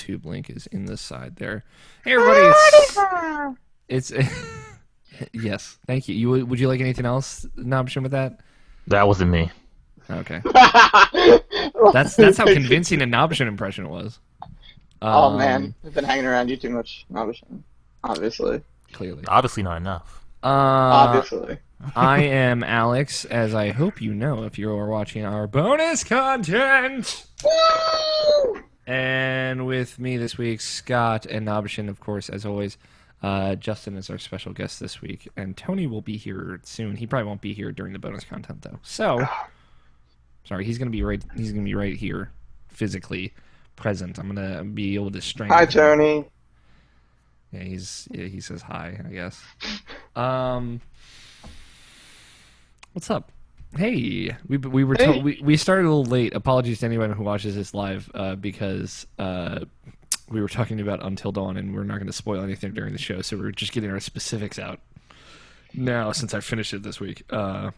YouTube link is in the side there. Hey, everybody, it's yes, thank you. Would you like anything else, Nobshin, with that? That wasn't me. Okay. That's how convincing a Nobshin impression was. Oh man, I've been hanging around you too much, obviously. Clearly. Obviously not enough. Obviously. I am Alex, as I hope you know if you are watching our bonus content. Woo! And with me this week, Scott and Nobshin, of course, as always. Justin is our special guest this week, and Tony will be here soon. He probably won't be here during the bonus content though. So, sorry, he's gonna be right. He's gonna be right here, physically present. I'm gonna be able to strangle. Hi, Tony. Yeah, he says hi, I guess. What's up? Hey, we started a little late. Apologies to anyone who watches this live because we were talking about Until Dawn, and we're not going to spoil anything during the show, so we're just getting our specifics out now since I finished it this week. But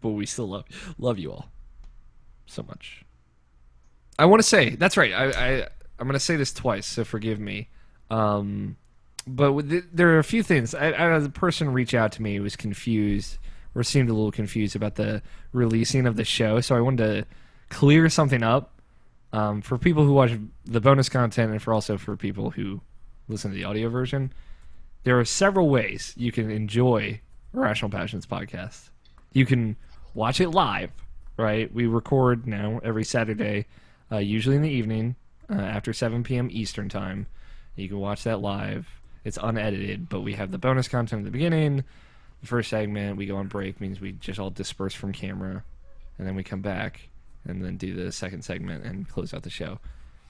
we still love you all so much. I want to say, that's right, I'm going to say this twice, so forgive me. But there are a few things. I had a person reach out to me who was confused, or seemed a little confused about the releasing of the show, so I wanted to clear something up. For people who watch the bonus content and for people who listen to the audio version, there are several ways you can enjoy Irrational Passions podcast. You can watch it live, right? We record now every Saturday, usually in the evening, after 7 p.m. Eastern time. You can watch that live. It's unedited, but we have the bonus content at the beginning. The first segment, we go on break, means we just all disperse from camera, and then we come back and then do the second segment and close out the show.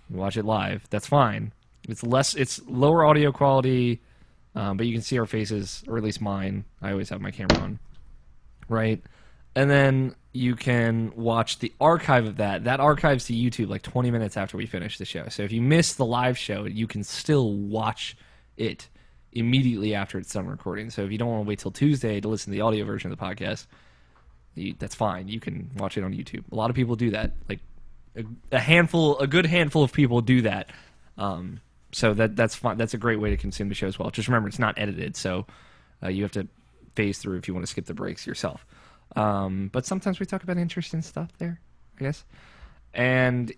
You watch it live. That's fine. It's lower audio quality, but you can see our faces, or at least mine. I always have my camera on, right? And then you can watch the archive of that. That archives to YouTube like 20 minutes after we finish the show. So if you miss the live show, you can still watch it immediately after it's done recording. So if you don't want to wait till Tuesday to listen to the audio version of the podcast, that's fine. You can watch it on YouTube. A lot of people do that. Like a good handful of people do that. So that's fine. That's a great way to consume the show as well. Just remember, it's not edited, so you have to phase through if you want to skip the breaks yourself. But sometimes we talk about interesting stuff there, I guess. And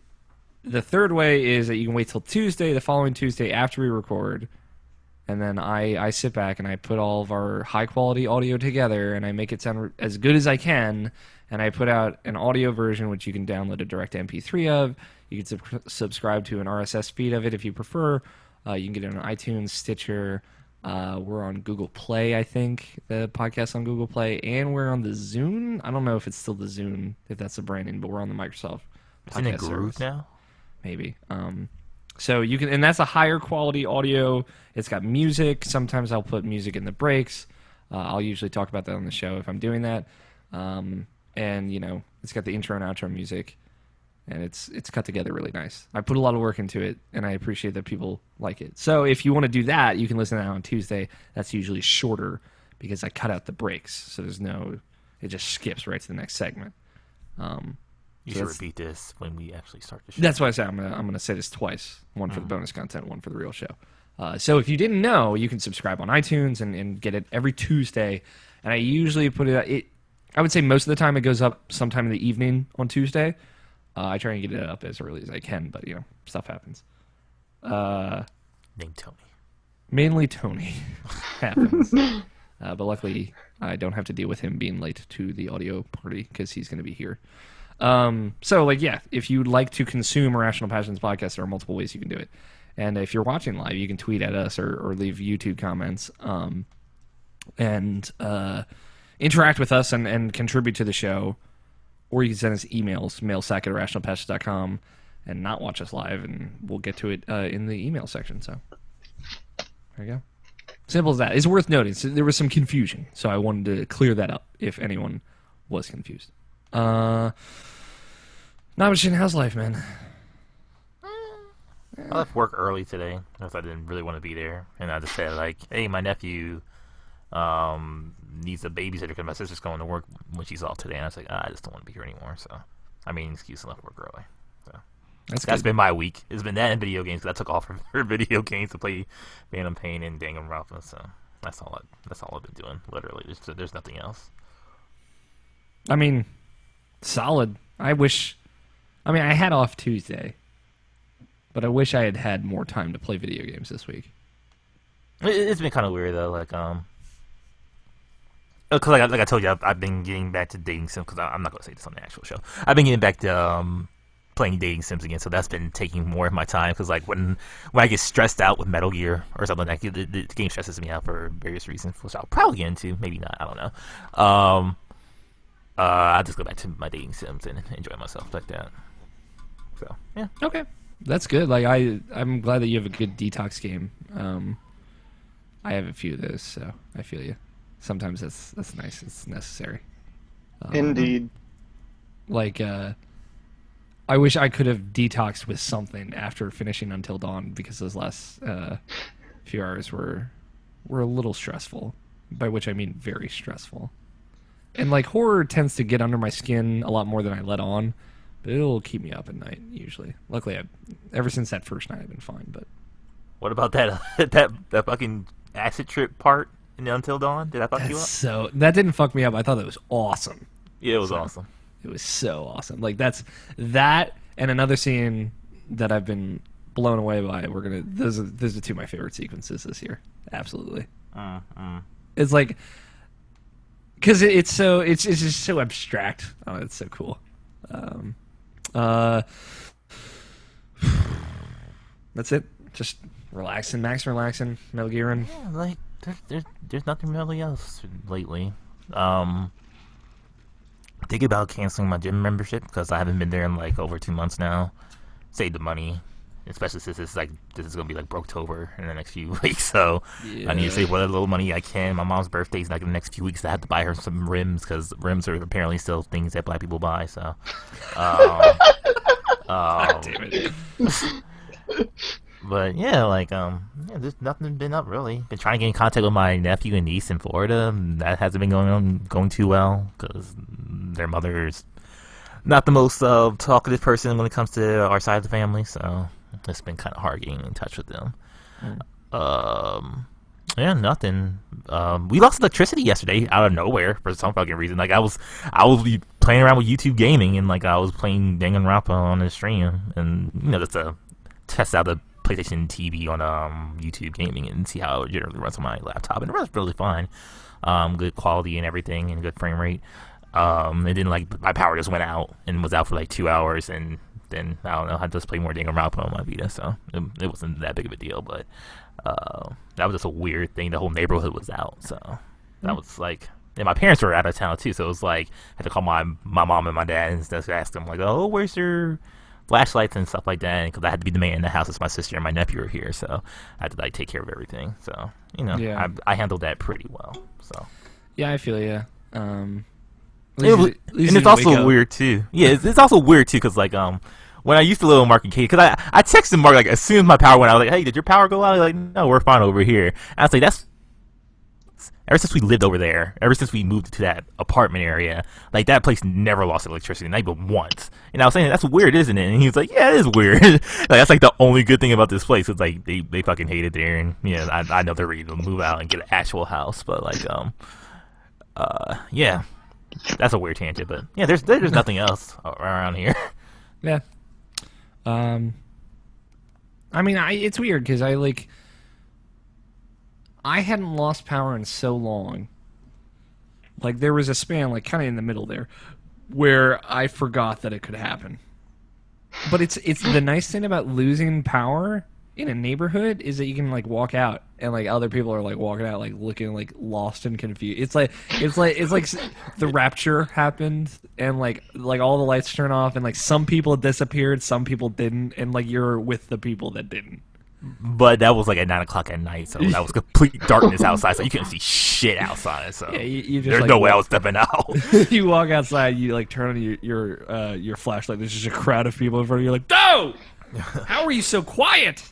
the third way is that you can wait till Tuesday, the following Tuesday after we record, and then I sit back and I put all of our high-quality audio together, and I make it sound as good as I can, and I put out an audio version which you can download a direct MP3 of. You can subscribe to an RSS feed of it if you prefer. You can get it on iTunes, Stitcher. We're on Google Play, I think, the podcast's on Google Play, and we're on the Zune. I don't know if it's still the Zune, if that's the branding, but we're on the Microsoft Isn't it podcast Groove service. now? Maybe. So you can, and that's a higher quality audio. It's got music. Sometimes I'll put music in the breaks. I'll usually talk about that on the show if I'm doing that. And it's got the intro and outro music, and it's cut together really nice. I put a lot of work into it, and I appreciate that people like it. So if you want to do that, you can listen to that on Tuesday. That's usually shorter because I cut out the breaks, so it just skips right to the next segment. You should repeat this when we actually start the show. That's why I say I'm gonna say this twice. One for the bonus content, one for the real show. So if you didn't know, you can subscribe on iTunes and get it every Tuesday. And I usually put it. I would say most of the time it goes up sometime in the evening on Tuesday. I try and get it up as early as I can, but stuff happens. Named Tony. Mainly Tony happens. But luckily, I don't have to deal with him being late to the audio party because he's going to be here. If you'd like to consume Irrational Passions podcast, there are multiple ways you can do it. And if you're watching live, you can tweet at us or leave YouTube comments and interact with us and contribute to the show. Or you can send us emails, mailsack@irrationalpassions.com, and not watch us live, and we'll get to it in the email section. So there you go. Simple as that. It's worth noting. So there was some confusion, so I wanted to clear that up if anyone was confused. Nobshin, how's life, man? I left work early today because I didn't really want to be there, and I just said hey, my nephew needs a babysitter because my sister's going to work when she's off today, and I was like, I just don't want to be here anymore. So I made an excuse and left work early. So That's been my week. It's been that and video games. 'Cause I took off from video games to play Phantom Pain and Danganronpa. So that's all I've been doing. Literally, there's nothing else. I mean, solid. I had off Tuesday, but I wish I had had more time to play video games this week. It's been kind of weird though. Because like I told you, I've been getting back to dating sims. Because I'm not gonna say this on the actual show. I've been getting back to playing dating sims again. So that's been taking more of my time. Because like when I get stressed out with Metal Gear or something like that, the game stresses me out for various reasons, which I'll probably get into. Maybe not. I don't know. I just go back to my dating sims and enjoy myself like that. So yeah. Okay, that's good. Like I'm glad that you have a good detox game. I have a few of those, so I feel you. Sometimes that's nice. It's necessary. Indeed. Like I wish I could have detoxed with something after finishing Until Dawn, because those last few hours were a little stressful. By which I mean very stressful. And like horror tends to get under my skin a lot more than I let on, but it'll keep me up at night usually. Luckily, ever since that first night, I've been fine. But what about that that fucking acid trip part in Until Dawn? Did that fuck you up? So that didn't fuck me up. I thought that was awesome. Yeah, it was awesome. It was so awesome. Like that and another scene that I've been blown away by. Those are two of my favorite sequences this year. Absolutely. It's like. Because it's just so abstract. Oh, it's so cool. That's it. Just relaxing, Metal Gearing. Yeah, like there's nothing really else lately. Thinking about canceling my gym membership because I haven't been there in like over 2 months now. Save the money. Especially since this is gonna be like Broketober in the next few weeks, so yeah. I need to save what little money I can. My mom's birthday is like in the next few weeks. I have to buy her some rims because rims are apparently still things that black people buy. So, God damn it. But yeah, there's nothing been up really. Been trying to get in contact with my nephew and niece in Florida. That hasn't been going too well because their mother is not the most talkative person when it comes to our side of the family. So. It's been kind of hard getting in touch with them. Yeah, nothing. We lost electricity yesterday out of nowhere for some fucking reason. Like I was playing around with YouTube gaming and like I was playing Danganronpa on the stream, and just to test out the PlayStation TV on YouTube gaming and see how it generally runs on my laptop, and it runs really fine. Good quality and everything, and good frame rate. It didn't my power just went out and was out for like 2 hours, and then I don't know, I just played more Danganronpa on my Vita, so it wasn't that big of a deal. But that was just a weird thing. The whole neighborhood was out, so that was like. And my parents were out of town too, so it was like I had to call my mom and my dad and just ask them like, "Oh, where's your flashlights and stuff like that?" Because I had to be the man in the house as my sister and my nephew were here, so I had to take care of everything. So yeah. I handled that pretty well. So yeah, I feel you. And it's also weird too. Yeah, it's also weird too because when I used to live in Mark and Katie, because I texted Mark like as soon as my power went out, I was like, "Hey, did your power go out?" Like, "No, we're fine over here." And I was like, "That's ever since we lived over there, ever since we moved to that apartment area, like that place never lost electricity, not even once." And I was saying, "That's weird, isn't it?" And he was like, "Yeah, it is weird." Like that's like the only good thing about this place. It's like they fucking hate it there, and I know they're ready to move out and get an actual house, but yeah. That's a weird tangent, but yeah, there's nothing else around here. Yeah. I mean, it's weird because I hadn't lost power in so long. Like there was a span, like kind of in the middle there, where I forgot that it could happen. But it's the nice thing about losing power in a neighborhood is that you can walk out and other people are walking out looking lost and confused. It's like the rapture happened and all the lights turn off and some people disappeared, some people didn't, and you're with the people that didn't. But that was at 9 o'clock at night, so that was complete darkness outside, so you couldn't see shit outside. So yeah, you just there's no way I was stepping out. You walk outside, you turn on your flashlight. There's just a crowd of people in front of you. You're like, "No! How are you so quiet?"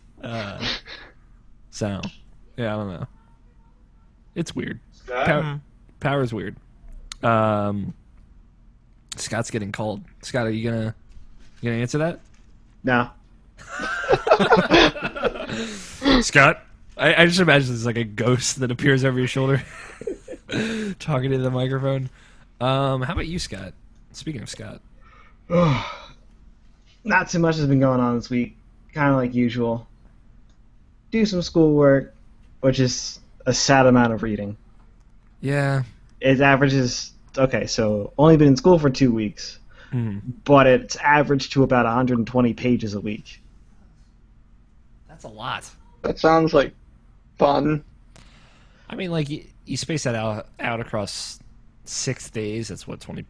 So, yeah, I don't know. It's weird. Power's weird. Scott's getting called. Scott, are you gonna answer that? No. Scott, I just imagine there's like a ghost that appears over your shoulder, talking to the microphone. How about you, Scott? Speaking of Scott, Not too much has been going on this week. Kind of like usual. Do some schoolwork, which is a sad amount of reading. yeah, It averages. Okay, so only been in school for 2 weeks, but it's averaged to about 120 pages a week. that's a lot. That sounds like fun. I mean, like you space that out across 6 days. That's what 20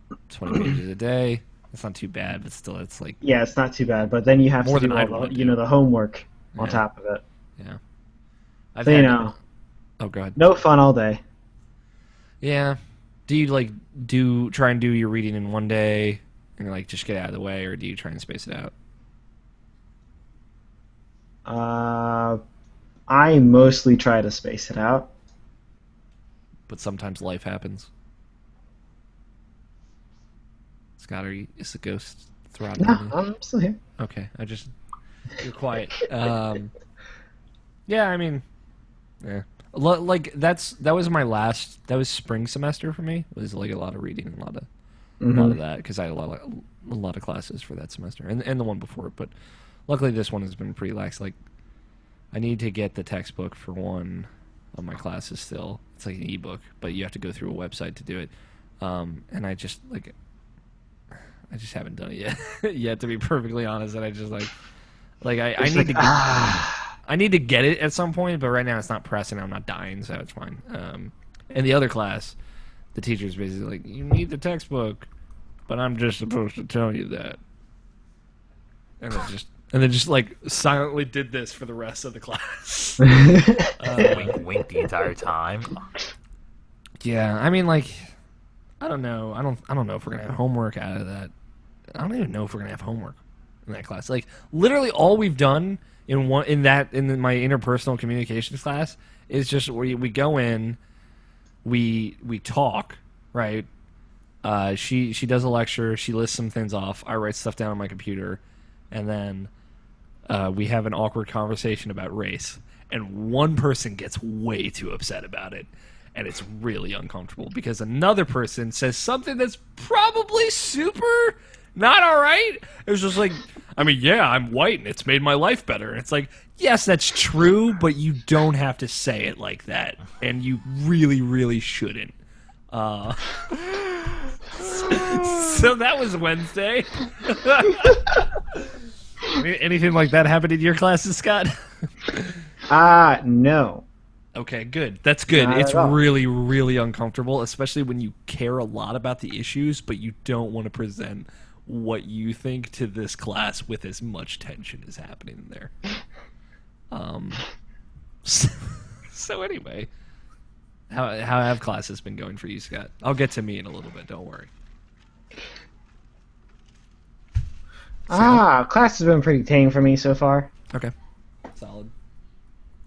pages a day. That's not too bad, but still, it's like Yeah, it's not too bad, but then you have More to than do I'd all wanna the, do. the homework on Yeah. top of it. yeah. I've So, Oh, god. no fun all day. Yeah. Do you like try and do your reading in one day and like just get out of the way, or do you try and space it out? I mostly try to space it out. But sometimes life happens. Scott, is the ghost throttling No, you? I'm still here. Okay, you're quiet. Yeah, I mean, yeah. Like that was that was spring semester for me. It was like a lot of reading and a lot of that because I had a lot of classes for that semester and the one before it. But luckily this one has been pretty lax. Like I need to get the textbook for one of my classes still. It's like an ebook, but you have to go through a website to do it. And I just haven't done it yet to be perfectly honest. And I just I need to get, I need to get it at some point, but right now it's not pressing. I'm not dying, so it's fine. And the other class, the teacher's basically like, you need the textbook, but I'm just supposed to tell you that. And then just like silently did this for the rest of the class. Wink, wink the entire time. Yeah, I mean, like, I don't know. I don't know if we're gonna have homework out of that. I don't even know if we're gonna have homework in that class. Like, literally, all we've done in my interpersonal communications class is just we go in, we talk, right? She does a lecture. She lists some things off. I write stuff down on my computer, and then we have an awkward conversation about race. And one person gets way too upset about it. And it's really uncomfortable because another person says something that's probably super not all right. It was just like, I mean, yeah, I'm white and it's made my life better. And it's like, yes, that's true, but you don't have to say it like that. And you really, really shouldn't. So that was Wednesday. Anything like that happened in your classes, Scott? No. Okay, good. That's good. Not It's at all. really, really uncomfortable, especially when you care a lot about the issues, but you don't want to present what you think to this class with as much tension as happening in there. So anyway, how have classes been going for you, Scott? I'll get to me in a little bit. Don't worry. Class has been pretty tame for me so far. Okay, solid.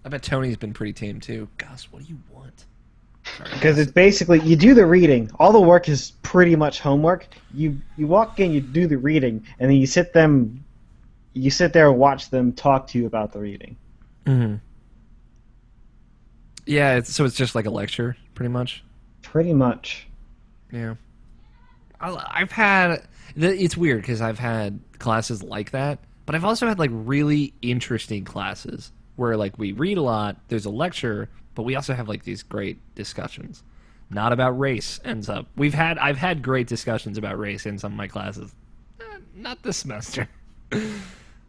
I bet Tony's been pretty tame too. Gosh, what do you want? Sorry, Because it's basically, you do the reading. All the work is pretty much homework. You walk in, you do the reading, and then you sit there and watch them talk to you about the reading. Mm-hmm. Yeah, so it's just like a lecture, pretty much. Pretty much. Yeah. I've had... It's weird, because I've had classes like that, but I've also had, like, really interesting classes where, like, we read a lot, there's a lecture, but we also have, like, these great discussions. Not about race ends up. I've had great discussions about race in some of my classes. Not this semester.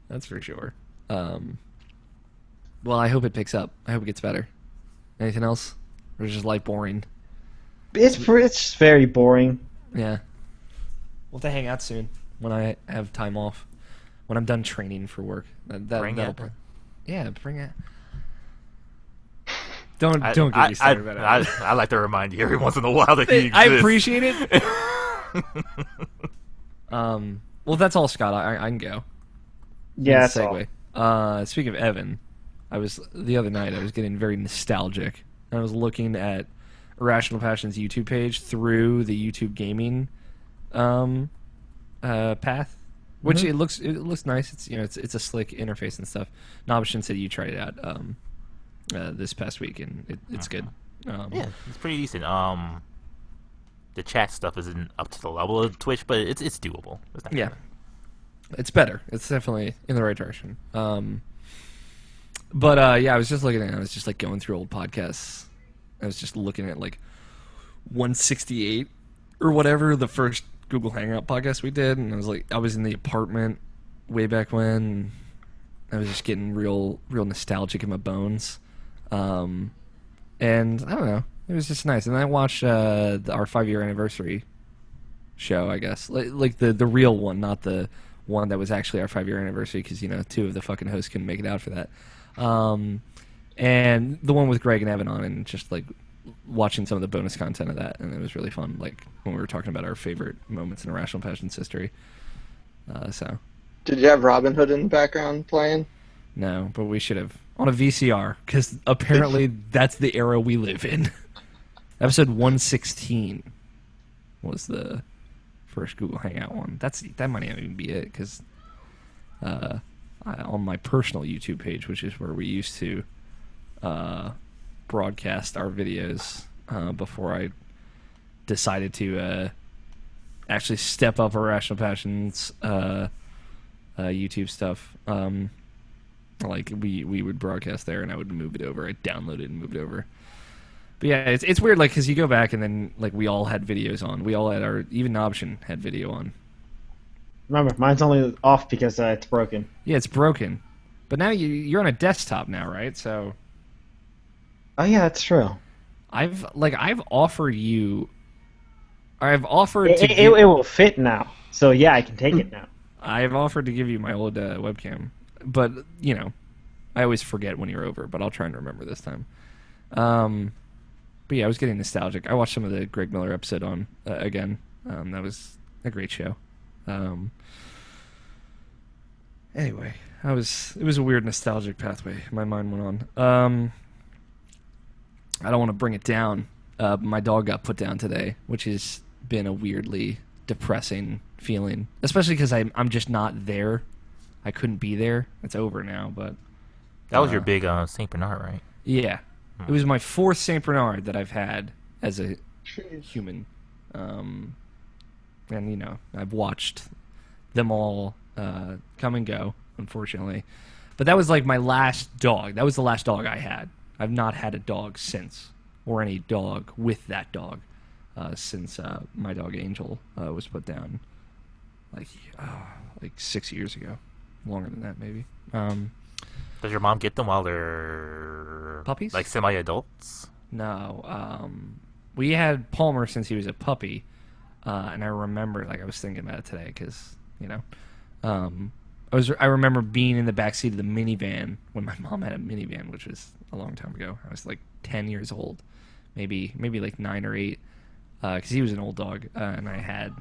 That's for sure. Well, I hope it picks up. I hope it gets better. Anything else? Or is just life boring? It's very boring. Yeah. We'll have to hang out soon when I have time off. When I'm done training for work. Bring it. Yeah, bring it. Don't get me started about it. I like to remind you every once in a while that you exist. I appreciate it. Well, if that's all, Scott, I can go. Yeah, that's all. Segue. Speaking of Evan, the other night I was getting very nostalgic. I was looking at Irrational Passion's YouTube page through the YouTube gaming path which it looks nice. It's it's a slick interface and stuff. Nobishin said you tried it out this past week, and it's good. Yeah, it's pretty decent. The chat stuff isn't up to the level of Twitch, but it's doable. It's not Yeah, bad. it's better. It's definitely in the right direction. But I was just looking at it. I was just like going through old podcasts. I was just looking at like 168 or whatever, the first Google Hangout podcast we did, and I was in the apartment way back when. I was just getting real nostalgic in my bones. And I don't know, it was just nice. And I watched our 5-year anniversary show, I guess, like the real one, not the one that was actually our 5-year anniversary, because 2 of the fucking hosts couldn't make it out for that. And the one with Greg and Evan on, and just like watching some of the bonus content of that, and it was really fun. Like when we were talking about our favorite moments in Irrational Passion's history. So. Did you have Robin Hood in the background playing? No, but we should have on a VCR, because apparently that's the era we live in. Episode 116 was the first Google Hangout one. That might not even be it, because on my personal YouTube page, which is where we used to broadcast our videos before I decided to actually step up Irrational Passion's YouTube stuff. Like we would broadcast there, and I would move it over. I'd download it and move it over. But yeah, it's weird, like, because you go back and then like we all had videos on. We all had even Nobshin had video on. Remember, mine's only off because it's broken. Yeah, it's broken. But now you're on a desktop now, right? So. Oh yeah, that's true. I've offered you. I've offered It will fit now. So yeah, I can take it now. I've offered to give you my old webcam, but I always forget when you're over. But I'll try and remember this time. But yeah, I was getting nostalgic. I watched some of the Greg Miller episode on again. That was a great show. Anyway, it was a weird nostalgic pathway my mind went on. I don't want to bring it down. My dog got put down today, which has been a weirdly depressing feeling, especially because I'm just not there. I couldn't be there. It's over now, but that was your big Saint Bernard, right? Yeah, it was my 4th Saint Bernard that I've had as a human, and I've watched them all come and go, unfortunately. But that was like my last dog. That was the last dog I had. I've not had a dog since, or any dog with that dog, since my dog Angel was put down, like 6 years ago, longer than that maybe. Does your mom get them while they're puppies, like semi-adults? No, we had Palmer since he was a puppy, and I remember, like, I was thinking about it today because I remember being in the backseat of the minivan when my mom had a minivan, which was a long time ago. I was like 10 years old, maybe like 9 or 8, because he was an old dog, and I had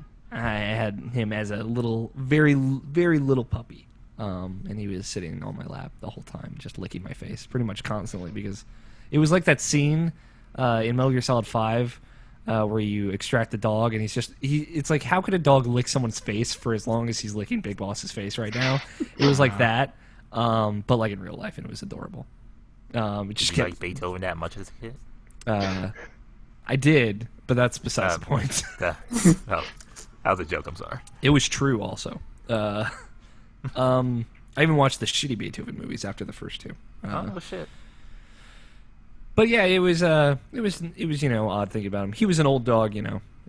him as a little, very very little puppy, and he was sitting on my lap the whole time, just licking my face pretty much constantly, because it was like that scene in Metal Gear Solid 5. Where you extract the dog, and it's like, how could a dog lick someone's face for as long as he's licking Big Boss's face right now? It was like that, but like in real life, and it was adorable. It just Did you like Beethoven that much as a kid? I did, but that's besides the point. That was a joke, I'm sorry. It was true also. I even watched the shitty Beethoven movies after the first 2. Oh shit. But yeah, it was odd thinking about him. He was an old dog,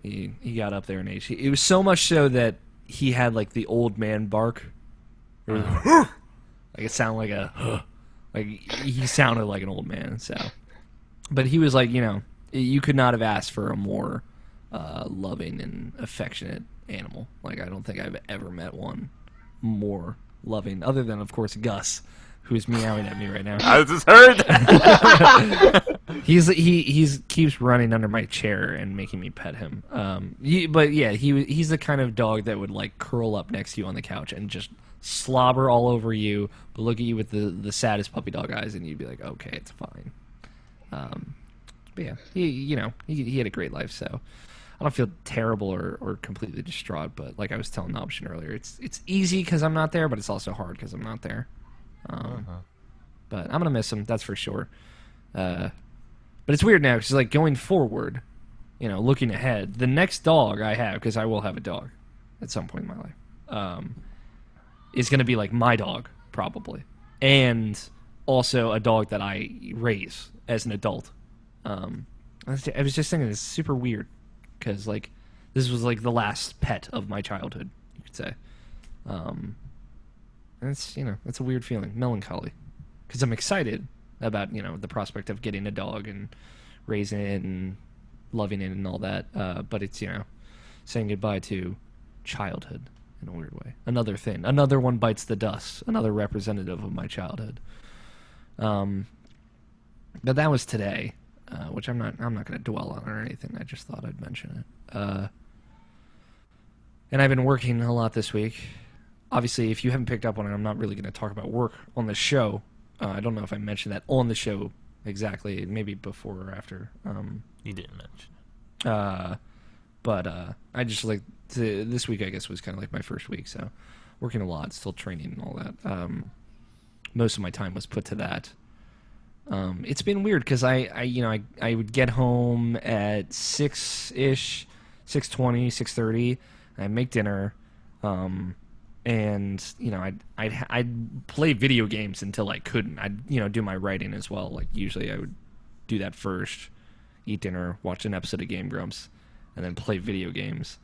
He got up there in age. It was so much so that he had like the old man bark. It was, like it sounded like he sounded like an old man. So, but he was like, you could not have asked for a more loving and affectionate animal. Like, I don't think I've ever met one more loving, other than of course Gus, who's meowing at me right now. I just heard that. He's keeps running under my chair and making me pet him. But yeah, he's the kind of dog that would like curl up next to you on the couch and just slobber all over you, but look at you with the saddest puppy dog eyes, and you'd be like, okay, it's fine. But yeah, he had a great life. So, I don't feel terrible or completely distraught, but like I was telling Option earlier, it's easy because I'm not there, but it's also hard because I'm not there. But I'm gonna miss him, that's for sure. But it's weird now because like going forward, you know, looking ahead, the next dog I have, because I will have a dog at some point in my life, is gonna be like my dog probably, and also a dog that I raise as an adult. I was just thinking it's super weird because like this was like the last pet of my childhood, you could say. And it's, you know, it's a weird feeling, melancholy, because I'm excited about, you know, the prospect of getting a dog and raising it and loving it and all that, but it's, you know, saying goodbye to childhood in a weird way. Another thing, another one bites the dust, another representative of my childhood. But that was today, which I'm not going to dwell on or anything. I just thought I'd mention it. And I've been working a lot this week. Obviously, if you haven't picked up on it, I'm not really going to talk about work on the show. I don't know if I mentioned that on the show exactly, maybe before or after. You didn't mention. But I just like this week, I guess, was kind of like my first week, so working a lot, still training and all that. Most of my time was put to that. It's been weird because I would get home at 6-ish, 6:20, 6:30, I'd make dinner, and you know I'd play video games until I couldn't. I'd, you know, do my writing as well. Like usually I would do that first, eat dinner, watch an episode of Game Grumps, and then play video games.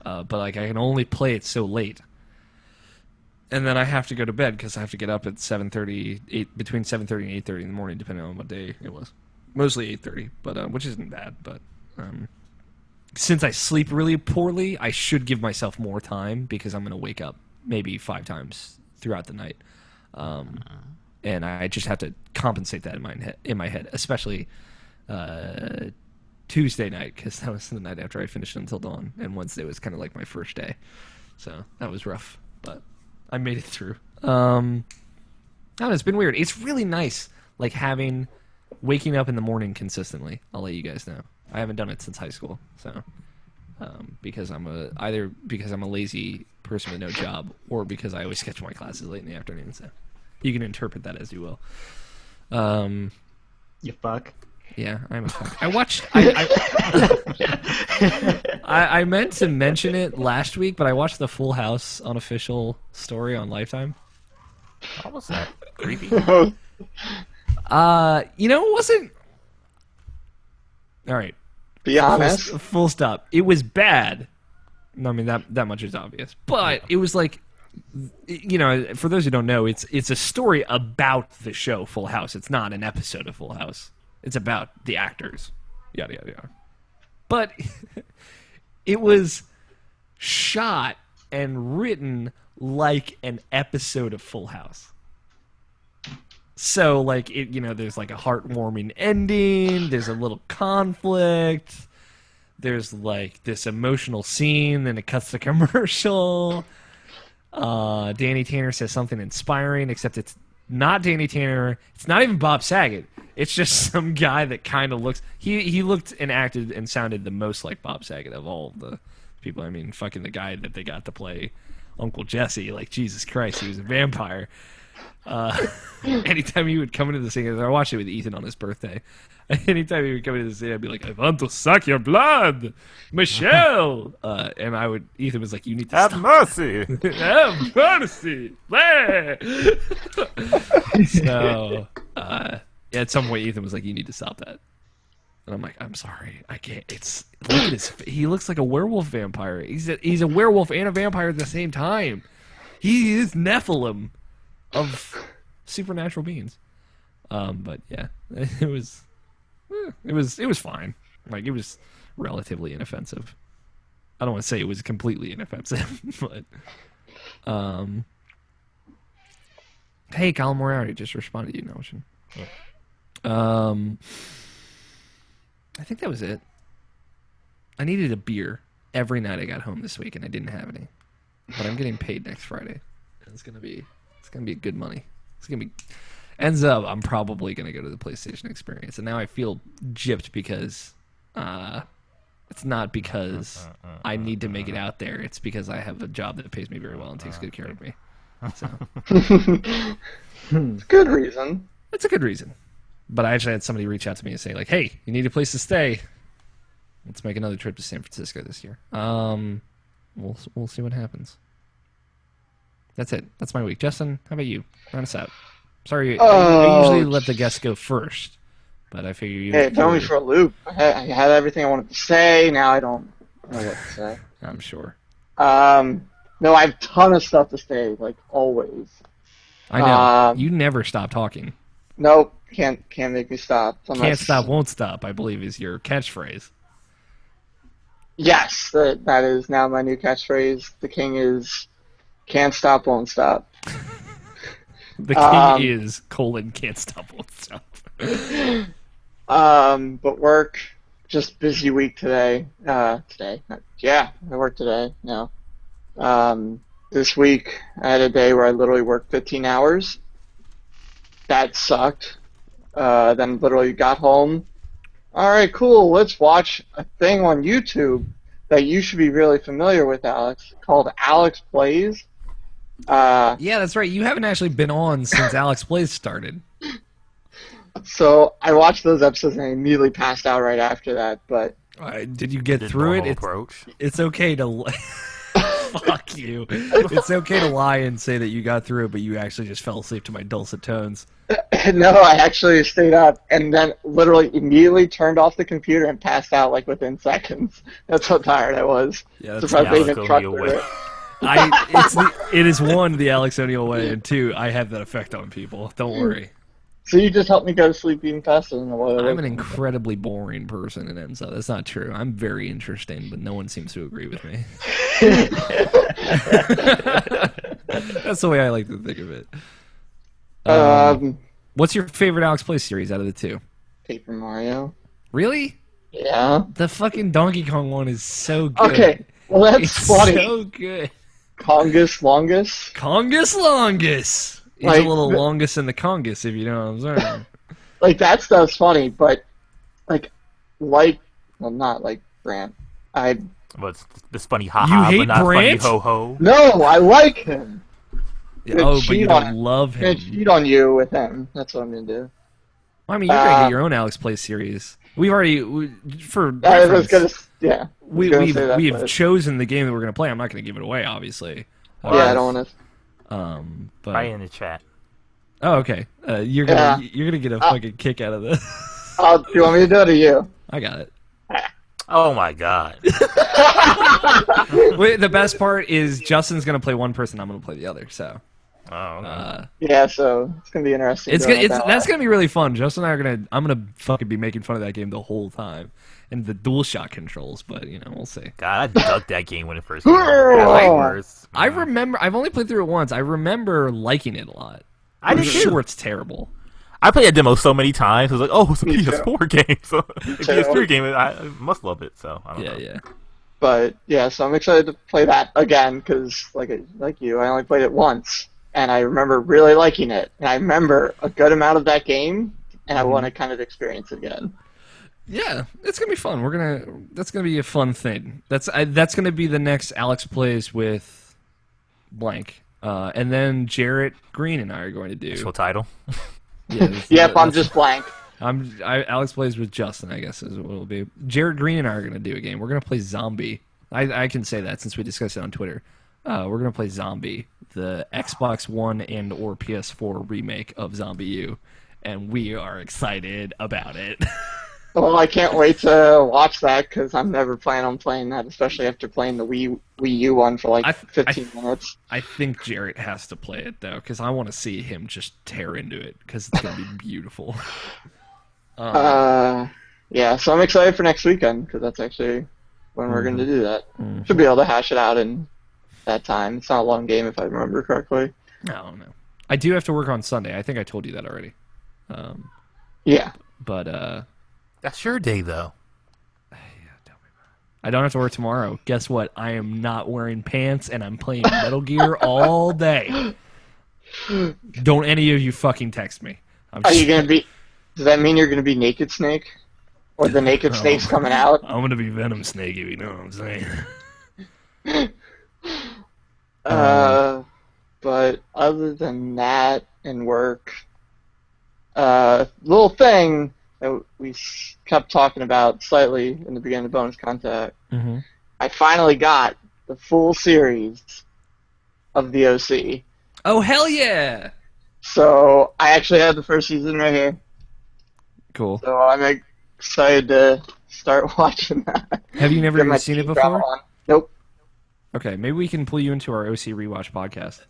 But like I can only play it so late. And then I have to go to bed because I have to get up at 7:30, between 7:30 and 8:30 in the morning, depending on what day it was. Mostly 8:30, but which isn't bad. But since I sleep really poorly, I should give myself more time because I'm going to wake up maybe 5 times throughout the night, and I just have to compensate that in my head, especially Tuesday night because that was the night after I finished Until Dawn, and Wednesday was kind of like my first day, so that was rough, but I made it through. I don't know, it's been weird. It's really nice, like waking up in the morning consistently. I'll let you guys know. I haven't done it since high school, so because either because I'm a lazy person with no job, or because I always schedule my classes late in the afternoon. So you can interpret that as you will. You fuck. Yeah, I'm a fuck. I watched. I meant to mention it last week, but I watched the Full House unofficial story on Lifetime. How was that? Creepy. You know, it wasn't. All right. Be honest. Full stop. It was bad. I mean, that much is obvious. But it was like, you know, for those who don't know, it's a story about the show Full House. It's not an episode of Full House. It's about the actors. Yada, yada, yada. But it was shot and written like an episode of Full House. So, like, it, you know, there's like a heartwarming ending. There's a little conflict. There's like this emotional scene. Then it cuts to commercial. Danny Tanner says something inspiring, except it's not Danny Tanner. It's not even Bob Saget. It's just some guy that kind of looks. He looked and acted and sounded the most like Bob Saget of all the people. I mean, fucking the guy that they got to play Uncle Jesse. Like, Jesus Christ, he was a vampire. Anytime he would come into the scene, I watched it with Ethan on his birthday. Anytime he would come into the scene, I'd be like, "I want to suck your blood, Michelle." And Ethan was like, "You need to Have stop. mercy." Have mercy." So, at some point, Ethan was like, "You need to stop that." And I'm like, "I'm sorry, I can't." Look at his. He looks like a werewolf vampire. He's a werewolf and a vampire at the same time. He is Nephilim of supernatural beings. But yeah, it was fine. Like, it was relatively inoffensive. I don't want to say it was completely inoffensive, but hey, Colin Moriarty just responded to you, Notion. I think that was it. I needed a beer every night I got home this week, and I didn't have any. But I'm getting paid next Friday. And it's gonna be good money. Ends up I'm probably gonna go to the PlayStation Experience, and now I feel gypped because I It's not because I need to make it out there. It's because I have a job that pays me very well and takes good care of me. So It's a good reason. it's a good reason. But I actually had somebody reach out to me and say, like, hey, you need a place to stay. Let's make another trip to San Francisco this year. We'll see what happens. That's it. That's my week. Justin, how about you? Round us out. Sorry, I usually let the guests go first, but I figure you... Hey, throw me for a loop. I had everything I wanted to say. Now I don't know what to say. I'm sure. No, I have a ton of stuff to say, like always. I know. You never stop talking. Nope, can't make me stop. Can't stop, won't stop, I believe, is your catchphrase. Yes, that is now my new catchphrase. The king is can't stop, won't stop. The king is can't stop, won't stop. But work, just busy week today. I worked today. No. This week I had a day where I literally worked 15 hours. That sucked. Then literally got home. All right, cool. Let's watch a thing on YouTube that you should be really familiar with, Alex, called Alex Plays. Yeah, that's right. You haven't actually been on since Alex Plays started. So I watched those episodes and I immediately passed out right after that. But did you get through it? It's okay to... Fuck you. It's okay to lie and say that you got through it, but you actually just fell asleep to my dulcet tones. No, I actually stayed up and then literally immediately turned off the computer and passed out like within seconds. That's how tired I was. Yeah, that's surprised they even trucked through it. It is one, the Alex O'Neill way, and two, I have that effect on people. Don't worry. So you just helped me go to sleep even faster than what I was. I'm an incredibly boring person, and ends up. That's not true. I'm very interesting, but no one seems to agree with me. That's the way I like to think of it. What's your favorite Alex Play series out of the two? Paper Mario. Really? Yeah. The fucking Donkey Kong one is so good. Okay, well that's funny. So good. Congus Longus. Congus Longus. He's Like, a little longest in the Congus, if you know what I'm saying. Like that stuff's funny, but not like Brant. What's this funny haha, You hate but not Brant? funny ho ho? No, I like him. Oh, but you don't love I'm gonna him. cheat on you with him. That's what I'm gonna do. Well, I mean, you're gonna get your own Alex Play series. We've already, for I was reference, gonna, we've chosen the game that we're gonna play. I'm not gonna give it away, obviously. I don't want to. But Right in the chat. oh, okay. You're gonna get a fucking kick out of this. Do you want me to do it or you? I got it. Oh my god. Wait, the best part is Justin's gonna play one person. I'm gonna play the other. So. Oh, okay. Yeah, so it's gonna be interesting. That's gonna be really fun. Justin and I are I'm gonna fucking be making fun of that game the whole time, and the DualShock controls. But we'll see. God, I dug that game when it first came out. I remember. I've only played through it once. I remember liking it a lot. I'm sure it's terrible. I played that demo so many times. I was like, oh, it's a Me too. PS4 game. So a PS3 game, I must love it. So I don't know. Yeah. But yeah, so I'm excited to play that again because, like you, I only played it once, and I remember really liking it, and I remember a good amount of that game, and I want to kind of experience it again. Yeah, it's gonna be fun. That's gonna be a fun thing. That's gonna be the next Alex Plays with blank, and then Jarrett Green and I are going to do. Actual title. Yeah, Yep, I'm just blank. Alex Plays with Justin, I guess is what it'll be. Jarrett Green and I are going to do a game. We're going to play Zombie. I can say that since we discussed it on Twitter. We're going to play Zombie, the Xbox One and or PS4 remake of Zombie U, and we are excited about it. Well, I can't wait to watch that because I'm never planning on playing that, especially after playing the Wii U one for like 15 minutes. I think Jarrett has to play it though because I want to see him just tear into it because it's going to be beautiful. Yeah, so I'm excited for next weekend because that's actually when we're going to do that. Should be able to hash it out in that time. It's not a long game if I remember correctly. No. I do have to work on Sunday. I think I told you that already. Yeah. But That's your day, though. I don't have to work tomorrow. Guess what? I am not wearing pants and I'm playing Metal Gear all day. Don't any of you fucking text me. Are you going to be... Does that mean you're going to be Naked Snake? or the naked snakes coming out. I'm gonna be Venom Snake, if you know what I'm saying. But other than that and work, little thing that we kept talking about slightly in the beginning of bonus contact. Mm-hmm. I finally got the full series of the OC. Oh, hell yeah! So I actually have the first season right here. Cool. So I'm excited to start watching that. Have you never Get my seen it teeth drama before? on. Nope. Okay, maybe we can pull you into our OC Rewatch podcast.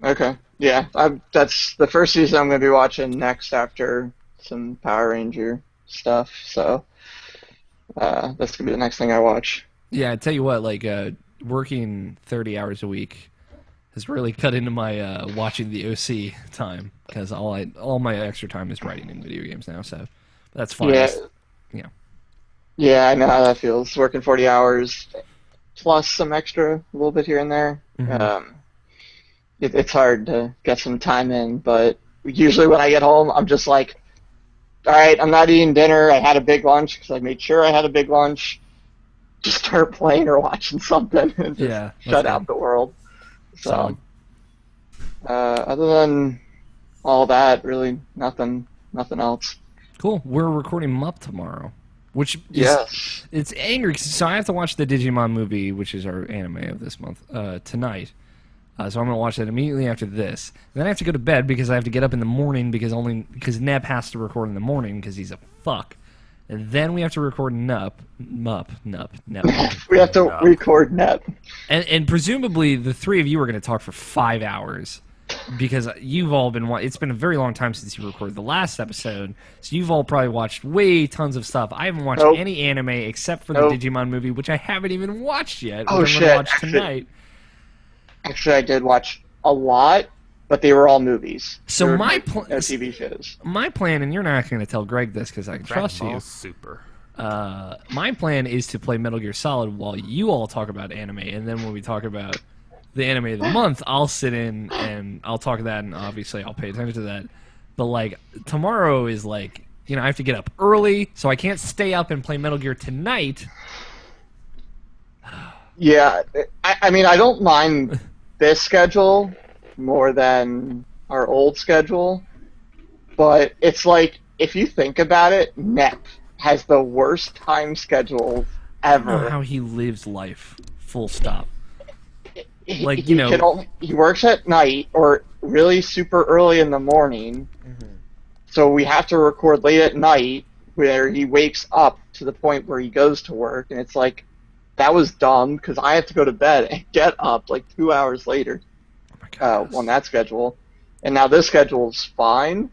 Okay. Yeah, that's the first season I'm going to be watching next after some Power Ranger stuff. So that's going to be the next thing I watch. Yeah, I tell you what, like working 30 hours a week has really cut into my watching the OC time, because all my extra time is writing in video games now. So that's fine. Yeah. Yeah. Yeah, I know how that feels. Working 40 hours plus some extra, a little bit here and there. Mm-hmm. It's hard to get some time in, but usually when I get home, I'm just like, all right, I'm not eating dinner. I had a big lunch because I made sure I had a big lunch. Just start playing or watching something and just shut out the world. So, other than all that, really nothing else. Cool. We're recording Mupp tomorrow, which is, Yes. it's angry. So I have to watch the Digimon movie, which is our anime of this month, tonight. So I'm going to watch that immediately after this. Then I have to go to bed because I have to get up in the morning because Neb has to record in the morning because he's a fuck. And then we have to record Nup. We have to record Neb. And presumably the three of you are going to talk for 5 hours because you've all been... It's been a very long time since you recorded the last episode, so you've all probably watched tons of stuff. I haven't watched any anime except for the Digimon movie, which I haven't even watched yet, which I'm going to watch tonight. Actually, I did watch a lot, but they were all movies. So no TV shows. My plan, and you're not going to tell Greg this because I can trust you. Super. My plan is to play Metal Gear Solid while you all talk about anime, and then when we talk about the anime of the month, I'll sit in and I'll talk that, and obviously I'll pay attention to that. But like tomorrow is like, I have to get up early, so I can't stay up and play Metal Gear tonight. Yeah, I mean, I don't mind this schedule more than our old schedule, but it's like, if you think about it, Nep has the worst time schedule ever. I don't know how he lives life, full stop. He works at night or really super early in the morning, so we have to record late at night where he wakes up to the point where he goes to work, and it's like, that was dumb because I have to go to bed and get up like 2 hours later on that schedule. And now this schedule's fine,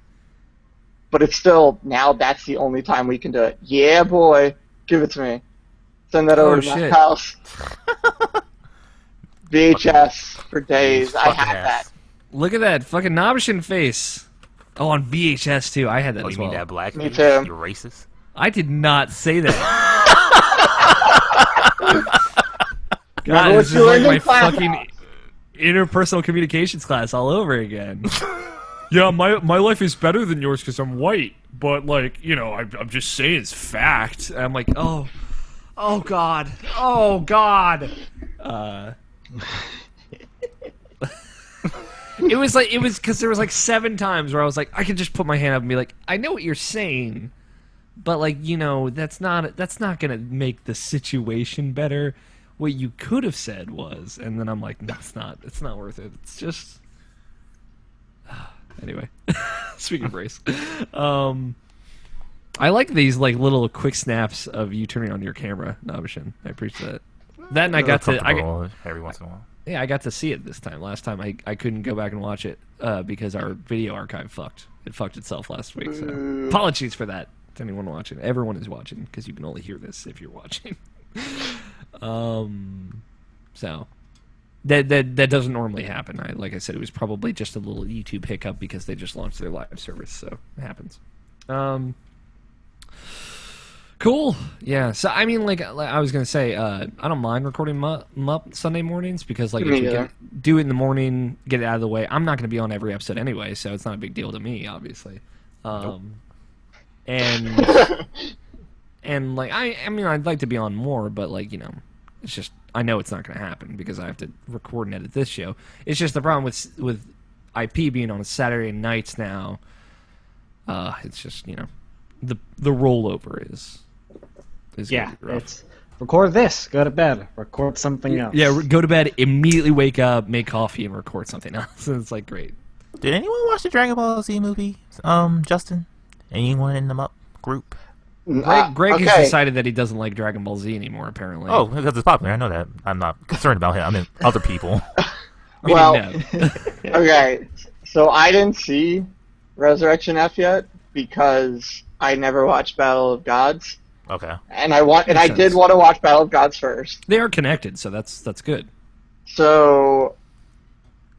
but it's still, now that's the only time we can do it. Yeah, boy. Give it to me. Send that over to my house. VHS for days. I had that. Look at that fucking Nobishin face. Oh, on VHS too. I had that as well. You mean that black Me face? too. You're racist? I did not say that. God, this is like my fucking interpersonal communications class all over again. Yeah, my life is better than yours because I'm white, but like, I'm just saying it's fact. And I'm like, oh God. It was because there was like 7 times where I was like, I could just put my hand up and be like, I know what you're saying, but like, that's not gonna make the situation better. What you could have said was, and then I'm like, no, it's not worth it. It's just anyway. Speaking of race, I like these like little quick snaps of you turning on your camera, Nabishin. I appreciate that. That and I got to every once in a while. Yeah, I got to see it this time. Last time I couldn't go back and watch it because our video archive fucked. It fucked itself last week. So apologies for that to anyone watching. Everyone is watching because you can only hear this if you're watching. So that doesn't normally happen. Like I said, it was probably just a little YouTube hiccup because they just launched their live service, so it happens. Cool. Yeah. So I mean, like I was gonna say, I don't mind recording Mupp Sunday mornings because like if we can do it in the morning, get it out of the way. I'm not gonna be on every episode anyway, so it's not a big deal to me, obviously. Nope. and like I mean I'd like to be on more, but like it's just I know it's not going to happen because I have to record and edit this show. It's just the problem with IP being on Saturday nights now. It's just the rollover is Yeah, gonna be rough. it's record this, go to bed, record something else. Yeah, go to bed, immediately wake up, make coffee, and record something else. And it's like great. Did anyone watch the Dragon Ball Z movie? Justin? Anyone in the group? Greg has okay. decided that he doesn't like Dragon Ball Z anymore. Apparently. Oh, because it's popular. I know that. I'm not concerned about him. I mean, other people. Well, No. Okay, so I didn't see Resurrection F yet because I never watched Battle of Gods, Okay. and I Makes did sense. want to watch Battle of Gods first. They are connected, so that's good. So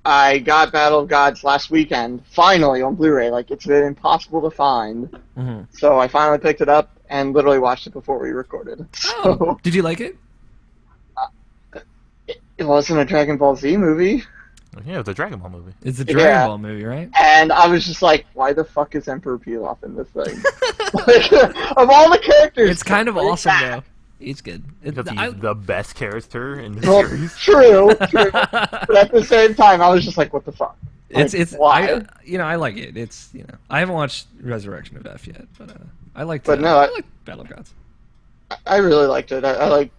I got Battle of Gods last weekend, finally on Blu-ray. Like it's been impossible to find, Mm-hmm. so I finally picked it up and literally watched it before we recorded. So Oh, did you like it? it wasn't a Dragon Ball Z movie, Yeah, it was a Dragon Ball movie. It's a Dragon Yeah. Ball movie, right? and I was just like, "Why the fuck is Emperor Pilaf in this thing?" Like, of all the characters, It's kind of bring awesome back. though. He's good. Because he's the best character in the Well, series. true, but at the same time, I was just like, "What the fuck?" Like, it's why? I like it. It's I haven't watched Resurrection of F yet, but I like. But no, I like Battle of Gods. I really liked it. I like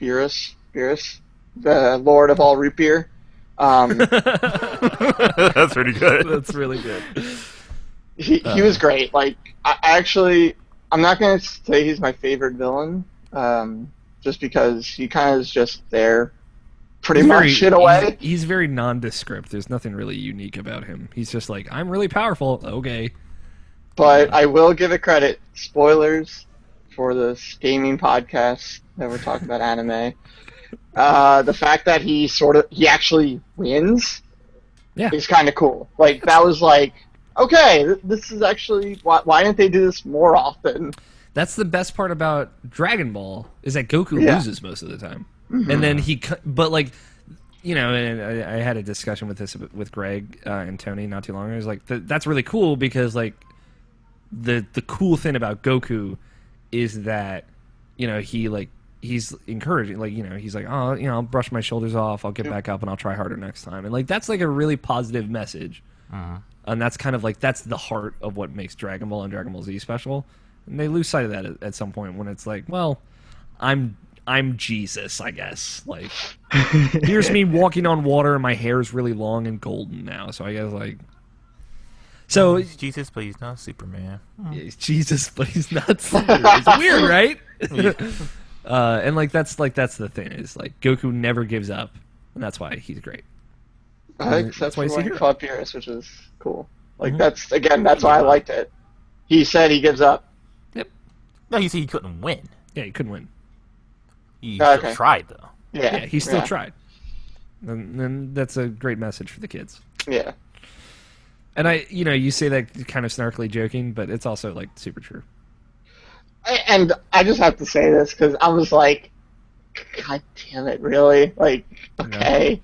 Beerus, the Lord of all root beer. That's pretty good. That's really good. He was great. Like I'm not gonna say he's my favorite villain, just because he kind of is just there, pretty much shit away. He's very nondescript. There's nothing really unique about him. He's just like, I'm really powerful. Okay. But I will give it credit. Spoilers for this gaming podcast that we're talking about anime. The fact that he actually wins, Yeah. is kind of cool. Like that was like, okay, this is actually why didn't they do this more often? That's the best part about Dragon Ball is that Goku Yeah. loses most of the time, and then but like, and I had a discussion with this with Greg and Tony not too long ago. I was like, that's really cool because like, the cool thing about Goku is that he's encouraging, like he's like, oh, I'll brush my shoulders off, I'll get back up, and I'll try harder next time, and like that's like a really positive message. And that's kind of like that's the heart of what makes Dragon Ball and Dragon Ball Z special. And they lose sight of that at some point when it's like, well, I'm Jesus, I guess. Like, here's me walking on water, and my hair is really long and golden now. So I guess like, so He's Jesus, but he's not Superman. he's Jesus, but he's not. Super. It's weird, right? And like that's the thing is like Goku never gives up, and that's why he's great. Except That's why for he's a when he hero. fought Beerus, which is cool. Like Mhm. that's why I liked it. He said he gives up. No, you see, he couldn't win. Yeah, he couldn't win. He Okay. still tried, though. Yeah, Yeah, he still tried. And that's a great message for the kids. Yeah. And you say that kind of snarkily joking, but it's also like super true. And I just have to say this because I was like, God damn it, really? Like, okay,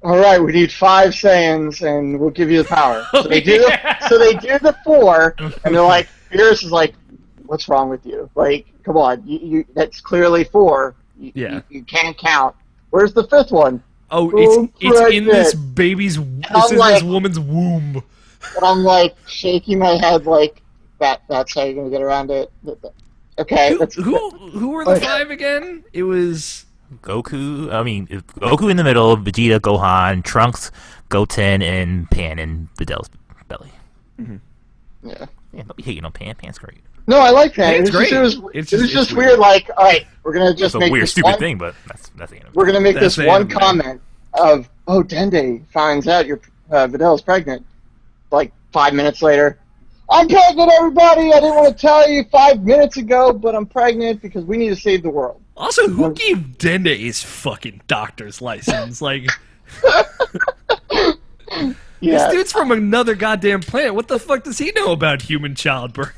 all right. We need 5 Saiyans, and we'll give you the power. So they do. So they do the 4, and they're like, Beerus is like, what's wrong with you? Like, come on, you that's clearly 4. Yeah. You can't count. Where's the 5th one? Oh, Boom, it's in this pregnant. baby's, I'm it's in like- this woman's womb. And I'm like shaking my head, like that's how you're gonna get around it. Okay, that's Who were the Okay. 5 again? It was Goku, Goku in the middle, Vegeta, Gohan, Trunks, Goten, and Pan in Vidal's belly. yeah. Yeah, don't be hating on Pan. Pan's great. No, I like that. It's It was great. just, It's it was just- just it's weird. weird. Like, all right, we're gonna just It's a make weird, this stupid one, thing, but that's the anime. We're gonna make That's this one anime. comment of, oh, Dende finds out your Vidal's pregnant. Like 5 minutes later, I'm pregnant, everybody. I didn't want to tell you 5 minutes ago, but I'm pregnant because we need to save the world. also who gave Dende his fucking doctor's license? Like, Yeah. this dude's from another goddamn planet. What the fuck does he know about human childbirth?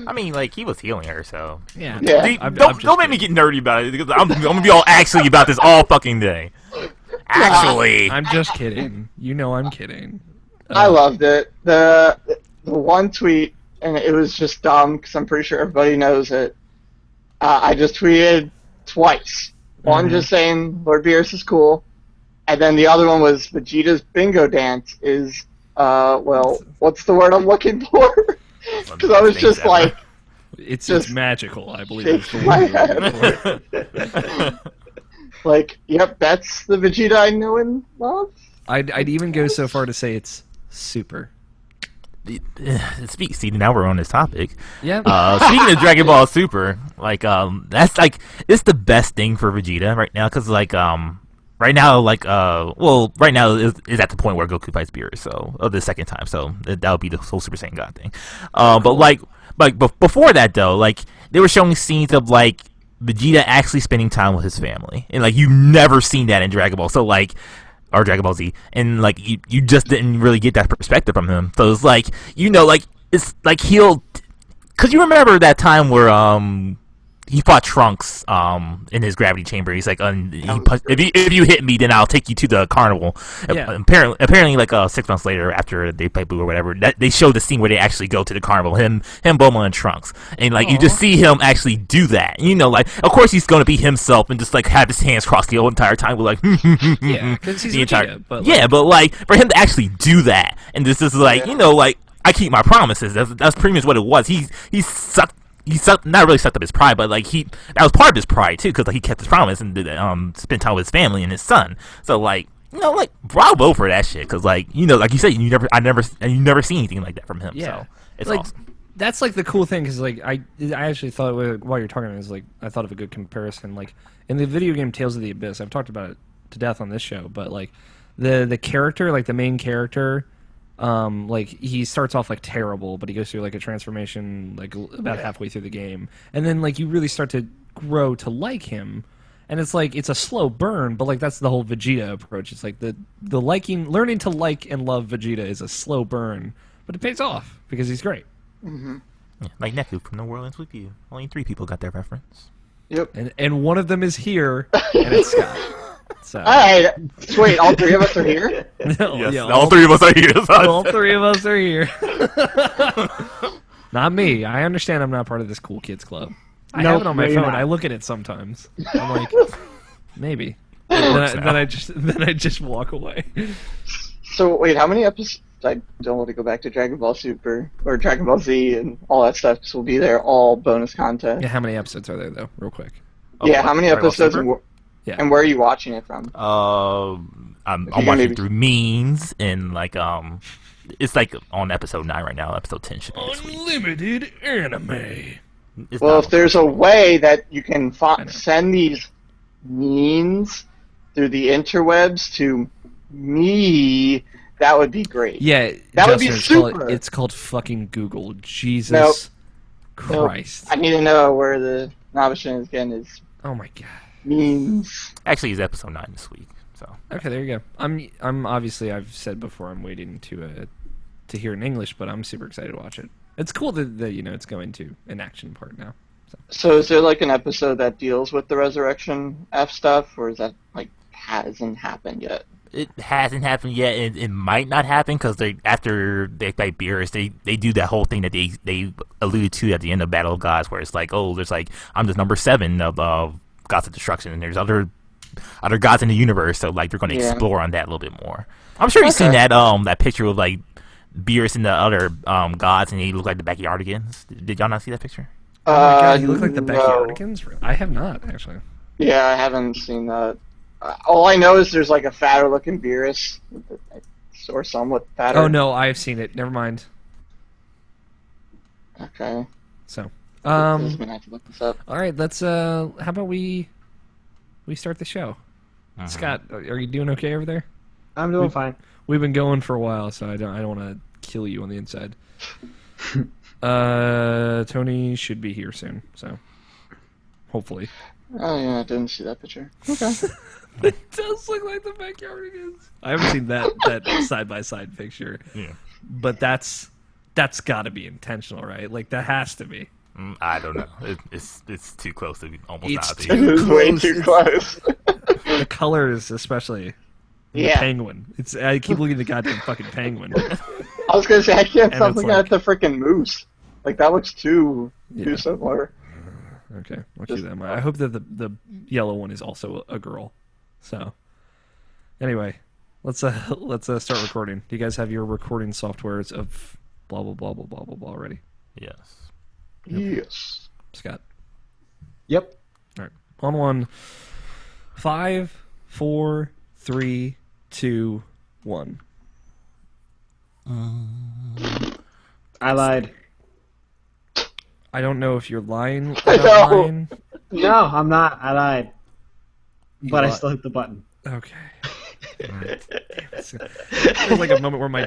I mean, like, he was healing her, so... Yeah. Yeah. See, I'm don't just make me kidding. get nerdy about it, because I'm gonna be all actually about this all fucking day. Actually... I'm just kidding. You know I'm kidding. I loved it. The one tweet and it was just dumb because I'm pretty sure everybody knows it. I just tweeted twice. One just saying Lord Beerus is cool, and then the other one was Vegeta's bingo dance is, what's the word I'm looking for? Because I was just like... It's just magical, I believe. Is the my word you're looking head. Like, yep, that's the Vegeta I know and love. I'd even go so far to say it's super. See, now we're on this topic. Yeah. Speaking of Dragon Ball Super, like that's like it's the best thing for Vegeta right now because like right now is at the point where Goku fights Beerus, so the second time, so that would be the whole Super Saiyan God thing. But before that though, like they were showing scenes of like Vegeta actually spending time with his family, and like you've never seen that in Dragon Ball. So like. Or Dragon Ball Z, and like you just didn't really get that perspective from him. So it's like like it's like because you remember that time where he fought Trunks in his gravity chamber. He's like, if you hit me, then I'll take you to the carnival. Yeah. Apparently, like 6 months later, after they fight Boo or whatever, that they show the scene where they actually go to the carnival. Him, Bulma, and Trunks, and like you just see him actually do that. Like of course he's going to be himself and just like have his hands crossed the whole entire time. With like, yeah, because he's Vegeta, but like... yeah, but like for him to actually do that, and this is like like I keep my promises. That's pretty much what it was. He sucked. Not really sucked up his pride, but like that was part of his pride too, because like he kept his promise and did spent time with his family and his son. So like like bravo for that shit, because like like you said, you never see anything like that from him. Yeah, so it's like awesome. that's like the cool thing, because like I actually thought while you're talking, is like I thought of a good comparison. Like in the video game Tales of the Abyss, I've talked about it to death on this show, but like the character, like the main character. Like he starts off like terrible, but he goes through like a transformation like about halfway through the game, and then like you really start to grow to like him, and it's like it's a slow burn, but like that's the whole Vegeta approach. It's like the learning to like and love Vegeta is a slow burn, but it pays off because he's great. Mm-hmm. Yeah, like Neku from The World Ends With You. Only 3 people got that reference. Yep. And one of them is here, and it's Scott. So. All right. Wait, all 3 of us are here? No, Yes, yeah, all 3 of us are here. All 3 of us are here. Not me. I understand I'm not part of this cool kids club. I have it on my phone. I look at it sometimes. I'm like, maybe. Then I just walk away. So wait, how many episodes? I don't want to go back to Dragon Ball Super or Dragon Ball Z and all that stuff. So will be there, all bonus content. Yeah, how many episodes are there though? Real quick. Yeah, how many episodes? Yeah. And where are you watching it from? I'm watching it through memes and like it's like on episode 9 right now. Episode 10 should be this week. Unlimited anime. Well, if there's a way that you can send these memes through the interwebs to me, that would be great. Yeah, that would be Justin, super. It's called fucking Google. Jesus Christ. I need to know where the novice is getting his Oh my god. memes. Actually, it's episode 9 this week. So Okay, there you go. I'm obviously, I've said before, I'm waiting to hear it in English, but I'm super excited to watch it. It's cool that it's going to an action part now. So is there like an episode that deals with the Resurrection F stuff, or is that like hasn't happened yet? it hasn't happened yet. It might not happen because after they fight Beerus, they do that whole thing that they alluded to at the end of Battle of Gods, where it's like, oh, there's like I'm just number 7 of Gods of Destruction, and there's other gods in the universe, so like they're going to explore on that a little bit more. I'm sure you've seen that picture of like Beerus and the other gods, and they look like the Backyardigans. Did y'all not see that picture? Oh my god, you look like the Backyardigans? I have not, actually. Yeah, I haven't seen that. All I know is there's like a fatter looking Beerus, or somewhat fatter. Oh no, I've seen it. Never mind. Okay. So, I'm gonna have to look this up. all right, let's. How about we start the show? Scott, are you doing okay over there? I'm doing fine. We've been going for a while, so I don't want to kill you on the inside. Tony should be here soon, so hopefully. Oh yeah, I didn't see that picture. Okay. It does look like the Backyardigans. I haven't seen that side by side picture. Yeah. But that's got to be intentional, right? Like that has to be. I don't know. It's too close to be almost It's not. It is way too close. The colors, especially. The penguin. I keep looking at the goddamn fucking penguin. I was gonna say I can't And stop it's looking like- at the freaking moose. Like that looks too Yeah. similar. Okay, I'll keep that in mind. I hope that the yellow one is also a girl. So, anyway, let's start recording. Do you guys have your recording softwares of blah blah blah blah blah blah blah already? Yes. Yes. Scott. Yep. All right. On one. 5, 4, 3, 2, 1. I lied. I don't know if you're lying I about know. lying. No, I'm not. I lied. But I li- still hit the button. Okay. There's like a moment where my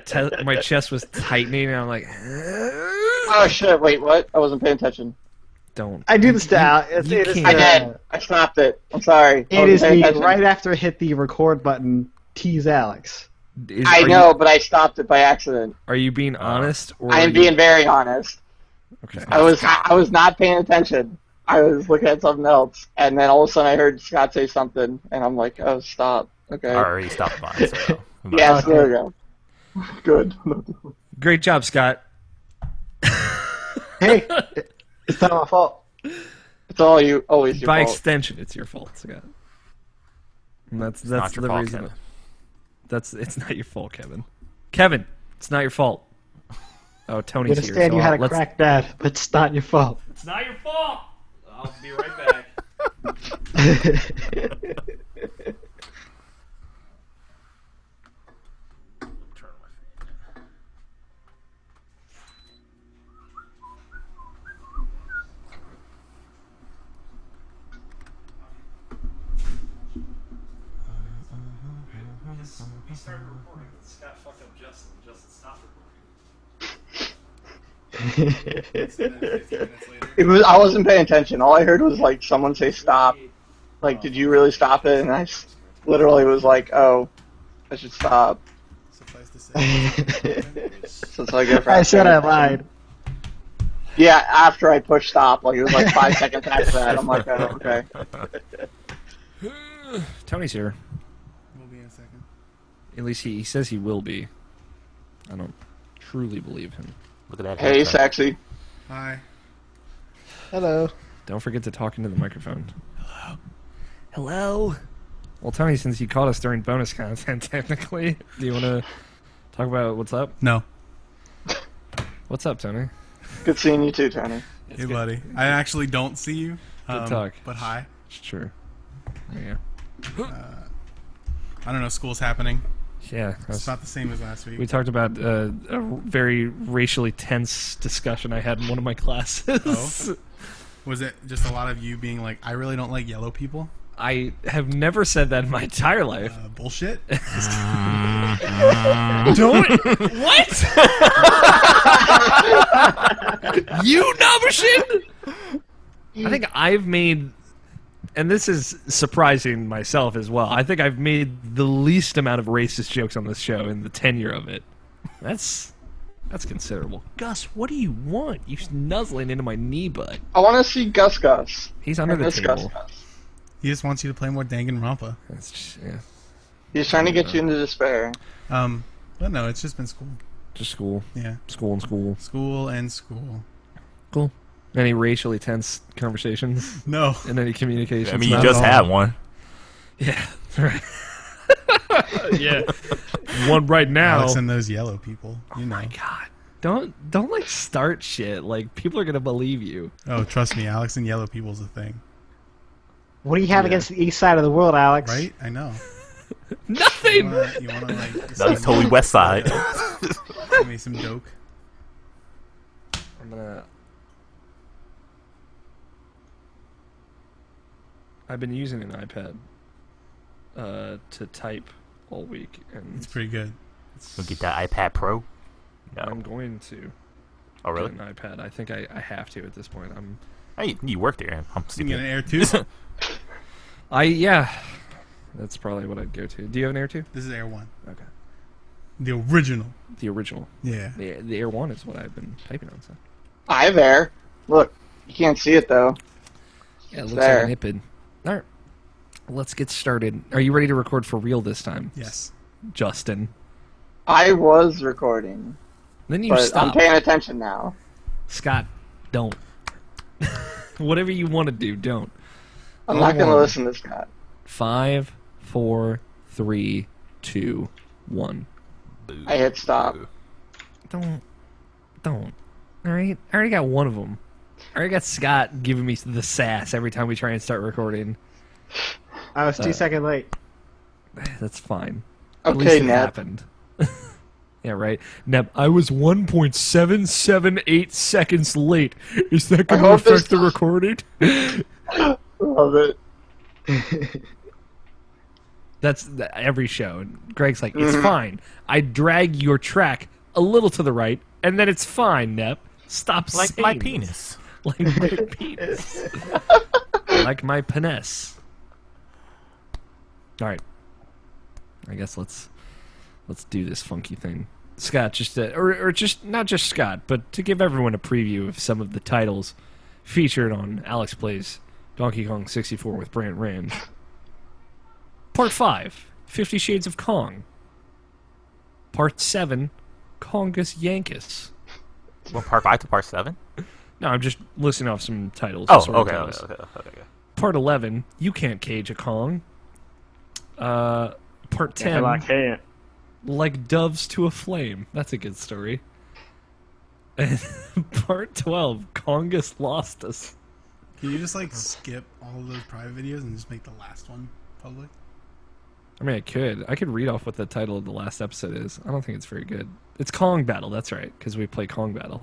chest was tightening, and I'm like, Oh shit! Wait, what? I wasn't paying attention. don't. I do this to Al. you It is can't. I Yeah. did. I stopped it. I'm sorry. I It wasn't is paying me attention. right after I hit the record button. Tease Alex. I know, but I stopped it by accident. Are you being honest, or I are am you- being very honest. Okay. I was not paying attention. I was looking at something else, and then all of a sudden I heard Scott say something, and I'm like, "Oh, stop." Okay. I already stopped mine. So Yes, Okay. there we go. Good. Great job, Scott. Hey, it's not my fault. It's always your By fault. extension, it's your fault, Scott. And that's not your the fault, reason. Kevin. It's not your fault, Kevin. Kevin, it's not your fault. Oh, We Tony's here. understand So you had a let's- crack dad, but it's not your fault. It's not your fault. I'll be right back. We started recording, but Scott fucked up Justin. Justin stopped recording. I wasn't paying attention. All I heard was like someone say stop. Like, did you really stop it? And literally was like, oh, I should stop. Suffice to say. So it's like if I said I lied. Yeah, after I pushed stop, like it was like 5 seconds after that. I'm like, oh, okay. Tony's here. We'll be in a second. At least he says he will be. I don't truly believe him. Look at that. Hey, haircut. sexy. Hi. Hello. Don't forget to talk into the microphone. Hello. Hello. Well, Tony, since you caught us during bonus content, technically, do you want to talk about what's up? No. What's up, Tony? Good seeing you too, Tony. Hey, buddy. I actually don't see you. Good talk. But hi. Sure. Yeah. I don't know. School's happening. Yeah. It's that's- not the same as last week. We talked about a very racially tense discussion I had in one of my classes. Oh? Was it just a lot of you being like, I really don't like yellow people? I have never said that in my entire life. Bullshit? Don't. What? You Nabashin? I think I've made, and this is surprising myself as well, I think I've made the least amount of racist jokes on this show in the tenure of it. That's considerable. Gus, what do you want? You nuzzling into my knee butt. I want to see Gus Gus. He's under I the miss Gus table. Gus. He just wants you to play more Danganronpa. That's just, yeah, He's trying to get you into despair. But no, it's just been school. just school. Yeah. School and school. School and school. Cool. Any racially tense conversations No. in any communications? I mean, you not just at all. had one. Yeah. Right. Yeah. One right now. Alex and those yellow people. You know. My God. Don't like start shit. Like people are gonna believe you. Oh, trust me, Alex and yellow people's a thing. What do you have Yeah. against the east side of the world, Alex? Right? I know. Nothing. You wanna like No, he's totally West Side. give me some dope? I've been using an iPad to type all week, and It's pretty good. We'll get that iPad Pro. I'm No. going to Oh, really? get an iPad. I think I have to at this point. Hey, you work there. I'm You can get an stupid. Air 2? Yeah. That's probably what I'd go to. Do you have an Air 2? This is Air 1. Okay. The original. The original. Yeah. The Air 1 is what I've been typing on. So. Hi there. Look, you can't see it though. Yeah, it looks There. like an iPad. All right. Let's get started. Are you ready to record for real this time, Yes. Justin? I was recording, Then you but I'm stop. paying attention now. Scott, don't. Whatever you want to do, don't. I'm not going to listen to Scott. 5, 4, 3, 2, 1. I hit stop. Don't. All right? I already got one of them. I already got Scott giving me the sass every time we try and start recording. I was 2 seconds late. That's fine. At Okay, least it Neb. happened. Yeah, right. Neb, I was 1.778 seconds late. Is that going to hope this affect the recording? Love it. That's every show. Greg's like, it's fine. I drag your track a little to the right, and then it's fine, Neb. Stop Like saying my this. penis. Like my penis. Like my penis. All right. I guess let's do this funky thing. Scott, just or just not just Scott, but to give everyone a preview of some of the titles featured on Alex Plays Donkey Kong 64 with Brant Rand. Part 5, 50 Shades of Kong. Part 7, Kongus Yankus. Well, part 5 to part 7? No, I'm just listing off some titles. Oh, sort of okay, titles. okay. Part 11, You Can't Cage a Kong. Part 10, I can't. Like Doves to a Flame. That's a good story. And Part 12, Kongus Lost Us. Can you just like skip all of those private videos and just make the last one public? I mean, I could read off what the title of the last episode is. I don't think it's very good. It's Kong Battle, that's right, because we play Kong Battle.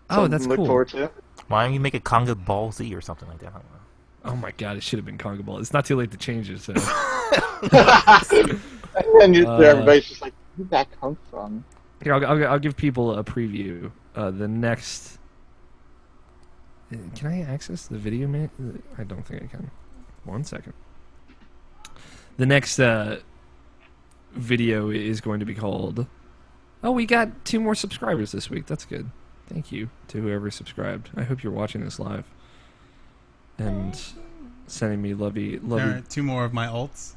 Oh, that's Look cool. forward to. Why don't you make it Conga Ball Z or something like that? I don't know. Oh my god, it should have been Konga Ball. It's not too late to change it, so. And everybody's just like, where did that come from? Here, I'll give people a preview. The next... Can I access the video, man? I don't think I can. 1 second. The next video is going to be called... Oh, we got 2 more subscribers this week. That's good. Thank you to whoever subscribed. I hope you're watching this live. And sending me lovey... All right, 2 more of my alts.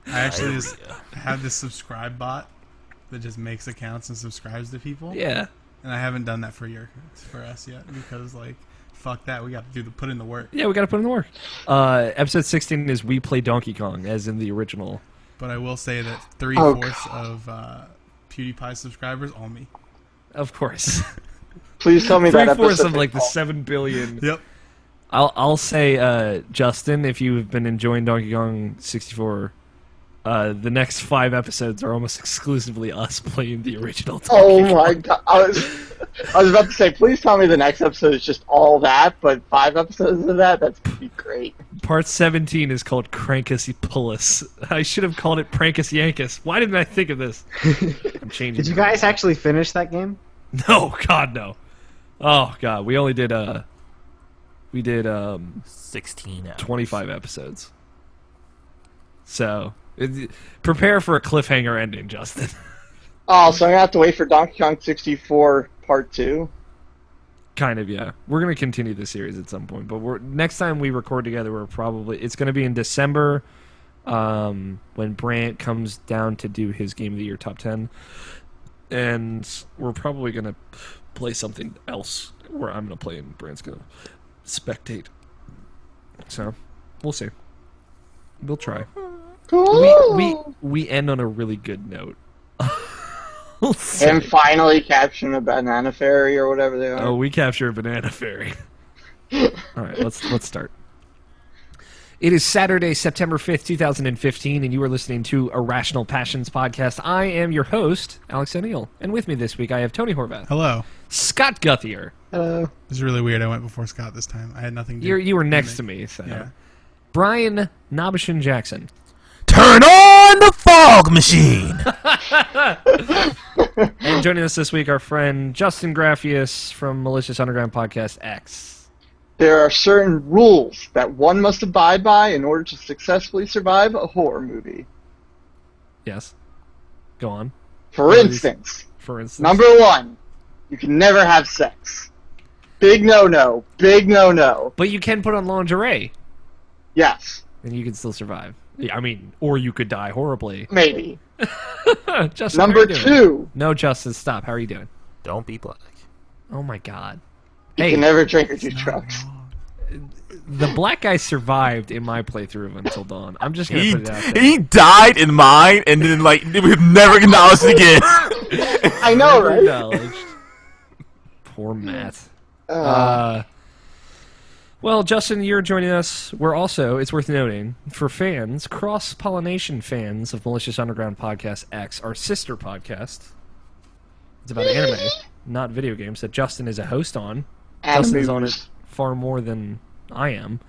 I actually just have this subscribe bot that just makes accounts and subscribes to people. Yeah. And I haven't done that for us yet because like fuck that, we got to put in the work. Yeah, we got to put in the work. Episode 16 is We Play Donkey Kong, as in the original. But I will say that 3/4 of PewDiePie subscribers all me. Of course. Please tell me that 3/4 episode. of like the 7 billion. Yep. I'll say, Justin, if you've been enjoying Donkey Kong 64, the next 5 episodes are almost exclusively us playing the original Donkey Oh Kong. my god! I was about to say, please tell me the next episode is just all that, but 5 episodes of that's gonna be great. Part 17 is called Crankusipulus. I should have called it Prankus Yankus. Why didn't I think of this? I'm changing. Did you guys actually finish that game? No, God, no. Oh God, we only did 16 hours. 25 episodes. So prepare for a cliffhanger ending, Justin. Oh, so I'm gonna have to wait for Donkey Kong 64 Part 2. Kind of, yeah. We're gonna continue the series at some point, but next time we record together, it's gonna be in December, when Brant comes down to do his Game of the Year top 10, and we're probably gonna play something else where I'm gonna play and Brant's gonna spectate. So we'll see. We'll try. Cool. We end on a really good note. We'll see. And finally capturing a banana fairy or whatever they are. Oh, we capture a banana fairy. All right, let's start. It is Saturday, September 5th, 2015, and you are listening to Irrational Passions Podcast. I am your host, Alex O'Neill, and with me this week I have Tony Horvath, Hello. Scott Guthier. Hello. It's really weird. I went before Scott this time. I had nothing to do. You were next to me, so. Yeah. Brian Nobishin Jackson. Turn on the fog machine! And joining us this week, our friend Justin Graffius from Malicious Underground Podcast X. There are certain rules that one must abide by in order to successfully survive a horror movie. Yes. Go on. For instance, Number 1, you can never have sex. Big no-no. Big no-no. But you can put on lingerie, Yes. and you can still survive. Yeah, I mean, or you could die horribly. Maybe. Justin, Number how are you doing? 2, No, Justin, stop. How are you doing? Don't be black. Oh my God. you Hey, can never drink or do drugs. the black guy survived in my playthrough of Until Dawn. I'm just gonna He, put it out there. he died in mine, and then like we've never acknowledged it again. I know, Never right? acknowledged. Poor Matt. Well, Justin, you're joining us. We're also, it's worth noting, for fans, cross-pollination fans of Malicious Underground Podcast X, our sister podcast. It's about anime, not video games, that Justin is a host on. Justin is on it far more than I am.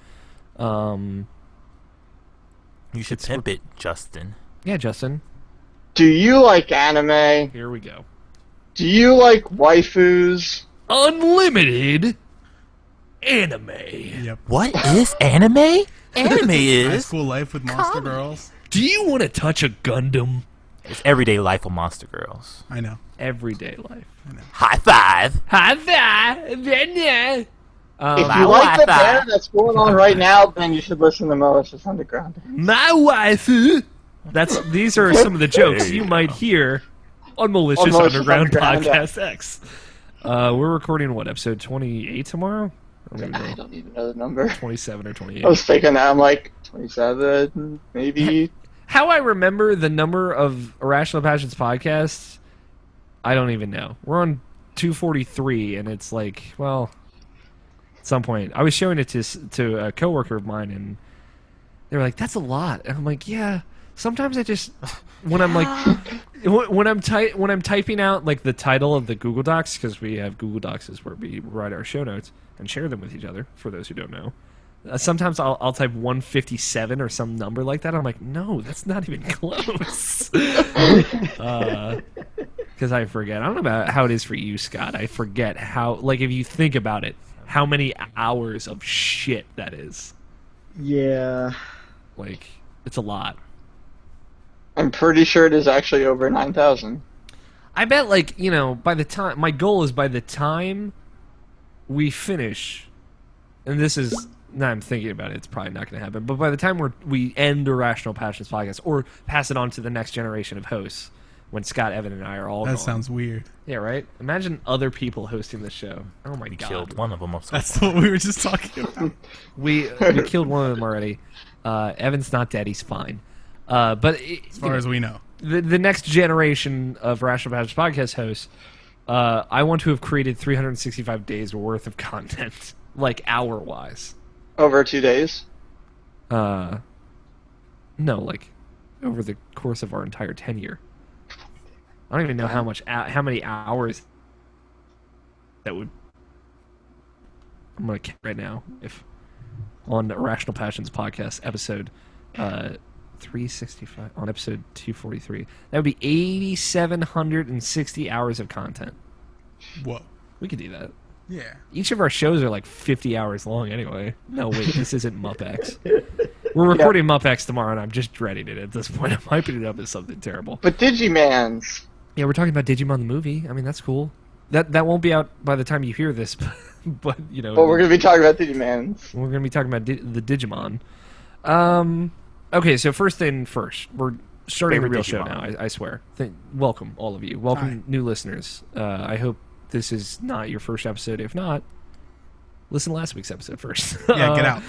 You should pimp it, Justin. Yeah, Justin. Do you like anime? Here we go. Do you like waifus? Unlimited anime. Yep. What is anime? Anime High is School Life with Monster Girls. Do you want to touch a Gundam? it's everyday life of monster girls. I know. Everyday life. High five. Hi there. If My you like the Wi-Fi. band that's going on right now, then you should listen to Malicious Underground. My waifu. These are some of the jokes you might hear on Malicious Malicious Underground Underground, Podcast X. We're recording what, episode 28 tomorrow? Or maybe I don't even know the number. 27 or 28. I was thinking that. I'm like, 27, maybe. How I remember the number of Irrational Passions podcasts, I don't even know. We're on 243, and it's like, well, at some point. I was showing it to a coworker of mine, and they were like, that's a lot. And I'm like, yeah. Sometimes I just, when I'm like, when I'm typing out like the title of the Google Docs, because we have Google Docs is where we write our show notes and share them with each other, for those who don't know. Sometimes I'll type 157 or some number like that. I'm like, no, that's not even close. Because I forget. I don't know about how it is for you, Scott. I forget how, like, if you think about it, how many hours of shit that is. Yeah. Like, it's a lot. I'm pretty sure it is actually over 9,000. I bet, like, you know, by the time, my goal is by the time we finish, and this is, now I'm thinking about it, it's probably not going to happen, but by the time we end Irrational Passions podcast, or pass it on to the next generation of hosts, when Scott, Evan, and I are all That gone. sounds weird. Yeah, right? Imagine other people hosting this show. Oh my We god. killed one of them. That's what we were just talking about. We killed one of them already. Evan's not dead, he's fine. But As far as we know. the next generation of Rational Passions podcast hosts, I want to have created 365 days worth of content, like hour-wise. Over 2 days. No, like over the course of our entire tenure. I don't even know how many hours that would. I'm gonna count right now. If on Irrational Passions podcast episode 365 on episode 243, that would be 8,760 hours of content. Whoa. We could do that. Yeah. Each of our shows are like 50 hours long anyway. No, wait, this isn't MupX. We're recording MupX tomorrow, and I'm just dreading it at this point. I'm hyping it up as something terrible. But Digimans. Yeah, we're talking about Digimon the movie. I mean, that's cool. That won't be out by the time you hear this, but you know. Well, we're going to be talking about Digimans. We're going to be talking about the Digimon. Okay, so first thing first, we're starting Favorite the real Digimon. show now. I swear. Welcome, all of you. Welcome, Hi. new listeners. I hope this is not your first episode. If not, listen to last week's episode first. Yeah, get out.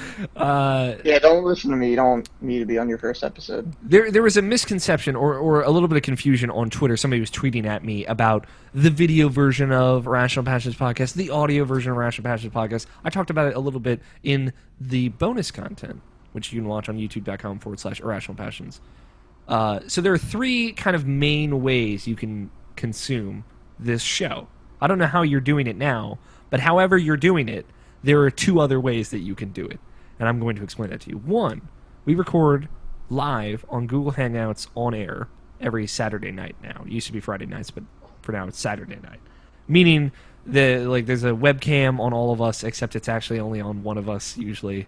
Yeah, don't listen to me. You don't need to be on your first episode. There was a misconception or a little bit of confusion on Twitter. Somebody was tweeting at me about the video version of Rational Passions Podcast, the audio version of Rational Passions Podcast. I talked about it a little bit in the bonus content, which you can watch on youtube.com/Irrational Passions. So there are three kind of main ways you can consume this show. I don't know how you're doing it now, but however you're doing it, there are two other ways that you can do it. And I'm going to explain that to you. One, we record live on Google Hangouts on air every Saturday night now. It used to be Friday nights, but for now it's Saturday night. Meaning there's a webcam on all of us, except it's actually only on one of us usually.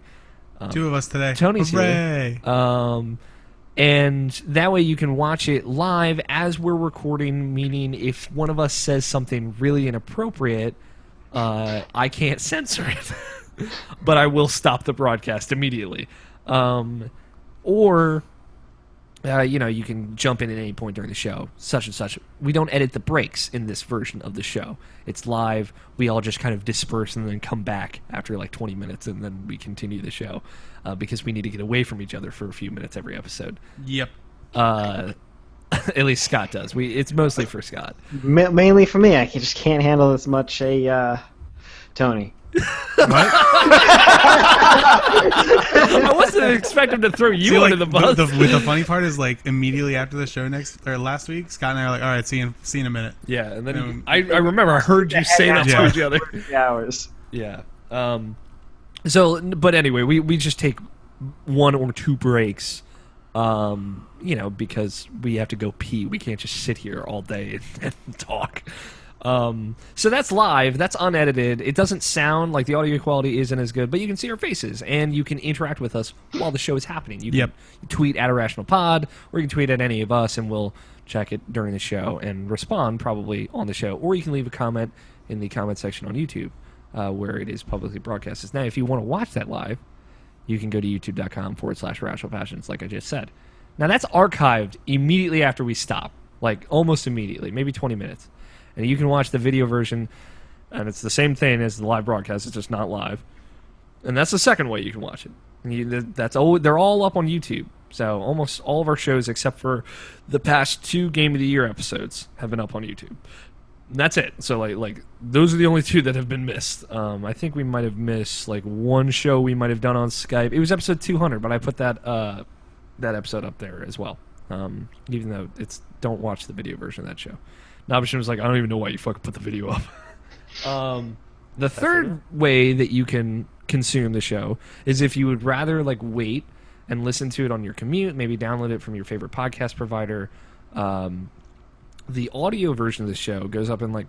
Two of us today. Tony's Hooray. here. And that way you can watch it live as we're recording, meaning if one of us says something really inappropriate, I can't censor it. But I will stop the broadcast immediately. Or You can jump in at any point during the show, such and such. We don't edit the breaks in this version of the show. It's live. We all just kind of disperse and then come back after like 20 minutes, and then we continue the show because we need to get away from each other for a few minutes every episode. Yep. At least Scott does. It's mostly for Scott. Mainly for me. I just can't handle as much Tony. What? I wasn't expecting to throw you under the bus. The funny part is, like, immediately after the show last week, Scott and I are like, all right, see you in a minute. Yeah, and then I remember I heard you say that to each other. 3 hours. Yeah. But anyway, we just take 1 or 2 breaks, because we have to go pee. We can't just sit here all day and talk. So that's live. That's unedited. It doesn't sound like the audio quality isn't as good, but you can see our faces and you can interact with us while the show is happening. You can tweet at IrrationalPod, or you can tweet at any of us, and we'll check it during the show and respond probably on the show. Or you can leave a comment in the comment section on YouTube, where it is publicly broadcasted. Now, if you want to watch that live, you can go to youtube.com/irrationalpassions, like I just said. Now, that's archived immediately after we stop, like almost immediately, maybe 20 minutes. And you can watch the video version, and it's the same thing as the live broadcast. It's just not live. And that's the second way you can watch it. They're all up on YouTube. So almost all of our shows, except for the past 2 Game of the Year episodes, have been up on YouTube. And that's it. So like those are the only 2 that have been missed. I think we might have missed like 1 show we might have done on Skype. It was episode 200, but I put that episode up there as well. Even though don't watch the video version of that show. Nabishin was like, I don't even know why you fucking put the video up. The third way that you can consume the show is if you would rather like wait and listen to it on your commute, maybe download it from your favorite podcast provider. The audio version of the show goes up in like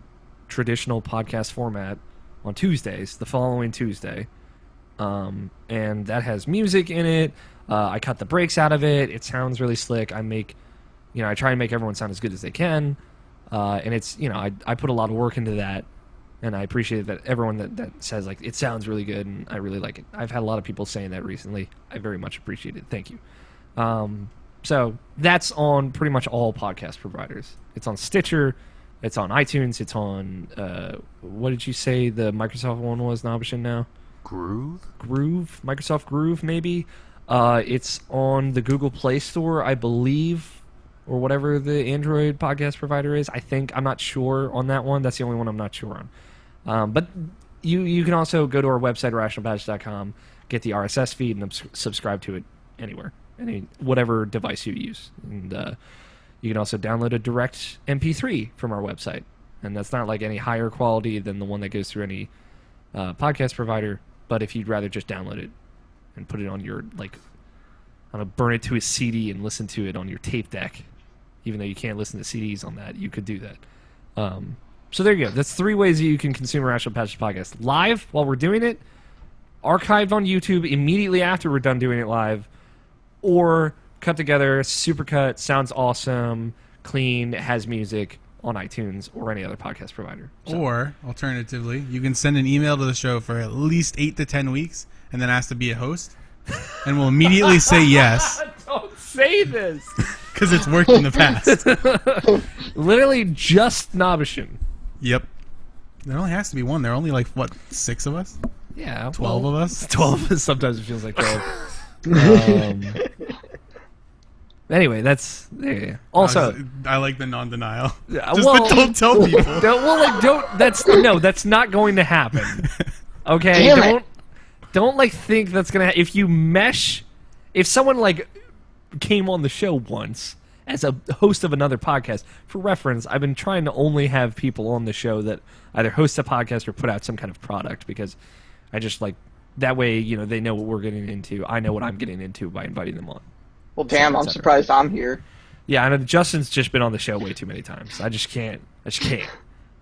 traditional podcast format on Tuesdays, the following Tuesday. And that has music in it. I cut the breaks out of it. It sounds really slick. I try and make everyone sound as good as they can. And it's, I put a lot of work into that, and I appreciate that everyone that says, like, it sounds really good, and I really like it. I've had a lot of people saying that recently. I very much appreciate it. Thank you. So that's on pretty much all podcast providers. It's on Stitcher. It's on iTunes. It's on, what did you say the Microsoft one was, Nabishin, now? Groove? Microsoft Groove, maybe. It's on the Google Play Store, I believe, or whatever the Android podcast provider is. I think. I'm not sure on that one. That's the only one I'm not sure on. But you can also go to our website, IrrationalPads.com, get the RSS feed, and subscribe to it anywhere, whatever device you use. And you can also download a direct MP3 from our website. And that's not like any higher quality than the one that goes through any podcast provider. But if you'd rather just download it and put it on your, burn it to a CD and listen to it on your tape deck, even though you can't listen to CDs on that, you could do that. So there you go. That's 3 ways that you can consume Irrational Passions podcast. Live while we're doing it, archived on YouTube immediately after we're done doing it live, or cut together, supercut, sounds awesome, clean, has music on iTunes or any other podcast provider. So. Or, alternatively, you can send an email to the show for at least 8 to 10 weeks and then ask to be a host, and we'll immediately say yes. Don't say this! Because it's worked in the past. Literally just Nabishin. Yep. There only has to be one. There are only 6 of us? Yeah. 12 of us? 12 of us. Sometimes it feels like 12. Anyway, that's... Yeah. Also... I like the non-denial. Yeah, But don't tell people. That's not going to happen. Okay? Damn Don't think that's going to... If you mesh... If someone, came on the show once as a host of another podcast, for reference, I've been trying to only have people on the show that either host a podcast or put out some kind of product, because I just that way, they know what we're getting into. I know what I'm getting into by inviting them on. Well, damn, I'm surprised I'm here. Yeah, I know Justin's just been on the show way too many times. I just can't. Just can't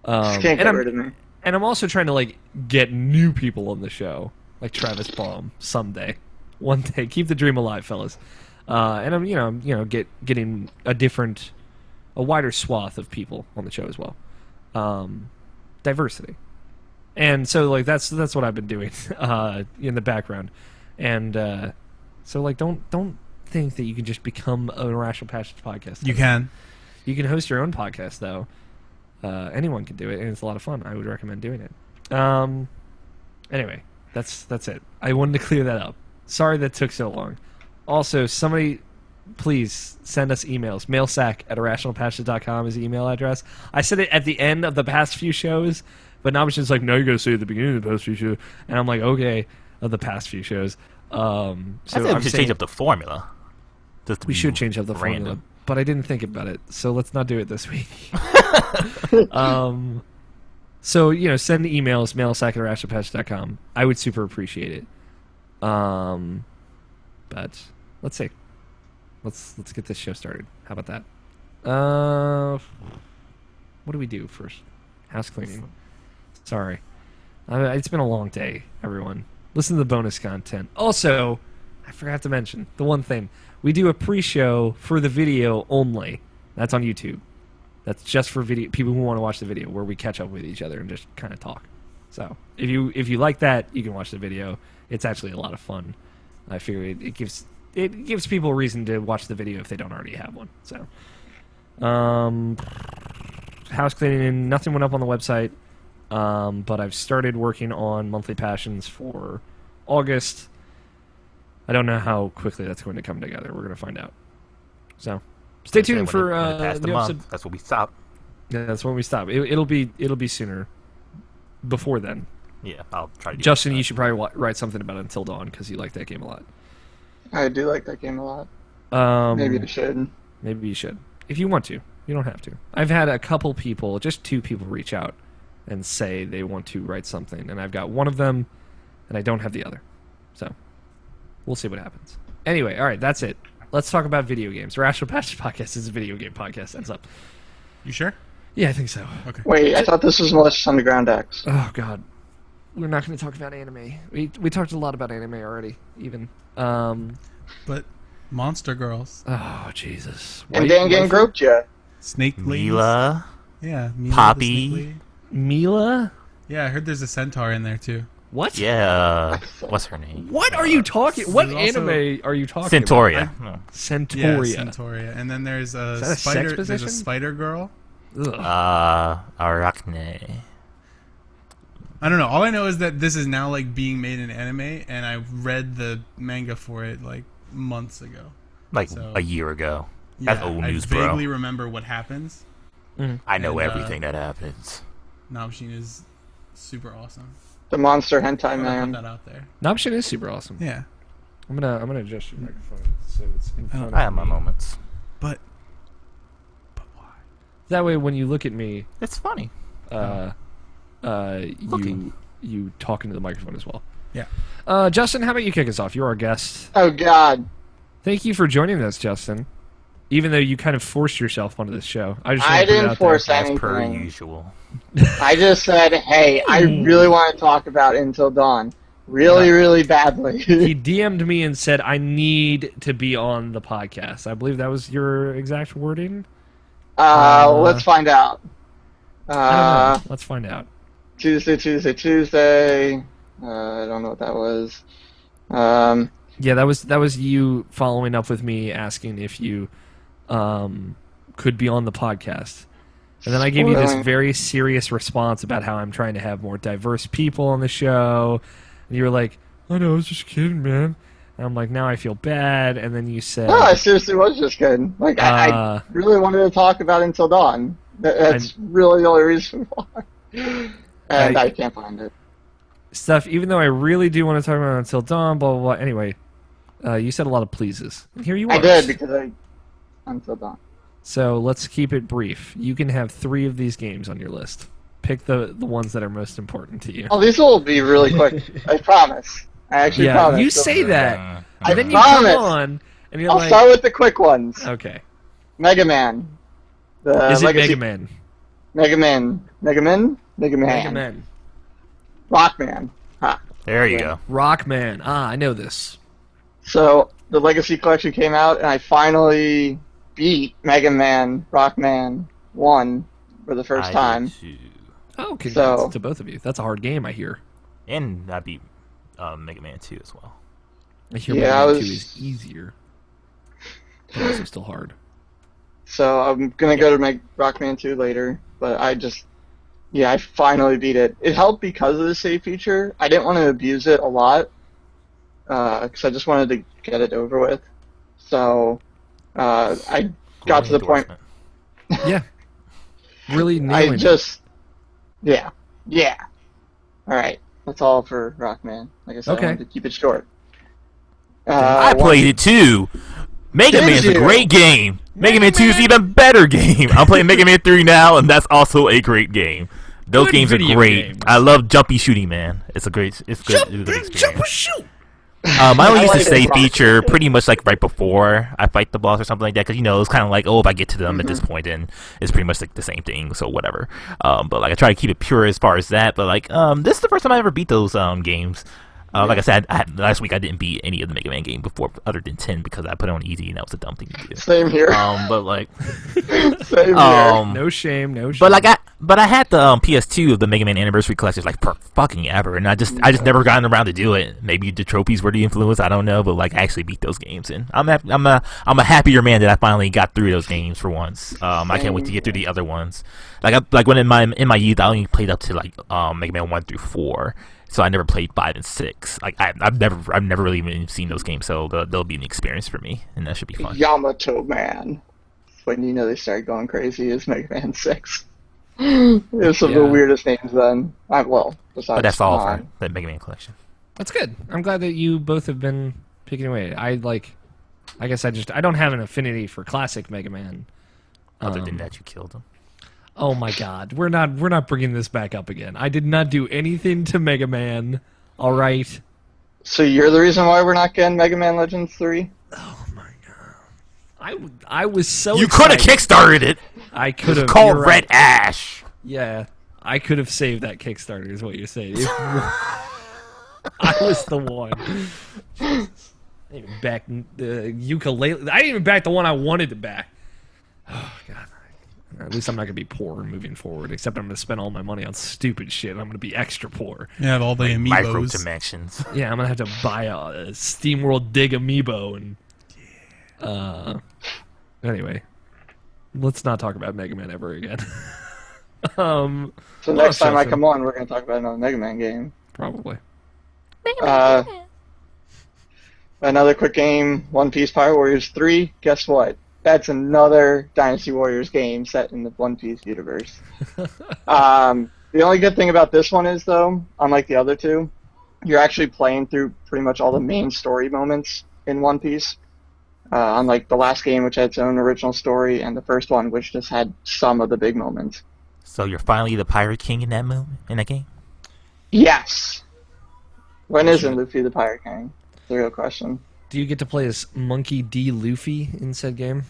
get rid of me. And I'm also trying to, get new people on the show, like Travis Baum, someday. One day. Keep the dream alive, fellas. And I'm, getting a wider swath of people on the show as well. Diversity. And so, that's what I've been doing in the background. And so, don't think that you can just become an Irrational Passions podcast. You can. You can host your own podcast, though. Anyone can do it, and it's a lot of fun. I would recommend doing it. Anyway, that's it. I wanted to clear that up. Sorry that took so long. Also, somebody, please send us emails. Mailsack@irrationalpassions.com is the email address. I said it at the end of the past few shows, but now it's just like, no, you got to say it at the beginning of the past few shows. And I'm like, okay, of the past few shows. I think we should change up the formula. We should change up the formula, but I didn't think about it, so let's not do it this week. So, send emails, mailsack@irrationalpassions.com. I would super appreciate it. But let's see. Let's get this show started. How about that? What do we do first? House cleaning. Sorry. It's been a long day, everyone. Listen to the bonus content. Also, I forgot to mention the one thing. We do a pre-show for the video only. That's on YouTube. That's just for video people who want to watch the video, where we catch up with each other and just kind of talk. So if you like that, you can watch the video. It's actually a lot of fun. I figure it gives people a reason to watch the video if they don't already have one. So house cleaning, nothing went up on the website, but I've started working on monthly passions for August. I don't know how quickly that's going to come together. We're going to find out. So stay tuned for the month. That's when we stop. Yeah, that's when we stop. It'll be sooner. Before then. Yeah, I'll try to do Justin, that. you should probably write something about Until Dawn because you like that game a lot. I do like that game a lot. Maybe I should. Maybe you should. If you want to. You don't have to. I've had a couple people, just 2 people, reach out and say they want to write something, and I've got one of them, and I don't have the other. So, we'll see what happens. Anyway, all right, that's it. Let's talk about video games. Rational Passion Podcast is a video game podcast. That's up. You sure? Yeah, I think so. Okay. Wait, I thought this was Malicious Underground X. Oh, God. We're not going to talk about anime. We talked a lot about anime already, even. But Monster Girls. Oh, Jesus. And Dan Gang groped you. Snake ladies. Mila, Yeah. Mila Poppy. the snake lady. Mila? Yeah, I heard there's a centaur in there too. What? yeah, what's her name? What are you talking? What There's also- anime are you talking Centauria. No. about? Yeah, Centauria. Centauria. And then there's a Is that a sex spider. There's position? a spider girl. Ugh. Arachne. I don't know. All I know is that this is now like being made in anime, and I read the manga for it like months ago. Like So- a year ago. That's old news, I bro. vaguely remember what happens. I know and, everything that happens. Namsheen is super awesome. The Monster Hentai I want to Man. put that out there. Nobshin is super awesome. Yeah, I'm gonna adjust your microphone so it's in front of I have my me. moments. but why? That way, when you look at me, It's funny. you talk into the microphone as well. Yeah. Justin, how about you kick us off? You're our guest. Oh God. Thank you for joining us, Justin. Even though you kind of forced yourself onto this show, I wanna put it didn't out there. force As per anything. usual. I just said, hey, I really want to talk about Until Dawn. Really, really badly. He DM'd me and said, I need to be on the podcast. I believe that was your exact wording. Let's find out. I don't know. Let's find out. Tuesday. I don't know what that was. Yeah, that was you following up with me asking if you could be on the podcast. And then I gave you this very serious response about how I'm trying to have more diverse people on the show. And you were like, I know, I was just kidding, man. And I'm like, now I feel bad. And then you said... No, I seriously was just kidding. Like, I really wanted to talk about Until Dawn. That's really the only reason why. And I can't find it. Stuff, even though I really do want to talk about Until Dawn, blah, blah, blah. Anyway, you said a lot of pleases. And here you are. I did, because Until Dawn. So let's keep it brief. You can have 3 of these games on your list. Pick the ones that are most important to you. Oh, these will be really quick. I promise. I actually promise. You say that, I and then you promise. come on, and you're I'll like, start with the quick ones. okay. Mega Man. Is it Legacy- Mega Man? Mega Man. Mega Man? Mega Man. Mega Man. Rockman. Ha. There you go. Rockman. Ah, I know this. So, the Legacy Collection came out, and I finally beat Mega Man Rockman 1 for the first time. did too. Oh, congrats So- to both of you. That's a hard game, I hear. And I beat Mega Man 2 as well. I hear Yeah, Mega I Man was- 2 is easier. but also still hard. So I'm gonna go to make Rockman 2 later, but I finally beat it. It helped because of the save feature. I didn't want to abuse it a lot, because I just wanted to get it over with. So I got to the point. Yeah. Really I nailing just, yeah. All right, that's all for Rockman. Like I said, Okay. I wanted to keep it short. I played it too. Mega Did Man's a you? great game. Mega Man 2 is an even better game. I'm playing Mega Man 3 now, and that's also a great game. Those Good games are video great. games. I love jumpy shooting, man. It's good. It's a good experience. Shoot! I only use the like save it. feature pretty much like right before I fight the boss or something like that, because it's kind of like, oh, if I get to them at this point, then it's pretty much like the same thing, so whatever. But like I try to keep it pure as far as that. But like this is the first time I ever beat those games. Like I said, last week I didn't beat any of the Mega Man game before, other than 10, because I put it on easy, and that was a dumb thing to do. Same here. But like, Same here. No shame, no shame. but like I had the PS2 of the Mega Man Anniversary Collection like for fucking ever, and I just never gotten around to do it. Maybe the trophies were the influence, I don't know, but like I actually beat those games, and I'm a happier man that I finally got through those games for once. I can't wait to get through the other ones. Like when in my youth, I only played up to like Mega Man 1 through 4. So I never played 5 and 6. Like I've never really even seen those games, so they'll be an experience for me, and that should be fun. Yamato Man. When they started going crazy is Mega Man 6. It's some of the weirdest names then. Besides But that's all for Khan. the Mega Man collection. That's good. I'm glad that you both have been picking away. I guess I don't have an affinity for classic Mega Man. Other than that, you killed them. Oh my God, we're not bringing this back up again. I did not do anything to Mega Man. All right. So you're the reason why we're not getting Mega Man Legends 3? Oh my God. I was so. You could have kickstarted it. I could have. Called Red Ash. Yeah, I could have saved that Kickstarter. Is what you're saying. I was the one. Jesus. I didn't even back the ukulele. I didn't even back the one I wanted to back. Oh God. At least I'm not going to be poor moving forward, except I'm going to spend all my money on stupid shit. I'm going to be extra poor. You have all the amiibos. Micro dimensions. Yeah, I'm going to have to buy a SteamWorld Dig amiibo. And anyway, let's not talk about Mega Man ever again. So next time I come on, we're going to talk about another Mega Man game. Probably. Another quick game, One Piece Pirate Warriors 3. Guess what? That's another Dynasty Warriors game set in the One Piece universe. The only good thing about this one is, though, unlike the other two, you're actually playing through pretty much all the main story moments in One Piece. Unlike the last game, which had its own original story, and the first one, which just had some of the big moments. So you're finally the Pirate King in that game? Yes! When isn't Luffy the Pirate King? That's the real question. Do you get to play as Monkey D. Luffy in said game?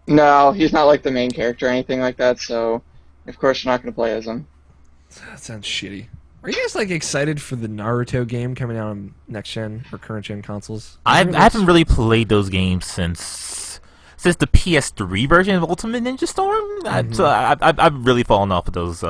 No, he's not like the main character or anything like that, so of course you're not going to play as him. That sounds shitty. Are you guys excited for the Naruto game coming out on next gen or current gen consoles? I haven't really played those games since the PS3 version of Ultimate Ninja Storm. So I've really fallen off of those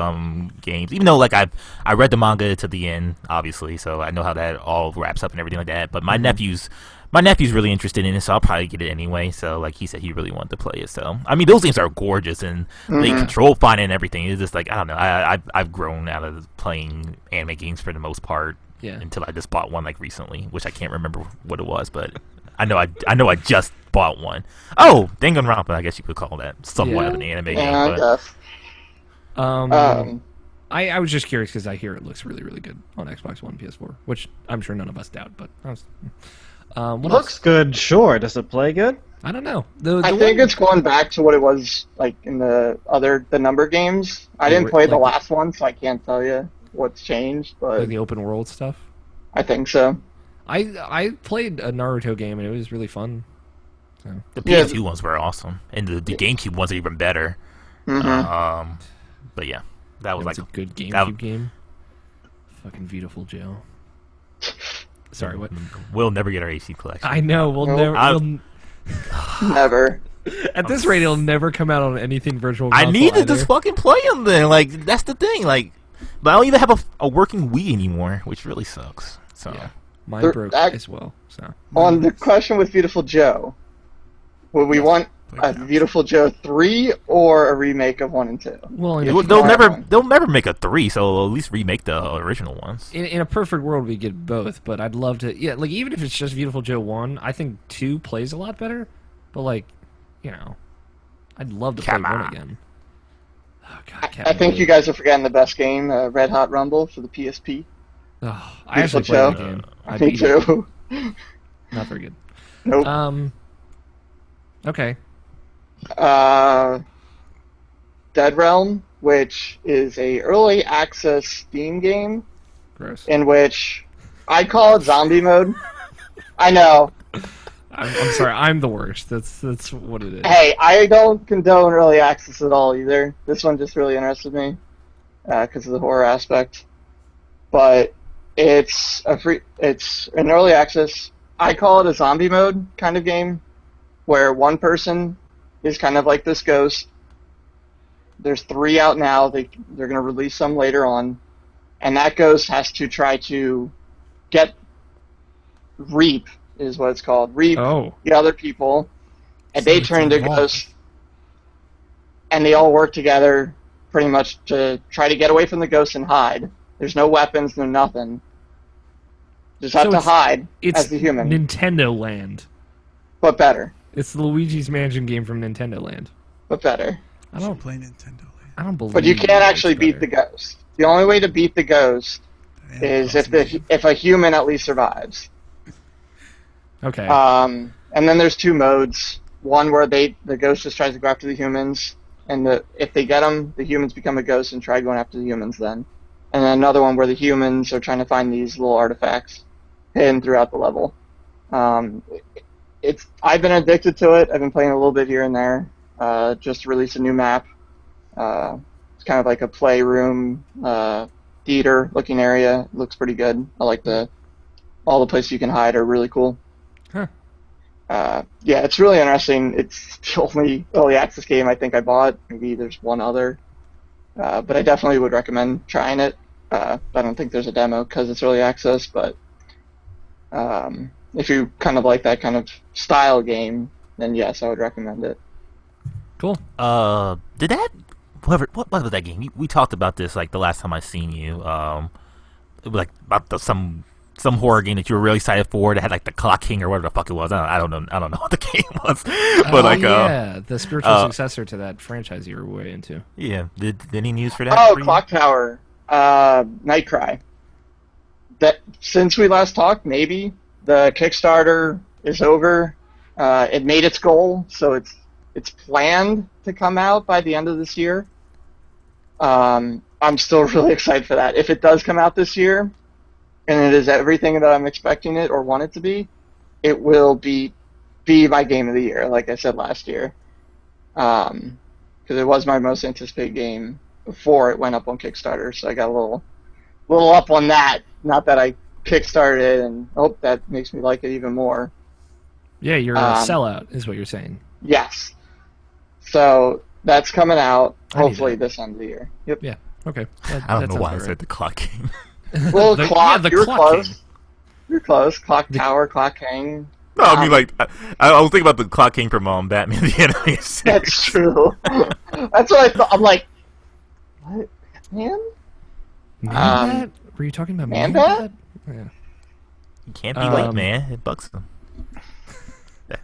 games, even though I read the manga to the end, obviously, so I know how that all wraps up and everything like that. But my nephew's really interested in it, so I'll probably get it anyway. So he said he really wanted to play it. So I mean, those games are gorgeous and they control fine and everything. It's just I don't know. I've grown out of playing anime games for the most part. Yeah. Until I just bought one recently, which I can't remember what it was, but I know I just bought one. Oh, Danganronpa, I guess you could call that somewhat of an anime game. Yeah, I guess. I was just curious because I hear it looks really, really good on Xbox One, PS4, which I'm sure none of us doubt. But what Looks else? good, sure. Does it play good? I don't know. I think it's going back to what it was like in the number games. I didn't play the last one, so I can't tell you what's changed. But the open world stuff. I think so. I played a Naruto game and it was really fun. So. The PS2 ones were awesome, and the GameCube ones are even better. But yeah, that was a good GameCube game. Fucking beautiful, Joe. Sorry, what? We'll never get our AC collection. I know. We'll never. Never. At this rate, it'll never come out on anything virtual. I need to either. just fucking play them then. That's the thing. But I don't even have a working Wii anymore, which really sucks. So yeah. Mine broke as well. So on the question with Beautiful Joe, Would we want a Beautiful Joe 3 or a remake of 1 and 2? Well, they'll never make a 3, so at least remake the original ones. In a perfect world, we get both, but I'd love to. Yeah, like even if it's just Beautiful Joe 1, I think 2 plays a lot better. But like, you know, I'd love to play 1 again. Oh God, I think you guys are forgetting the best game, Red Hot Rumble for the PSP. Oh, I actually played the game. Me too. Not very good. Nope. Okay. Dead Realm, which is a early access Steam game. Gross. In which I call it zombie mode. I know. I'm sorry. I'm the worst. That's what it is. Hey, I don't condone early access at all either. This one just really interested me because of the horror aspect. But it's an early access. I call it a zombie mode kind of game, where one person is kind of like this ghost. There's 3 out now. They're going to release some later on, and that ghost has to try to reap is what it's called. Reap the other people, and they turn into ghosts, and they all work together pretty much to try to get away from the ghosts and hide. There's no weapons, no nothing. Just have to hide as the human. Nintendo Land. But better. It's the Luigi's Mansion game from Nintendo Land. But better. I don't play Nintendo Land. I don't believe. But you can't actually beat the ghost. The only way to beat the ghost is if a human at least survives. Okay. And then there's 2 modes. One where the ghost just tries to go after the humans, and if they get them, the humans become a ghost and try going after the humans then. And then another one where the humans are trying to find these little artifacts hidden throughout the level. I've been addicted to it. I've been playing a little bit here and there. Just released a new map. It's kind of like a playroom, theater looking area. It looks pretty good. I like all the places you can hide are really cool. Huh. Yeah, it's really interesting. It's the only early access game I think I bought. Maybe there's one other. But I definitely would recommend trying it. I don't think there's a demo because it's early access, but if you kind of like that kind of style game, then yes, I would recommend it. Cool. What was that game? We talked about this like the last time I seen you. It was like about some horror game that you were really excited for that had like the Clock King or whatever the fuck it was. I don't know what the game was. But the spiritual successor to that franchise you were way into. Yeah. Did any news for that? Oh, Clock Tower. Nightcry. That since we last talked, maybe the Kickstarter is over. It made its goal, so it's planned to come out by the end of this year. I'm still really excited for that. If it does come out this year, and it is everything that I'm expecting it or want it to be, it will be my game of the year, like I said last year. Because it was my most anticipated game before it went up on Kickstarter, so I got a little up on that. Not that I kickstarted it, and that makes me like it even more. Yeah, you're a sellout, is what you're saying. Yes. So that's coming out hopefully this end of the year. Yep. Yeah. Okay. I don't know why I said the Clock King. Well, Clock. the You're Clock close. King. You're close. Clock Tower, Clock King. No, I mean like I was thinking about the Clock King from Batman the Animated Series. That's true. That's what I thought. I'm like, what, man? Man-Bat? Were you talking about Man-Bat? Yeah. You can't be late, man. It bugs them.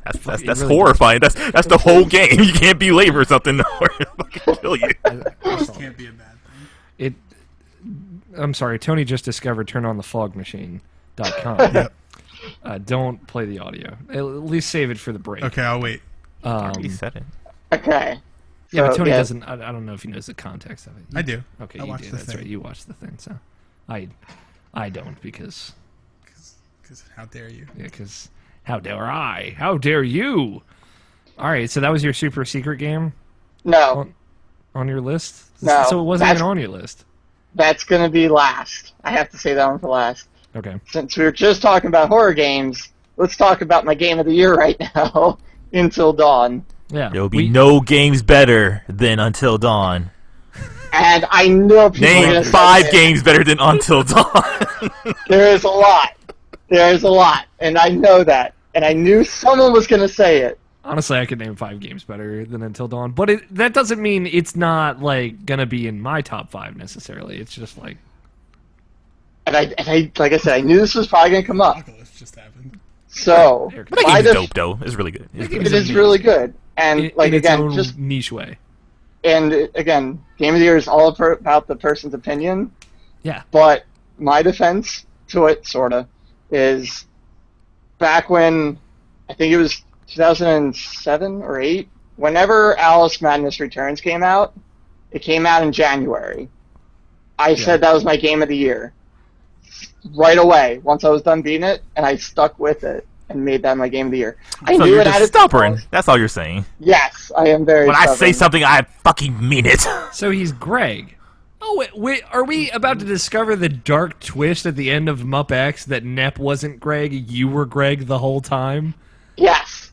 That's really horrifying. That's the whole game. You can't be late for something or it'll fucking kill you. This can't be a bad thing. I'm sorry. Tony just discovered turnonthefogmachine.com. Yep. Don't play the audio. At least save it for the break. Okay, I'll wait. He said it. Okay. Yeah, but So, Tony yeah. doesn't. I don't know if he knows the context of it. I do. Okay, I you watched do. the That's thing. right. You watched the thing. So, I don't because Because how dare you? because how dare I? How dare you? All right. So that was your super secret game No, on your list. No, So it wasn't that's- even on your list. that's going to be last. I have to say that one for last. Okay. Since we were just talking about horror games, let's talk about my game of the year right now, Until Dawn. Yeah. There will be no games better than Until Dawn. And I know people are Name going to 5 games better than Until Dawn. There is a lot. There is a lot. And I know that. And I knew someone was going to say it. Honestly, I could name 5 games better than Until Dawn, but that doesn't mean it's not like gonna be in my top 5 necessarily. It's just like, and I like I said, I knew this was probably gonna come up. Apocalypse just happened. So But that game's dope, though. It's really good. It's it is really good, and in like its again, own just niche way. and again, Game of the Year is all about the person's opinion. Yeah. But my defense to it, sorta, is back when I think it was 2007 or 8. Whenever Alice Madness Returns came out, it came out in January. I said that was my game of the year. Right away, once I was done beating it, and I stuck with it and made that my game of the year. I so knew you're it had just its stubborn. flaws. That's all you're saying. Yes, I am very When stubborn. I say something, I fucking mean it. So he's Greg. Oh, wait, are we about to discover the dark twist at the end of Mupp X that Nep wasn't Greg, you were Greg the whole time? Yes.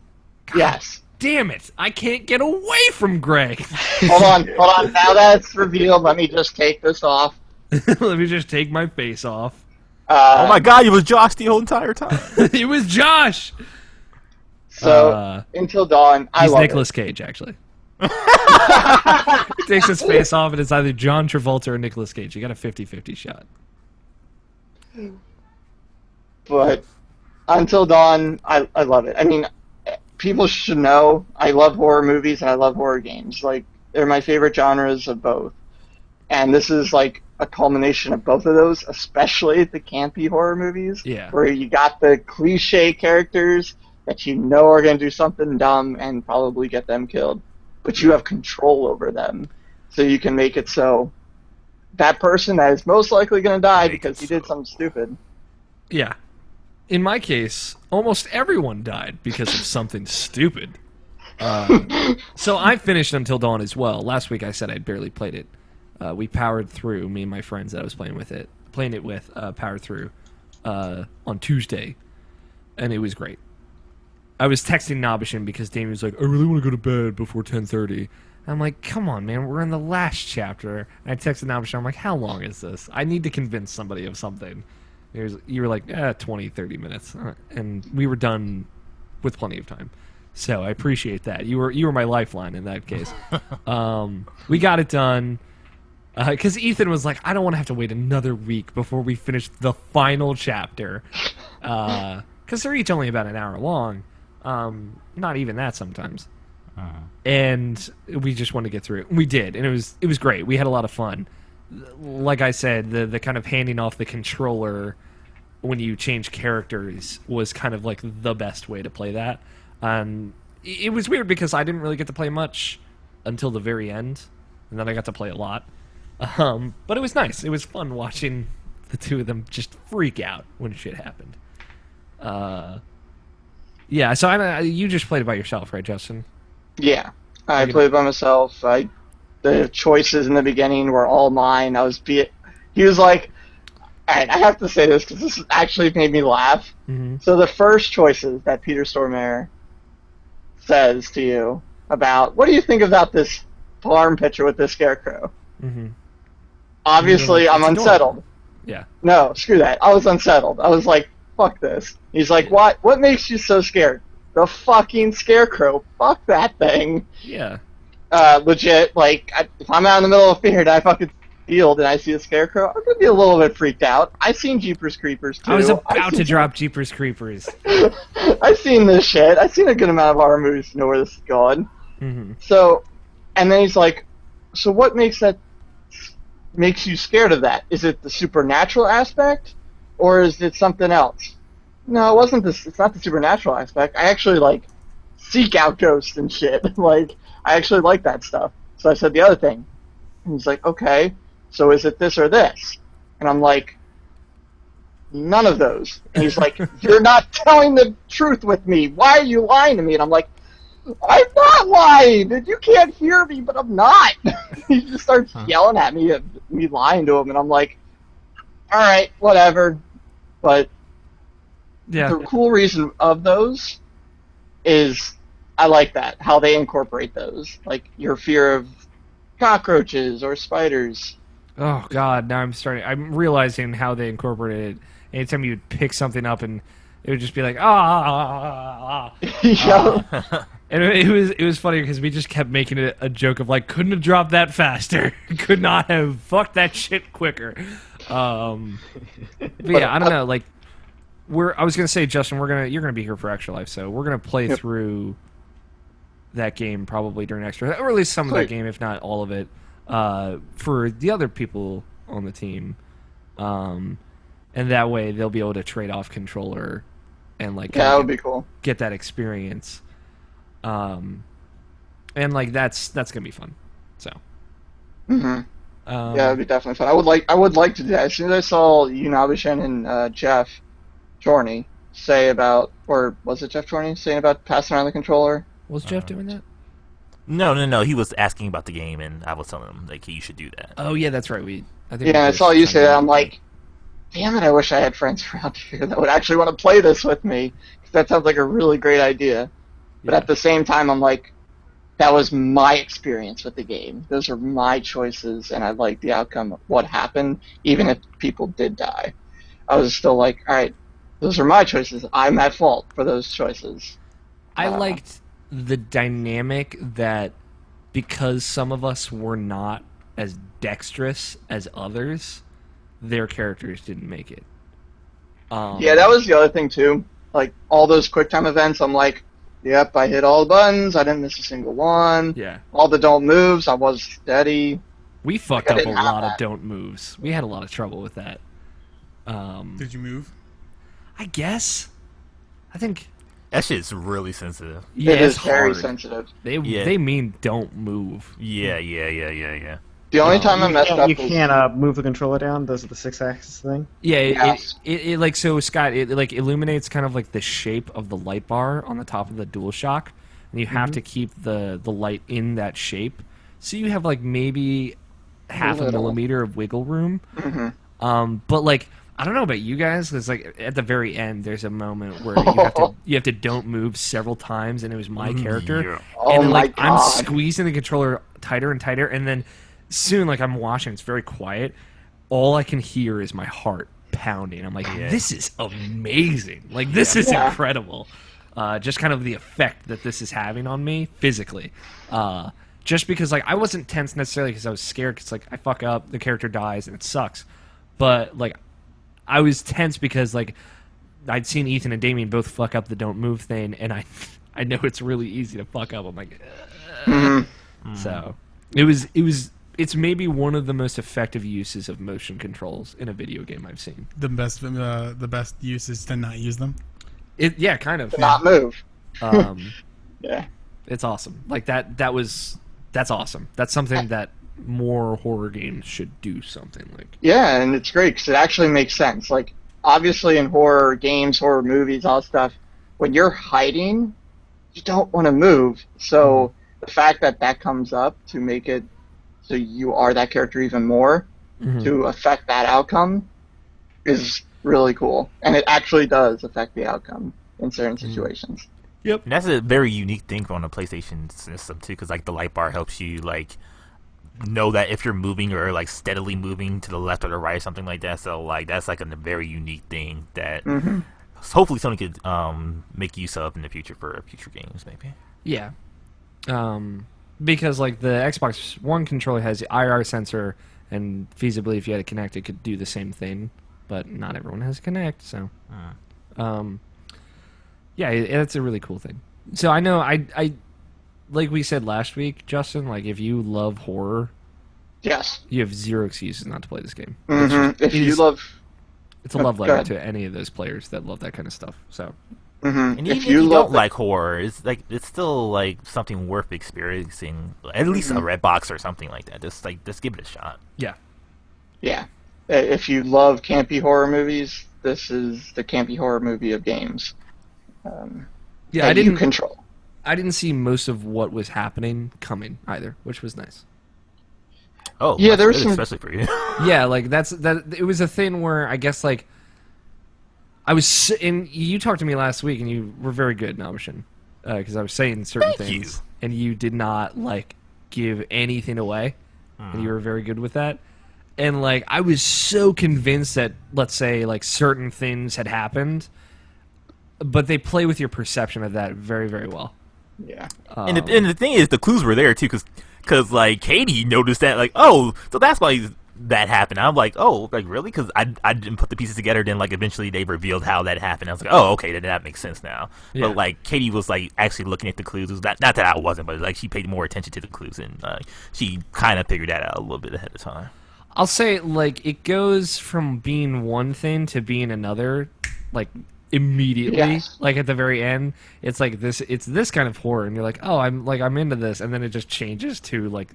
Yes. Damn it, I can't get away from Greg. Hold on. Now that it's revealed, let me just take this off. Let me just take my face off. Oh my god, it was Josh the whole entire time. It was Josh! So, Until Dawn, I He's love Nicolas it. Cage, actually. He takes his face off, and it's either John Travolta or Nicolas Cage. You got a 50-50 shot. But Until Dawn, I love it. I mean, people should know I love horror movies and I love horror games. Like, they're my favorite genres of both. And this is like a culmination of both of those, especially the campy horror movies. Yeah. Where you got the cliche characters that you know are going to do something dumb and probably get them killed. But you have control over them. So you can make it so that person that is most likely going to die because he did something stupid. Yeah. In my case, almost everyone died because of something stupid. So I finished Until Dawn as well. Last week I said I'd barely played it. We powered through, me and my friends that I was playing it with, powered through on Tuesday, and it was great. I was texting Nobishin because Damien was like, I really want to go to bed before 10:30. I'm like, come on, man, we're in the last chapter. And I texted Nobishin, I'm like, how long is this? I need to convince somebody of something. You were like, 20, 30 minutes. And we were done with plenty of time. So I appreciate that. You were my lifeline in that case. We got it done. Because Ethan was like, I don't want to have to wait another week before we finish the final chapter. Because they're each only about an hour long. Not even that sometimes. And we just wanted to get through it. We did, and it was great. We had a lot of fun. Like I said, the kind of handing off the controller when you change characters was kind of like the best way to play that. It was weird because I didn't really get to play much until the very end, and then I got to play a lot. But it was nice. It was fun watching the two of them just freak out when shit happened. Yeah, so you just played it by yourself, right, Justin? Yeah, I played by myself. The choices in the beginning were all mine. He was like, alright, I have to say this because this actually made me laugh. Mm-hmm. So the first choices that Peter Stormare says to you about, what do you think about this farm picture with this scarecrow? Mm-hmm. Obviously, I'm unsettled. Yeah. No, screw that. I was unsettled. I was like, fuck this. He's like, what? What makes you so scared? The fucking scarecrow. Fuck that thing. Yeah. Legit, like, if I'm out in the middle of a field and I fucking field and I see a scarecrow, I'm gonna be a little bit freaked out. I've seen Jeepers Creepers too. I was about to drop Jeepers Creepers. I've seen this shit. I've seen a good amount of horror movies to know where this is going. Mm-hmm. So, and then he's like, so what makes you scared of that? Is it the supernatural aspect, or is it something else? No, it wasn't this. It's not the supernatural aspect. I actually like seek out ghosts and shit. Like, I actually like that stuff. So I said the other thing. And he's like, okay, so is it this or this? And I'm like, none of those. And he's like, you're not telling the truth with me. Why are you lying to me? And I'm like, I'm not lying. You can't hear me, but I'm not. He just starts yelling at me and me lying to him. And I'm like, all right, whatever. But Yeah. the cool reason of those is I like that, how they incorporate those. Like your fear of cockroaches or spiders. Oh God! Now I'm realizing how they incorporated it. Anytime you'd pick something up and it would just be like Yeah. And it was funny because we just kept making it a joke of like, couldn't have dropped that faster, could not have fucked that shit quicker. But yeah, I don't know. Like, I was gonna say, Justin, you're gonna be here for Extra Life, so we're gonna play through that game probably during Extra, or at least some of that game, if not all of it, for the other people on the team, and that way they'll be able to trade off controller and like that would be cool. Get that experience. And like that's gonna be fun. So. Yeah, it'd be definitely fun. I would like to do that. As soon as I saw Unabishan and Jeff Chorney say about, or was it Jeff Chorney saying about passing around the controller? Was Jeff doing that? No. He was asking about the game, and I was telling him like you should do that. Oh yeah, that's right. I saw you say that. I'm like, damn it! I wish I had friends around here that would actually want to play this with me. That sounds like a really great idea. But at the same time, I'm like, that was my experience with the game. Those are my choices, and I like the outcome of what happened, even if people did die. I was still like, all right, those are my choices. I'm at fault for those choices. I liked the dynamic that because some of us were not as dexterous as others, their characters didn't make it. Yeah, that was the other thing, too. Like, all those QuickTime events, I'm like, yep, I hit all the buttons. I didn't miss a single one. Yeah. All the don't moves, I was steady. We fucked up a lot of don't moves. We had a lot of trouble with that. Did you move? I guess. I think that shit's really sensitive. Yeah, it is it's very hard. sensitive. They mean don't move. Yeah. The only time I messed up you can't move the controller down. Those are the 6-axis thing. Yeah, it like so Scott. It like illuminates kind of like the shape of the light bar on the top of the DualShock, and you have to keep the light in that shape. So you have like maybe half a millimeter of wiggle room. But like I don't know about you guys, because like at the very end there's a moment where you have to don't move several times, and it was my character, and like I'm squeezing the controller tighter and tighter, and then soon like I'm watching, it's very quiet. All I can hear is my heart pounding. I'm like, this is amazing. Like this is incredible. Just kind of the effect that this is having on me physically. Just because like I wasn't tense necessarily because I was scared because like I fuck up, the character dies, and it sucks. But like I was tense because like I'd seen Ethan and Damien both fuck up the don't move thing, and I know it's really easy to fuck up. I'm like, so it's maybe one of the most effective uses of motion controls in a video game I've seen. The best use is to not use them. Yeah, kind of. To not move. Yeah, it's awesome. Like that's awesome. That's something that more horror games should do something like. Yeah, and it's great because it actually makes sense. Like, obviously in horror games, horror movies, all that stuff, when you're hiding, you don't want to move. So the fact that comes up to make it so you are that character even more, to affect that outcome, is really cool. And it actually does affect the outcome in certain situations. Yep. And that's a very unique thing on the PlayStation system too, because like the light bar helps you like know that if you're moving or like steadily moving to the left or the right or something like that. So like that's like a very unique thing that hopefully someone could make use of in the future for future games maybe. Yeah. Because like the Xbox One controller has the IR sensor, and feasibly if you had a Kinect it could do the same thing, but not everyone has a Kinect, so yeah, it's a really cool thing. So I know I like we said last week, Justin, like if you love horror, yes, you have zero excuses not to play this game. It's a love letter to any of those players that love that kind of stuff. So and even if you don't like horror, it's still like something worth experiencing. At least a red box or something like that. Just give it a shot. Yeah. If you love campy horror movies, this is the campy horror movie of games. I didn't control. I didn't see most of what was happening coming either, which was nice. Oh, yeah, there was good, some, especially for you. Yeah, like that. It was a thing where I guess like I was, and you talked to me last week, and you were very good, Nabishan, because I was saying certain things, and you did not like give anything away, and you were very good with that. And like I was so convinced that, let's say, like certain things had happened, but they play with your perception of that very, very well. Yeah. And the thing is, the clues were there too, because like Katie noticed that, like, oh, so that's why that happened. I'm like, oh, like really? Because I didn't put the pieces together. Then like eventually they revealed how that happened. I was like, oh, okay, then that makes sense now. Yeah. But like Katie was like actually looking at the clues. It was not that I wasn't, but like she paid more attention to the clues, and she kind of figured that out a little bit ahead of time. I'll say, like, it goes from being one thing to being another, like, immediately. Yes. Like, at the very end, it's like it's this kind of horror, and you're like, oh, I'm into this, and then it just changes to, like,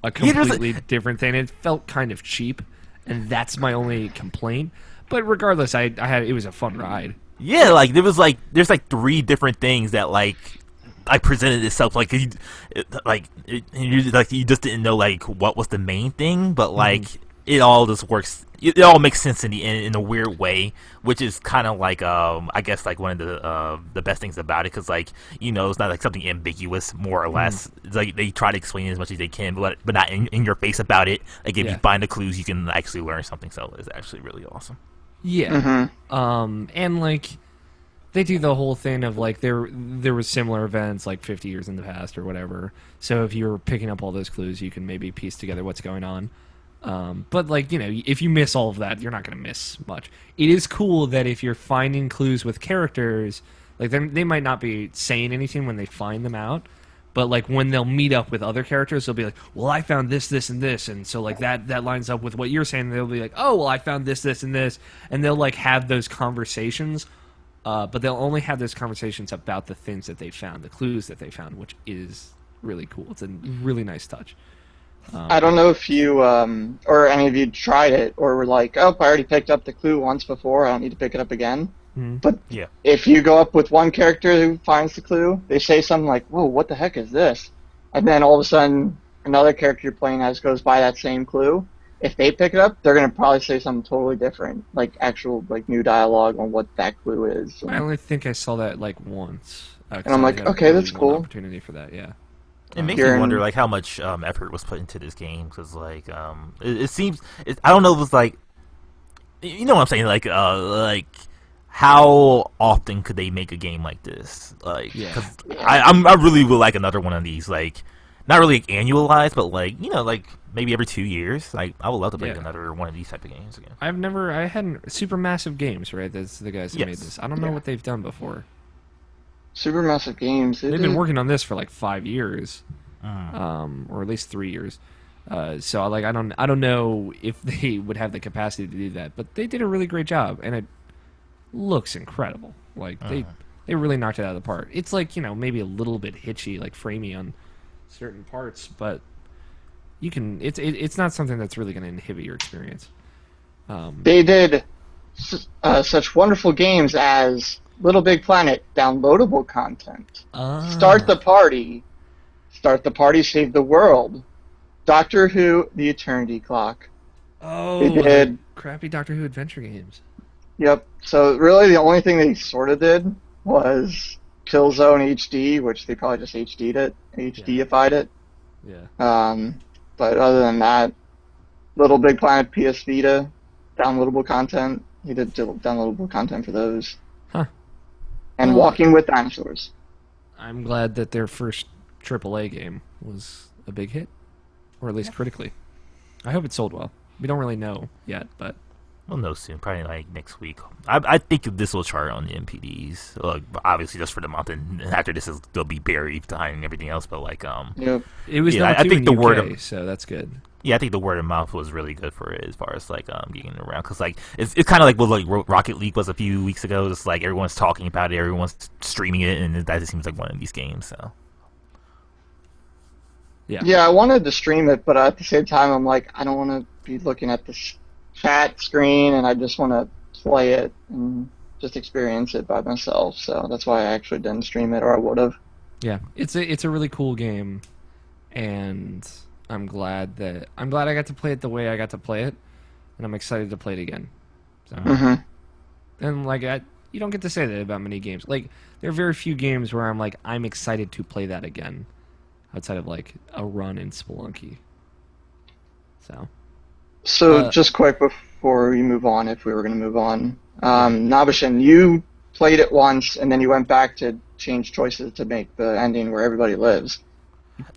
a completely different thing. It felt kind of cheap, and that's my only complaint. But regardless, it was a fun ride. Yeah, like there's like 3 different things that like I presented itself like you just didn't know like what was the main thing, but like it all just works. It all makes sense in the end in a weird way, which is kind of like I guess like one of the best things about it, because like it's not like something ambiguous, more or less. It's like they try to explain it as much as they can, but not in your face about it. Like if you find the clues, you can actually learn something. So it's actually really awesome. Yeah. And like they do the whole thing of like there was similar events like 50 years in the past or whatever. So if you're picking up all those clues, you can maybe piece together what's going on. But like if you miss all of that, you're not going to miss much. It is cool that if you're finding clues with characters, like they might not be saying anything when they find them out, but like when they'll meet up with other characters, they'll be like, "Well, I found this, this, and this," and so like that lines up with what you're saying. They'll be like, "Oh, well, I found this, this, and this," and they'll like have those conversations. But they'll only have those conversations about the things that they found, the clues that they found, which is really cool. It's a really nice touch. I don't know if you or any of you tried it or were like, oh, I already picked up the clue once before, I don't need to pick it up again. But yeah, if you go up with one character who finds the clue, they say something like, whoa, what the heck is this? And then all of a sudden, another character you're playing as goes by that same clue. If they pick it up, they're going to probably say something totally different, like actual like new dialogue on what that clue is. I only think I saw that like once. And I'm like, okay, that's cool. Opportunity for that, yeah. It makes me wonder like how much effort was put into this game, because like it seems I don't know if it's like what I'm saying, like how often could they make a game like this? Like, because I really would like another one of these, like not really like annualized, but like like maybe every 2 years. Like I would love to play another one of these type of games again. I hadn't Supermassive Games, right? That's the guys who made this. I don't know what they've done before. Supermassive Games. They've been working on this for like 5 years, or at least 3 years. So like I don't know if they would have the capacity to do that, but they did a really great job, and it looks incredible. Like they really knocked it out of the park. It's like maybe a little bit hitchy, like framey on certain parts, but you can. It's not something that's really going to inhibit your experience. They did such wonderful games as Little Big Planet downloadable content. Start the Party, Save the World, Doctor Who, The Eternity Clock. Oh, they did crappy Doctor Who adventure games. Yep. So really, the only thing they sort of did was Killzone HD, which they probably just HD'd it, HDified it. Yeah. But other than that, Little Big Planet PS Vita, downloadable content. He did downloadable content for those. Huh. And Walking with Dinosaurs. I'm glad that their first AAA game was a big hit, or at least critically. I hope it sold well. We don't really know yet, but we'll know soon. Probably like next week. I think this will chart on the MPDs. Obviously, just for the month, and after this, they'll be buried behind everything else. But like, yep. It was number 2 I think in the UK, so that's good. Yeah, I think the word of mouth was really good for it as far as like getting around, because like it's kind of like what like Rocket League was a few weeks ago. It's like everyone's talking about it, everyone's streaming it, and that just seems like one of these games. So yeah, I wanted to stream it, but at the same time, I'm like, I don't want to be looking at the chat screen, and I just want to play it and just experience it by myself. So that's why I actually didn't stream it, or I would have. Yeah, it's a really cool game, and I'm glad I got to play it the way I got to play it, and I'm excited to play it again. So, and like you don't get to say that about many games. Like there are very few games where I'm like I'm excited to play that again, outside of like a run in Spelunky. So just quick before we move on, if we were going to move on, Nabishin, you played it once and then you went back to change choices to make the ending where everybody lives.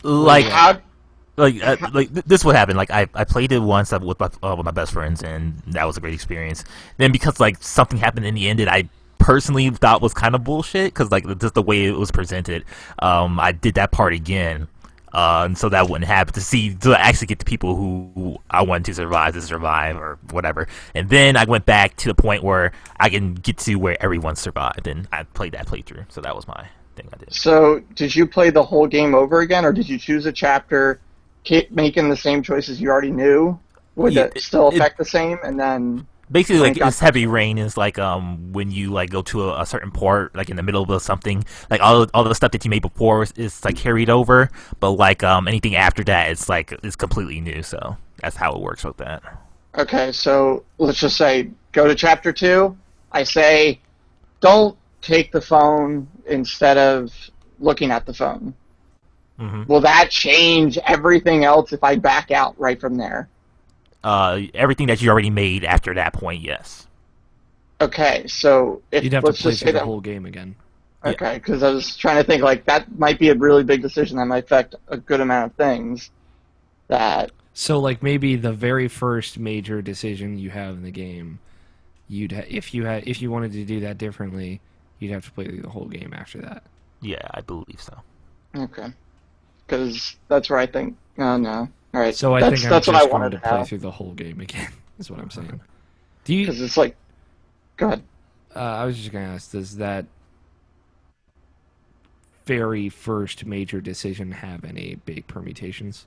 Like, How? this is what happened. Like I played it once with my best friends, and that was a great experience. Then because like something happened in the end that I personally thought was kind of bullshit, because like just the way it was presented, I did that part again, and so that wouldn't happen to actually get the people who I wanted to survive or whatever. And then I went back to the point where I can get to where everyone survived, and I played that playthrough. So that was my thing I did. So did you play the whole game over again, or did you choose a chapter, keep making the same choices you already knew? Would Yeah, it still affect the same? And then basically, when like, it got it's heavy rain is like when you like go to a certain port, like in the middle of something, like all the stuff that you made before is like carried over, but like anything after that, it's completely new. So that's how it works with that. Okay, so let's just say go to chapter 2. I say don't take the phone instead of looking at the phone. Mm-hmm. Will that change everything else if I back out right from there? Everything that you already made after that point, yes. Okay, so if You'd have to let's play just say through the that. whole game again. Okay, because I was trying to think like that might be a really big decision that might affect a good amount of things. That So, like, maybe the very first major decision you have in the game, if you wanted to do that differently, you'd have to play through the whole game after that. Yeah, I believe so. okay, because that's where I think. Oh no, all right. So I that's think I'm that's just what I going wanted to to play know. through the whole game again. Is what I'm saying. Do you? Because it's like, go ahead. I was just going to ask: does that very first major decision have any big permutations?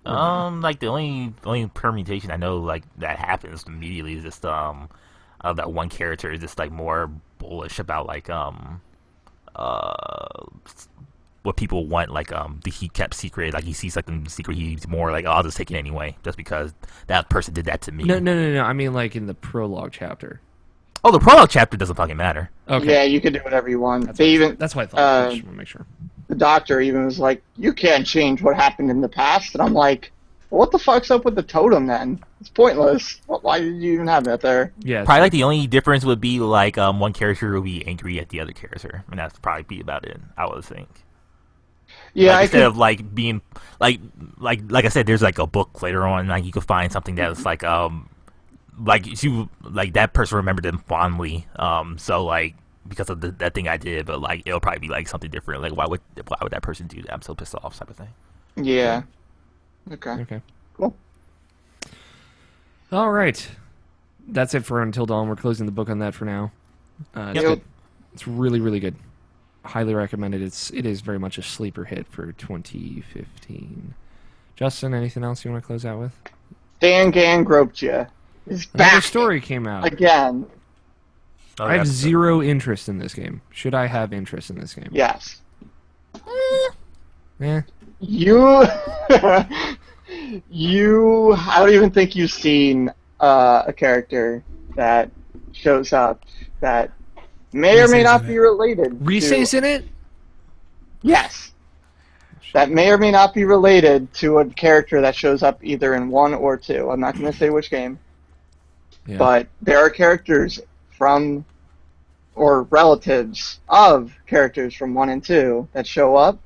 Like the only permutation I know like that happens immediately is just that one character is just like more bullish about like what people want, like the he kept secret, like he sees something secret, he's more like, oh, I'll just take it anyway just because that person did that to me. No. I mean, like in the prologue chapter. Oh, the prologue chapter doesn't fucking matter. Okay. Yeah, you can do whatever you want. That's what I thought. I just want to make sure. The doctor even was like, you can't change what happened in the past. And I'm like, well, what the fuck's up with the totem then? It's pointless. Why did you even have that there? Yeah. Probably like the only difference would be like one character will be angry at the other character, and that's probably be about it, I would think. Yeah, like, I instead could. of like being like I said, there's like a book later on, like you could find something that's like that person remembered them fondly, so like because of that thing I did, but like it'll probably be like something different, like why would that person do that? I'm so pissed off, type of thing. Yeah. Okay. Okay. Cool. All right. That's it for Until Dawn. We're closing the book on that for now. It's Yep. good. It's really, really good. Highly recommended. It is very much a sleeper hit for 2015. Justin, anything else you want to close out with? Dan Groptia is Another back story came out. again. Oh, I have that's- zero interest in this game. Should I have interest in this game? Yes. Eh. You. I don't even think you've seen a character that shows up that may or may Reese's not in be it. related. Reese's in it? Yes. That may or may not be related to a character that shows up either in 1 or 2. I'm not going to say which game. Yeah. But there are characters from, or relatives of characters from 1 and 2 that show up.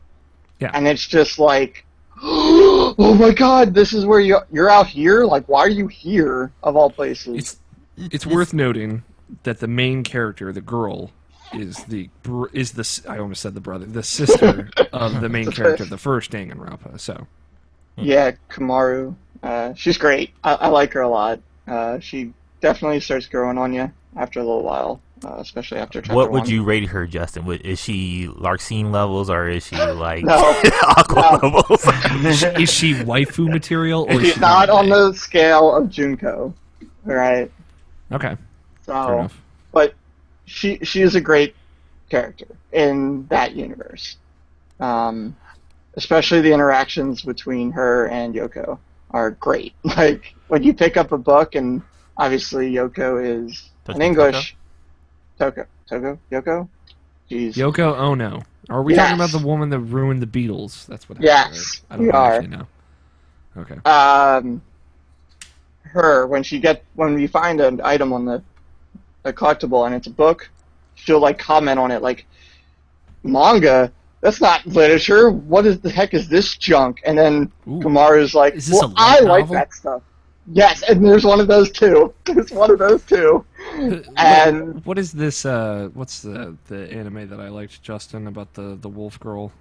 Yeah. And it's just like, oh my god, this is where you're out here? Like, why are you here, of all places? It's worth noting that the main character, the girl, is I almost said the brother, the sister of the main character of the first Danganronpa. So Yeah, Kamaru. She's great. I like her a lot. She definitely starts growing on you after a little while, especially after chapter What would 1. you rate her, Justin? Is she Larxene levels, or is she like No. Aqua No. levels? is she waifu material or is She's she not on anime? the scale of Junko. Alright? Okay, fair So, enough. but she is a great character in that universe. Especially the interactions between her and Yoko are great. Like, when you pick up a book, and obviously Yoko is Does an she English... Yoko? Jeez. Yoko Ono. Are we Yes. talking about the woman that ruined the Beatles? That's what happened. Yes, right? I don't we are. actually know. Okay. Her, when we find an item on the a collectible and it's a book, she'll like comment on it like, manga? That's not literature. What is the heck is this junk? And then Kamaru's like, Is this well, a I light like novel? that stuff. Yes, and there's one of those too. There's one of those too. And what is this? What's the anime that I liked, Justin, about the wolf girl?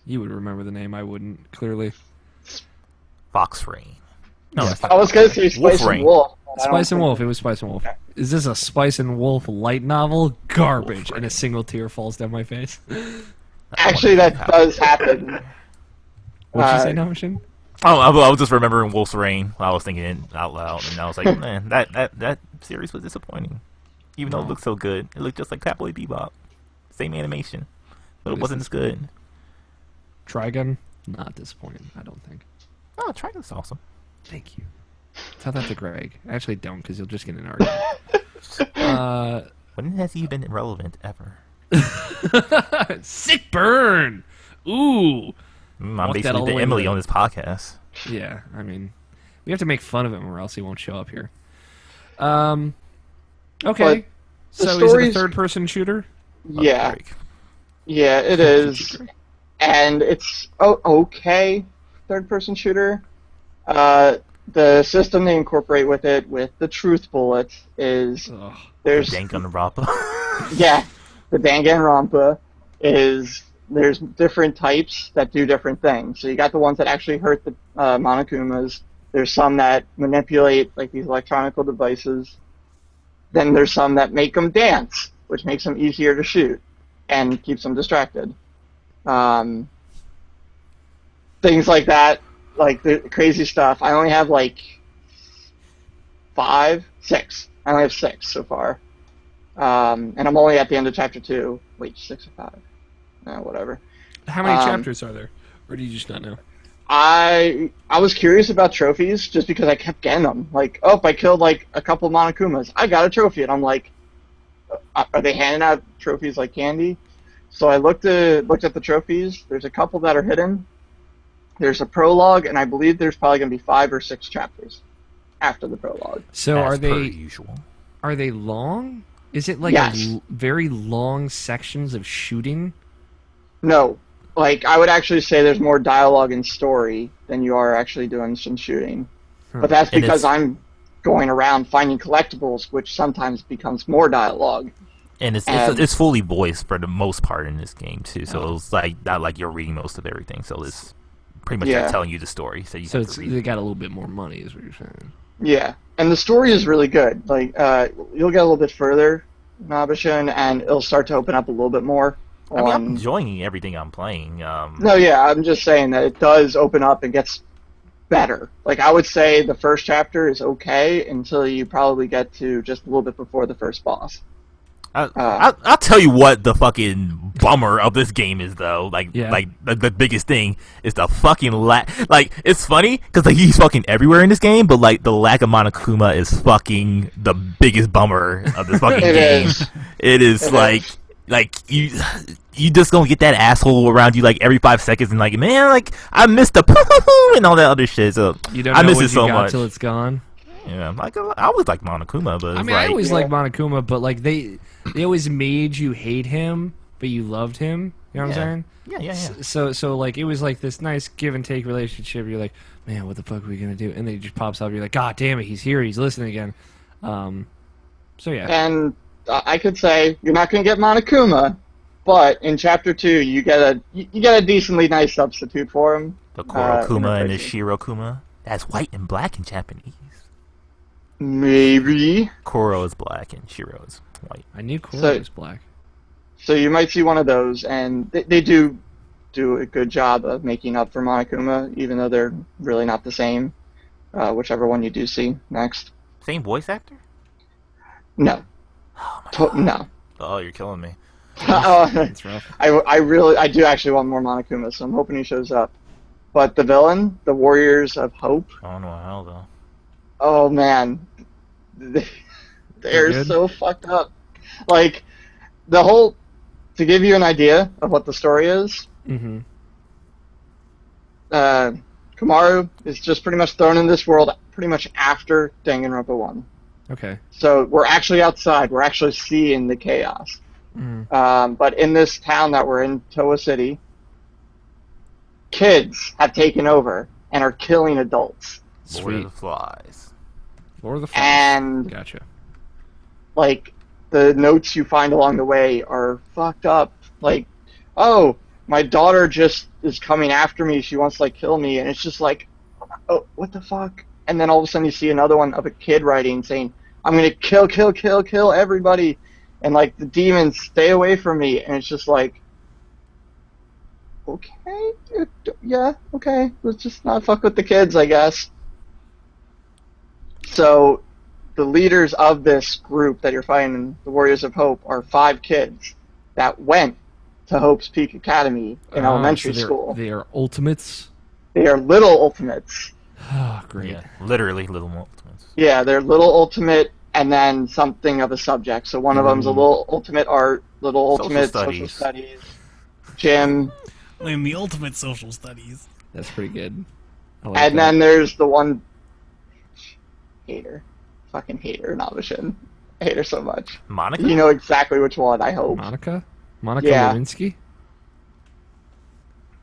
You would remember the name. I wouldn't. Clearly, Fox Rain. No, Yeah. that's not I was Fox going Rain. to say Spice Rain. and Wolf. but I don't Spice and think- Wolf. It was Spice and Wolf. Is this a Spice and Wolf light novel? Garbage, and a single tear falls down my face. Actually, that does happen. What'd you say, Namashin? Oh, I was just remembering Wolf's Rain. I was thinking it out loud, and I was like, man, that series was disappointing. Even though it looked so good, it looked just like Cowboy Bebop, same animation, but What it is wasn't this as good. Trigun? Not disappointing, I don't think. Oh, Trigun's awesome. Thank you. Tell that to Greg. Actually, don't, because you'll just get in an argument. When has he been relevant ever? Sick burn! Ooh! I'm Walk that all basically the the way Emily to- on this podcast. Yeah, I mean, we have to make fun of him or else he won't show up here. Okay. But the So is it a stories- third-person shooter? Yeah, Break. yeah, it is. And it's okay third-person shooter. The system they incorporate with it, with the truth bullets, is Ugh. there's Danganronpa. yeah, the Danganronpa is there's different types that do different things. So you got the ones that actually hurt the Monokumas. There's some that manipulate like these electronic devices. Then there's some that make them dance, which makes them easier to shoot and keeps them distracted. Things like that, like the crazy stuff. I only have like 6. I only have 6 so far. And I'm only at the end of chapter 2. Wait, 6 or 5? Whatever. How many chapters are there? Or do you just not know? I was curious about trophies just because I kept getting them. Like, oh, if I killed like a couple Monokumas, I got a trophy, and I'm like, are they handing out trophies like candy? So I looked at the trophies. There's a couple that are hidden. There's a prologue, and I believe there's probably going to be 5 or 6 chapters after the prologue. So As are per they usual? are they long? Is it like Yes. very long sections of shooting? No, like I would actually say there's more dialogue and story than you are actually doing some shooting. But that's And because it's- I'm going around finding collectibles, which sometimes becomes more dialogue. And it's fully voiced for the most part in this game too. So it's like not like you're reading most of everything. So it's pretty much Yeah. like telling you the story. So you So have it's, to read. they got a little bit more money, is what you're saying. Yeah, and the story is really good. Like you'll get a little bit further, Nabashin, and it'll start to open up a little bit more. I mean, I'm on- enjoying everything I'm playing. No, yeah, I'm just saying that it does open up and gets better. Like I would say the first chapter is okay until you probably get to just a little bit before the first boss. I'll tell you what the fucking bummer of this game is though. Like, Yeah. like the biggest thing is the fucking Like, it's funny because like he's fucking everywhere in this game, but like the lack of Monokuma is fucking the biggest bummer of this fucking It game. is. It is It like. is. Like you just gonna get that asshole around you like every 5 seconds and like, man, like I missed the poo and all that other shit. So You don't I know miss what it you so got much. till it's gone. Yeah, like I always like Monokuma, but it's I mean, like, I always Yeah. liked Monokuma, but like they always made you hate him, but you loved him. You know what Yeah. I'm saying? yeah. So like it was like this nice give and take relationship. You're like, man, what the fuck are we gonna do? And then he just pops up. You're like, God damn it, he's here. He's listening again. So yeah, And I could say you're not going to get Monokuma, but in chapter 2 you get a decently nice substitute for him. The Kurokuma and the interface. Shirokuma. That's white and black in Japanese. Maybe. Koro is black and Shiro is white. I knew Koro So- was black. So you might see one of those, and they do a good job of making up for Monokuma, even though they're really not the same. Whichever one you do see next. Same voice actor? No. No. Oh, you're killing me. It's rough. I do actually want more Monokuma, so I'm hoping he shows up. But the villain, the Warriors of Hope, I don't know how though. oh man, they're good? so fucked up. Like to give you an idea of what the story is, Mm-hmm. Kamaru is just pretty much thrown in this world pretty much after Danganronpa 1. Okay. So we're actually outside. We're actually seeing the chaos. But in this town that we're in, Toa City, kids have taken over and are killing adults. Lord of Sweet. the Flies. Lord of the Flies. And Gotcha. like the notes you find along the way are fucked up. Like, oh, my daughter just is coming after me. She wants to like kill me, and it's just like, oh, what the fuck? And then all of a sudden you see another one of a kid writing saying, I'm gonna kill everybody, and like the demons stay away from me, and it's just like, okay, yeah, okay, let's just not fuck with the kids, I guess. So the leaders of this group that you're fighting, the Warriors of Hope, are 5 kids that went to Hope's Peak Academy in elementary school. They are ultimates. They are little ultimates. Oh, great. Yeah, literally little ultimates. Yeah, they're little ultimate and then something of a subject. So one of them's a little ultimate art, little ultimate social studies, gym. In the ultimate social studies. That's pretty good. I like And that. then there's the one hater. Fucking hater, Navashin. I hate her so much. Monica? You know exactly which one, I hope. Monica Yeah. Lewinsky?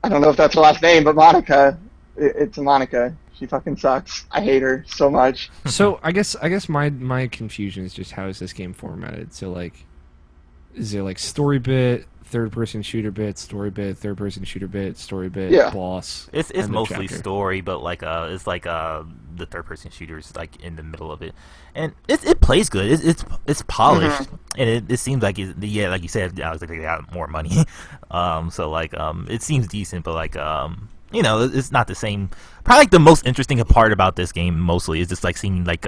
I don't know if that's her last name, but Monica. It's Monica. She fucking sucks. I hate her so much. So I guess my confusion is just how is this game formatted? So like, is it like story bit, third person shooter bit, story bit, third person shooter bit, story bit, Yeah. boss? It's and then mostly chapter? story, but like it's like the third person shooter is like in the middle of it, and it plays good. It's polished, and it seems like like you said, I was like they got more money, so like it seems decent, but like it's not the same. Probably like the most interesting part about this game mostly is just like seeing like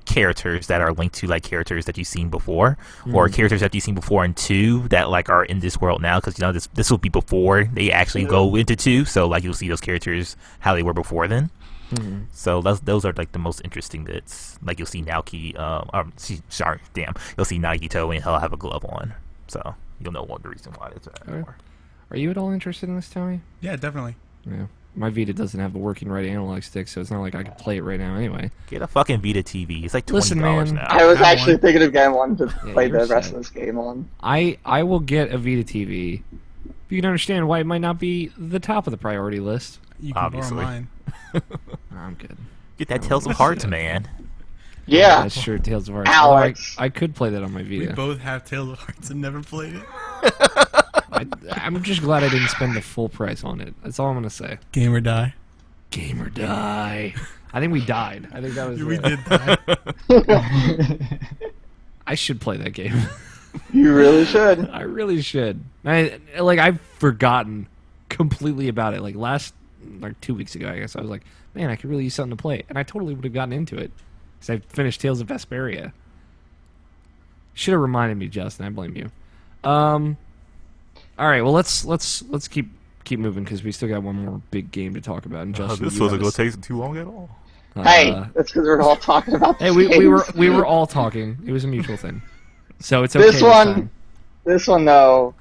characters that are linked to like characters that you've seen before, or characters that you've seen before in 2 that like are in this world now, because this will be before they actually go into 2, so like you'll see those characters how they were before then. So those are like the most interesting bits. Like you'll see Naoki, you'll see Nagito and he'll have a glove on, so you'll know the reason why it's more. Are you at all interested in this, Tommy? Yeah, definitely. Yeah. My Vita doesn't have a working right analog stick, so it's not like I can play it right now anyway. Get a fucking Vita TV. It's like $20 Listen, man, now. I was have actually one. thinking of getting one to play you're the rest sad. of this game on. I will get a Vita TV. You can understand why it might not be the top of the priority list. You can Obviously. borrow mine. I'm good. Get that Tales of Hearts, man. Yeah. That's true. Tales of Hearts. Alex. I could play that on my We Vita. both have Tales of Hearts and never played it. I'm just glad I didn't spend the full price on it. That's all I'm gonna say. Game or die. Game or die. I think we died. I think that was. We it. did die. I should play that game. You really should. I really should. I've forgotten completely about it. Like 2 weeks ago, I guess I was like, man, I could really use something to play, and I totally would have gotten into it because I finished Tales of Vesperia. Should have reminded me, Justin. I blame you. All right, well let's keep moving because we still got one more big game to talk about. And Justin, This you wasn't have going to take too long at all. Hey, that's because we're all talking about Hey, this we were all talking. It was a mutual thing, so it's okay. This one, this one though,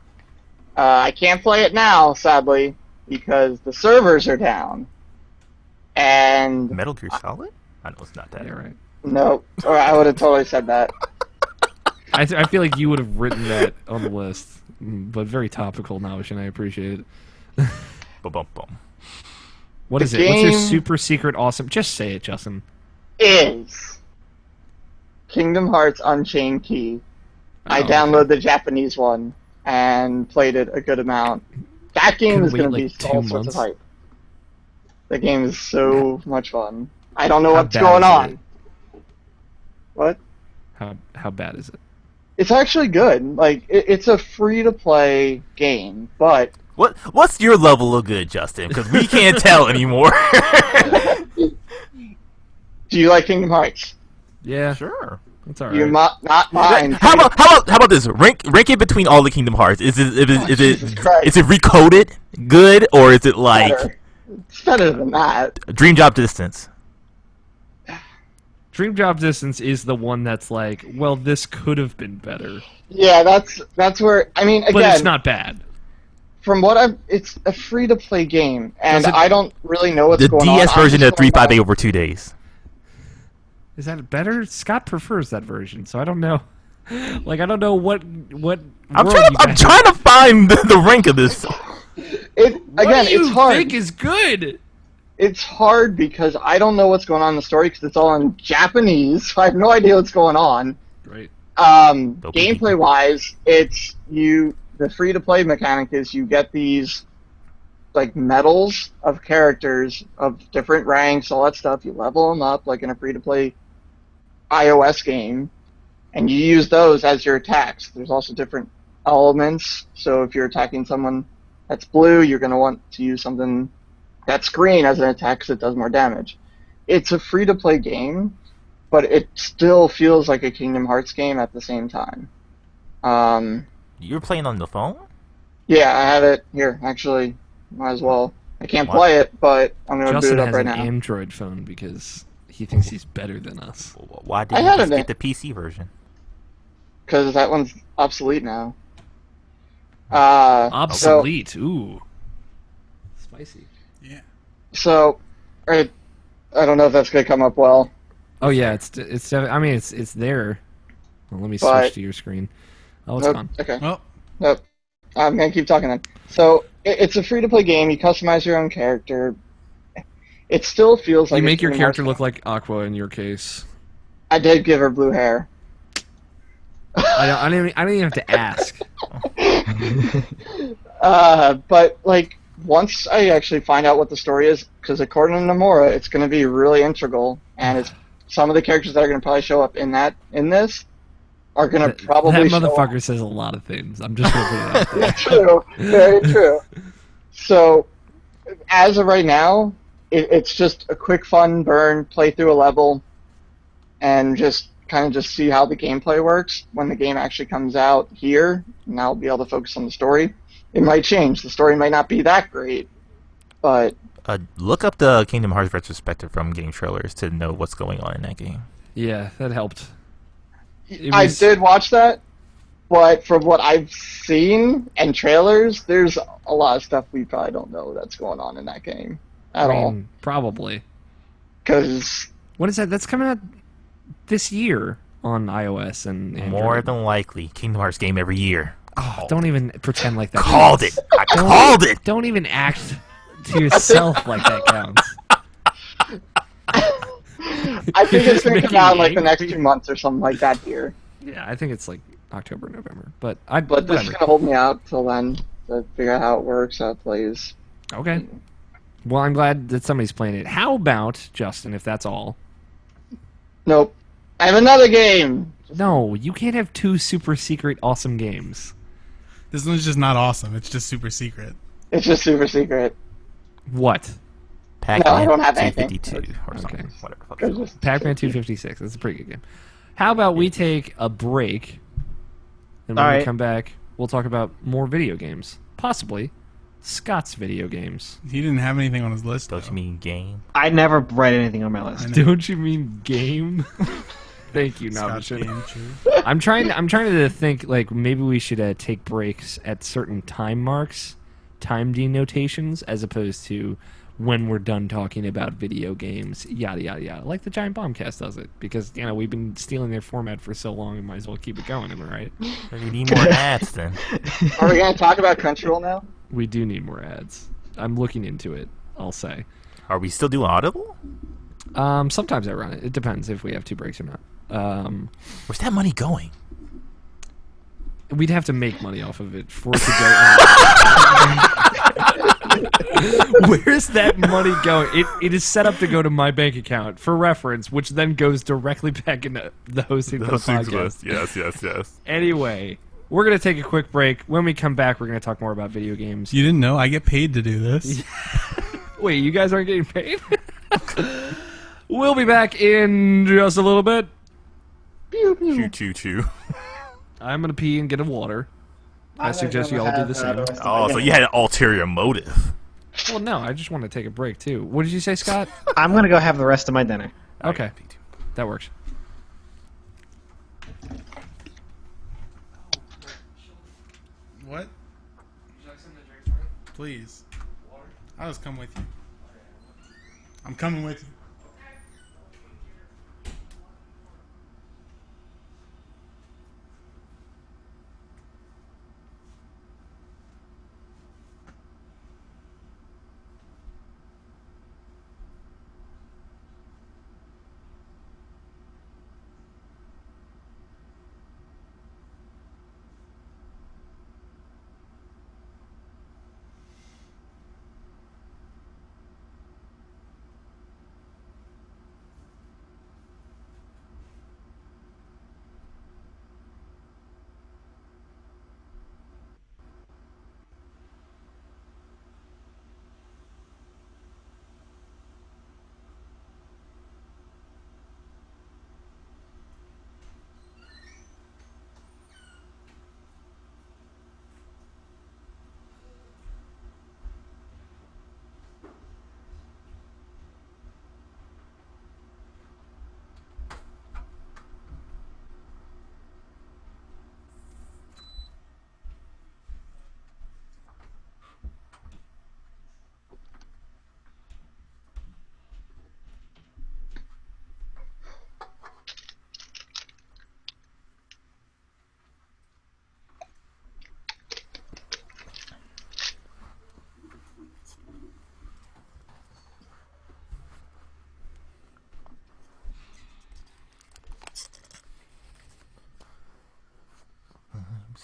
I can't play it now, sadly, because the servers are down. And Metal Gear Solid? I know it's not that. Yeah, right. no, or I would have totally said that. I feel like you would have written that on the list, but very topical knowledge, and I appreciate it. Ba-bum-bum. What The is it? What's your game- super secret awesome? Just say it, Justin. Is Kingdom Hearts Unchained Key. I Oh, downloaded the Japanese one and played it a good amount. That game Couldn't is going to wait, be like, all 2 sorts of months? hype. The game is so much fun. I don't know How what's bad going is on. it? What? How bad is it? It's actually good. Like it's a free to play game, but What's your level of good, Justin? Because we can't tell anymore. do you like Kingdom Hearts? Yeah, Sure. it's all You're right. not mine. How about this? Rank it between all the Kingdom Hearts. Is Jesus Christ. it recoded good, or is it like Better. It's better than that. Dream Job Distance? Dream Job Distance is the one that's like, well, this could have been better, Yeah, that's where I mean again. but it's not bad. From what it's a free to play game, and Does it- I don't really know what's The going on. DS I'm version just of going 358 off- over 2 days. Is that better? Scott prefers that version, so I don't know. Like, I don't know what I'm world you I'm guys- trying to find the rank of this. What Again, do you it's hard. think is good? It's hard because I don't know what's going on in the story because it's all in Japanese. So I have no idea what's going on. Right. Gameplay wise, it's you. The free to play mechanic is you get these like medals of characters of different ranks, all that stuff. You level them up like in a free to play iOS game, and you use those as your attacks. There's also different elements. So if you're attacking someone that's blue, you're going to want to use something that's green as an attack because it does more damage. It's a free to play game, but it still feels like a Kingdom Hearts game at the same time. You're playing on the phone? Yeah, I have it here, actually. Might as well. I can't What? play it, but I'm going to boot Justin it up has right an now. Android phone because he thinks he's better than us. Why I didn't had you just it. get the PC version? Because that one's obsolete now. Obsolete. Ooh. Spicy. Yeah. So, I don't know if that's going to come up well. Oh yeah, it's. I mean, it's there. Well, let me But- switch to your screen. Oh, it's Nope. gone. Okay. Well, Nope. I'm going to keep talking then. So, it's a free-to-play game. You customize your own character. It still feels like You a make your Kingdom character Hearts look like Aqua in your case. I did give her blue hair. I didn't even have to ask. But, like, once I actually find out what the story is, because according to Nomura, it's going to be really integral, and it's some of the characters that are going to probably show up in this are going to probably That show up. motherfucker says a lot of things. I'm just gonna put it out there. True, very true. So, as of right now, it's just a quick, fun burn, play through a level, and just kind of just see how the gameplay works. When the game actually comes out here, and I'll be able to focus on the story. It might change. The story might not be that great, but Look up the Kingdom Hearts retrospective from Game Trailers to know what's going on in that game. Yeah, that helped. I did watch that. But from what I've seen and trailers, there's a lot of stuff we probably don't know that's going on in that game at all. Probably. Because What is that? That's coming out this year on iOS and Android. More than likely, Kingdom Hearts game every year. Oh, don't even pretend like that. Called counts. it. I called it. Don't even act to yourself like that counts. I think it's going to Making come out in me like the next angry. 2 months or something like that here. Yeah, I think it's like October, November. But But this is whatever. going to hold me out till then to figure out how it works, how it plays. Okay. Well, I'm glad that somebody's playing it. How about, Justin, if that's all? Nope. I have another game! No, you can't have two super secret awesome games. this one's just not awesome. It's just super secret. It's just super secret. What? Pac-Man I don't have anything. 252 or something. Okay. Whatever the fuck It's it's called. just- Pac-Man 256. That's a pretty good game. How about we take a break, and when All we right. come back, we'll talk about more video games. Possibly Scott's video games. He didn't have anything on his list. Don't though. you mean game? I never write anything on my list. I know. Don't you mean game? Thank you, Scott's Navashin. game, true. I'm trying to think like maybe we should take breaks at certain time marks, time denotations, as opposed to when we're done talking about video games, yada yada yada. Like the Giant Bombcast does it, because we've been stealing their format for so long, we might as well keep it going. Am I right? You need more ads then. Are we going to talk about Crunchyroll now? We do need more ads. I'm looking into it. I'll say. Are we still doing Audible? Sometimes I run it. It depends if we have 2 breaks or not. Where's that money going? We'd have to make money off of it for it to go. Where's that money going? It is set up to go to my bank account for reference, which then goes directly back into the hosting for the podcast. Yes. Anyway, we're gonna take a quick break. When we come back, we're gonna talk more about video games. You didn't know? I get paid to do this. Wait, you guys aren't getting paid? We'll be back in just a little bit. Choo. I'm gonna pee and get a water. I suggest you all do the same. Oh, so you had an ulterior motive. Well, no, I just want to take a break too. What did you say, Scott? I'm gonna go have the rest of my dinner. Okay, that works. What? Please. I'll just come with you. I'm coming with you.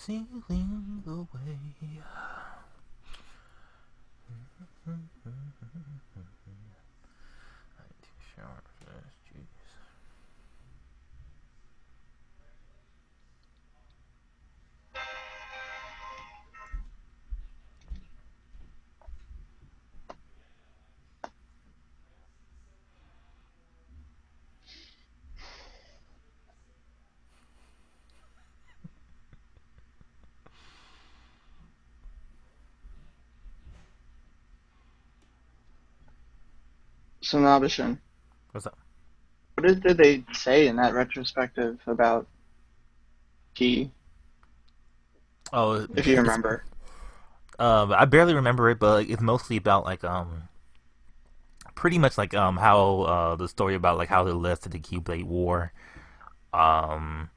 sailing away. Too sharp for this, jeez. So Nabishan, What's up? what did they say in that retrospective about Key, Oh, if you remember? I barely remember it, but it's mostly about like pretty much like how the story about like how it led to the Keyblade War. Um,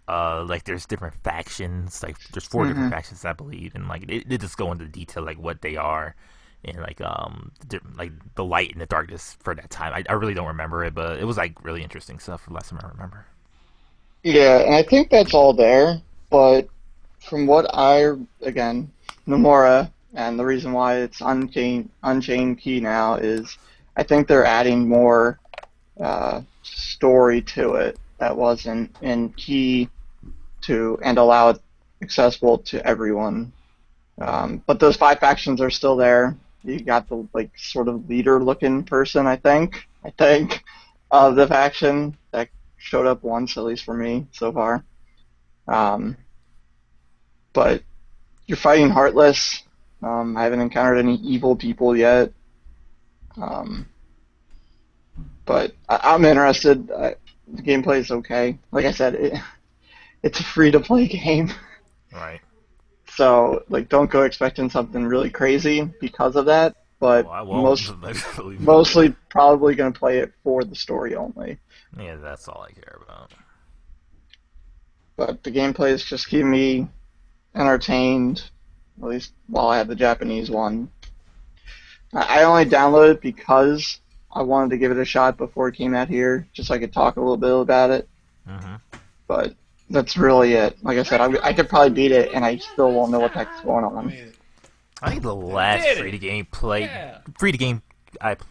like there's different factions, like there's 4 different factions, I believe, and like it just go into detail like what they are, and like like the light and the darkness for that time. I really don't remember it, but it was like really interesting stuff. The last time I remember. Yeah, and I think that's all there, but from what again, Nomura, and the reason why it's Unchained Key now is I think they're adding more story to it that wasn't in Key and allow it accessible to everyone. But those 5 factions are still there. You got the like sort of leader-looking person, I think, of the faction that showed up once, at least for me so far. But you're fighting Heartless. I haven't encountered any evil people yet. But I'm interested. The gameplay is okay. Like I said, it's a free-to-play game. Right. So, like, don't go expecting something really crazy because of that. But Well, I won't. mostly probably going to play it for the story only. Yeah, that's all I care about. But the gameplay is just keeping me entertained, at least while I have the Japanese one. I only downloaded it because I wanted to give it a shot before it came out here, just so I could talk a little bit about it. But that's really it. Like I said, I could probably beat it, and I still won't know what the heck's going on. I think the last free-to-game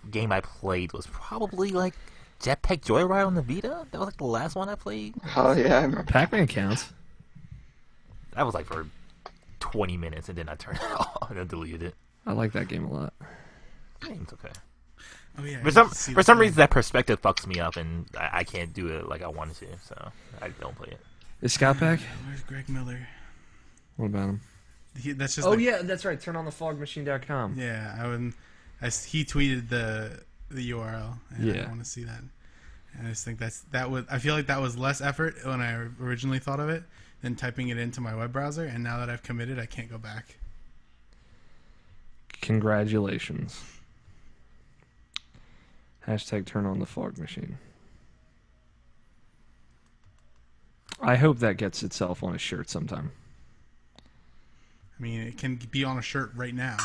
game I played was probably like Jetpack Joyride on the Vita. That was like the last one I played. Oh yeah, I remember. Pac-Man counts. That was like for 20 minutes, and then I turned it off and I deleted it. I like that game a lot. It's okay. Oh yeah. For some reason, that perspective fucks me up, and I can't do it like I wanted to, so I don't play it. Is Scott back? Where's Greg Miller? What about him? That's just. Yeah, that's right. TurnOnTheFogMachine.com. Yeah, he tweeted the URL, and Yeah. I want to see that. And I just think I feel like that was less effort when I originally thought of it than typing it into my web browser, and now that I've committed, I can't go back. Congratulations. #TurnOnTheFogMachine. I hope that gets itself on a shirt sometime. I mean, it can be on a shirt right now.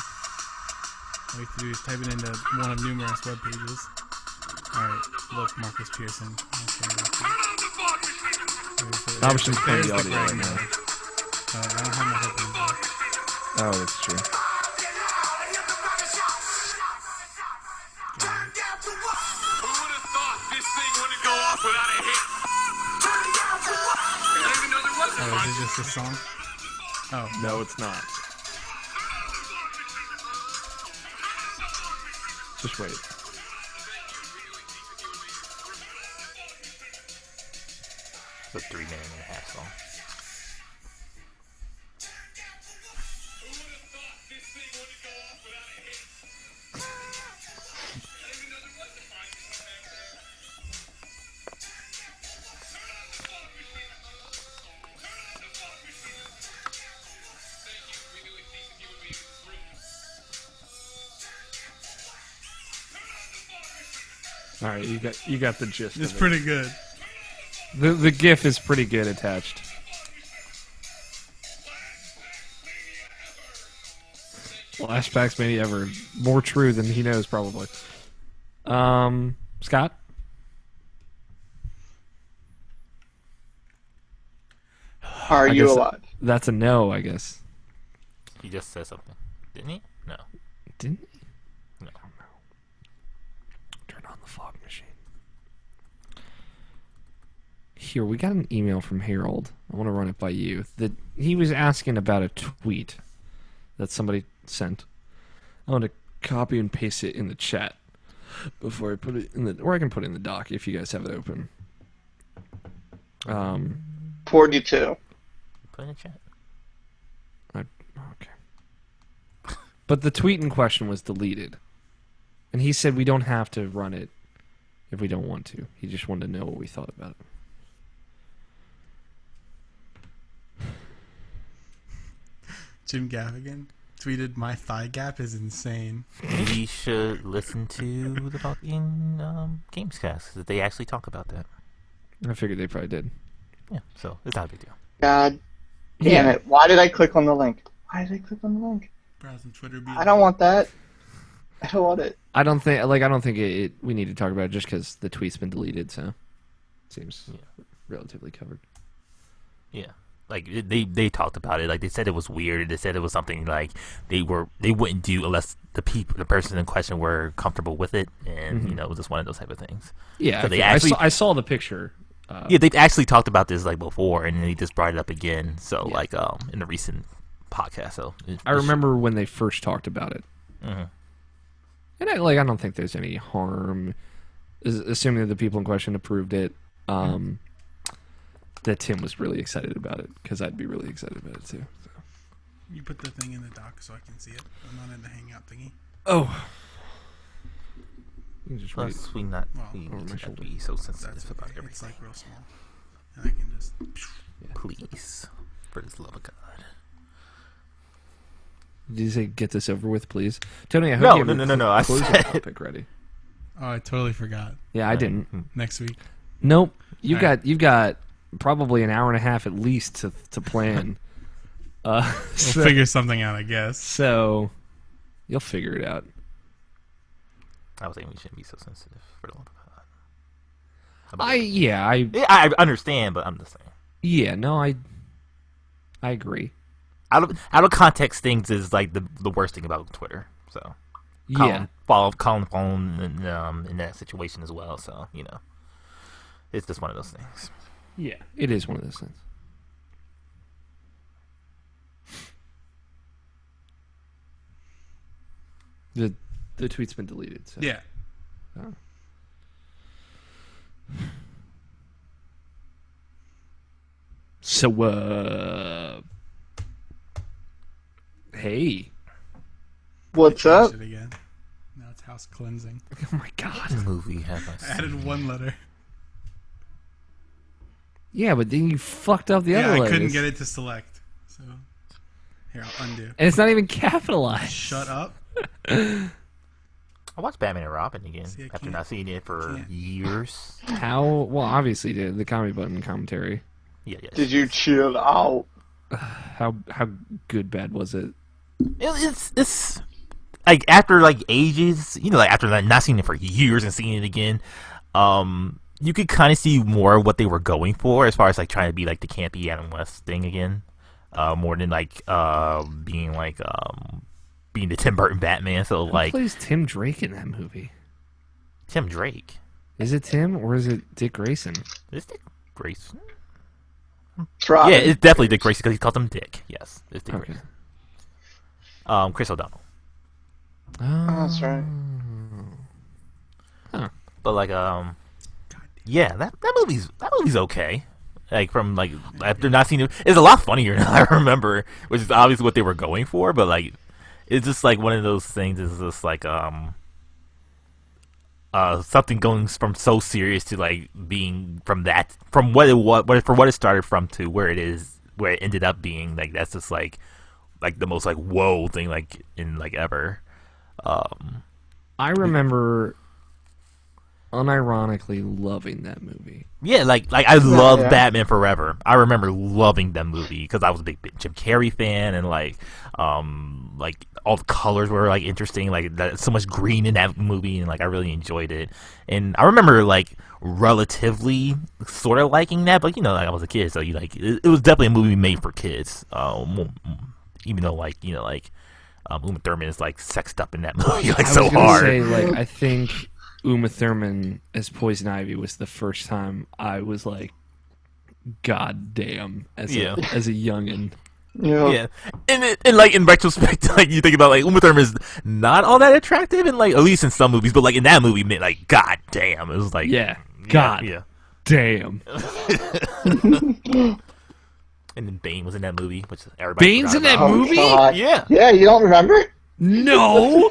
All you have to do is type it into one of numerous web pages. Alright, look, Marcus Pearson. Thompson's playing the There's audio right now. I don't have my headphones on. Oh, that's true. Oh, is it just a song? Oh. No, it's not. Just wait. It's a 3.5-minute song. All right, you got the gist. It's of it. pretty good. The GIF is pretty good attached. Flashbacks maybe ever more true than he knows probably. Scott? Are you alive? That's a no, I guess. He just said something, didn't he? No. Didn't he? No. Turn on the fog machine. Here, we got an email from Harold. I want to run it by you. That he was asking about a tweet that somebody sent. I want to copy and paste it in the chat before I put it in the, or I can put it in the doc if you guys have it open. 42. Put in the chat. Okay. But the tweet in question was deleted. And he said we don't have to run it if we don't want to. He just wanted to know what we thought about it. Jim Gaffigan tweeted, "My thigh gap is insane." We should listen to the fucking Gamescast, that they actually talk about that. I figured they probably did. Yeah, so it's not a big deal. God damn it. Why did I click on the link? Why did I click on the link? Browsing Twitter. I don't want that. I don't want it. I don't think we need to talk about it just because the tweet's been deleted, so it seems relatively covered. Yeah, like they talked about it. Like they said it was weird. They said it was something like they wouldn't do unless the person in question were comfortable with it, and it was just one of those type of things. Yeah, so I saw the picture. Yeah, they've actually talked about this like before, and they just brought it up again. So like in the recent podcast. So I remember when they first talked about it. Mm-hmm. And I don't think there's any harm, assuming that the people in question approved it, that Tim was really excited about it, because I'd be really excited about it too. So. You put the thing in the doc so I can see it. I'm not in the Hangout thingy. Oh. You can just wait. Plus, we not be so sensitive about everything. It's like real small. And I can just... Please, for the love of God. Did you say get this over with, please? Tony, I hope you have no. I closing said topic ready. Oh, I totally forgot. Yeah, I didn't. Next week. Nope. You've All got probably an hour and a half at least to plan. We'll figure something out, I guess. So you'll figure it out. I was saying we shouldn't be so sensitive for the love of God. I understand, but I'm just saying. Yeah, no, I agree. Out of context, things is like the worst thing about Twitter. So calling phone in that situation as well. So it's just one of those things. Yeah, it is one of those things. The tweet's been deleted. So. Yeah. Oh. So, hey. What's up? It again. Now it's house cleansing. Oh my God. What movie have I seen? I added one letter. Yeah, but then you fucked up the other I letters. couldn't get it to select. So here, I'll undo. And it's not even capitalized. Shut up. I watched Batman and Robin again See, I after can't- not seeing it for years. How? Well, obviously the comedy button commentary. Yeah. Did you chill out? How good bad was it? It's like after like ages, like after like not seeing it for years and seeing it again, you could kind of see more of what they were going for as far as like trying to be like the campy Adam West thing again, more than like being the Tim Burton Batman. So Who like plays Tim Drake in that movie? Tim Drake. Is it Tim or is it Dick Grayson? Is Dick Grayson? Try. Yeah, it's definitely Dick Grayson because he calls him Dick. Yes, it's Dick Okay. Grayson. Chris O'Donnell. Oh, that's right. Huh. But like yeah, that movie's okay. Like from like after not seeing it, it's a lot funnier now. I remember, which is obviously what they were going for. But like, it's just like one of those things. Is just like something going from so serious to like being from what it started from to where it ended up being. Like that's just like the most like whoa thing like in like ever. I remember unironically loving that movie. Yeah, like I love yeah. Batman Forever. I remember loving that movie because I was a big Jim Carrey fan, and like all the colors were like interesting. Like so much green in that movie, and like I really enjoyed it. And I remember like relatively sort of liking that, but like I was a kid, so you like it was definitely a movie made for kids. Even though Uma Thurman is like sexed up in that movie like so I was gonna hard. say, like, I think Uma Thurman as Poison Ivy was the first time I was like, God damn, as a youngin'. Yeah, and like in retrospect, like you think about like Uma Thurman is not all that attractive, and like at least in some movies, but like in that movie, man, like God damn, it was like God damn. And then Bane was in that movie, which everybody Bane's in that Oh, movie? God. Yeah. Yeah, you don't remember? No.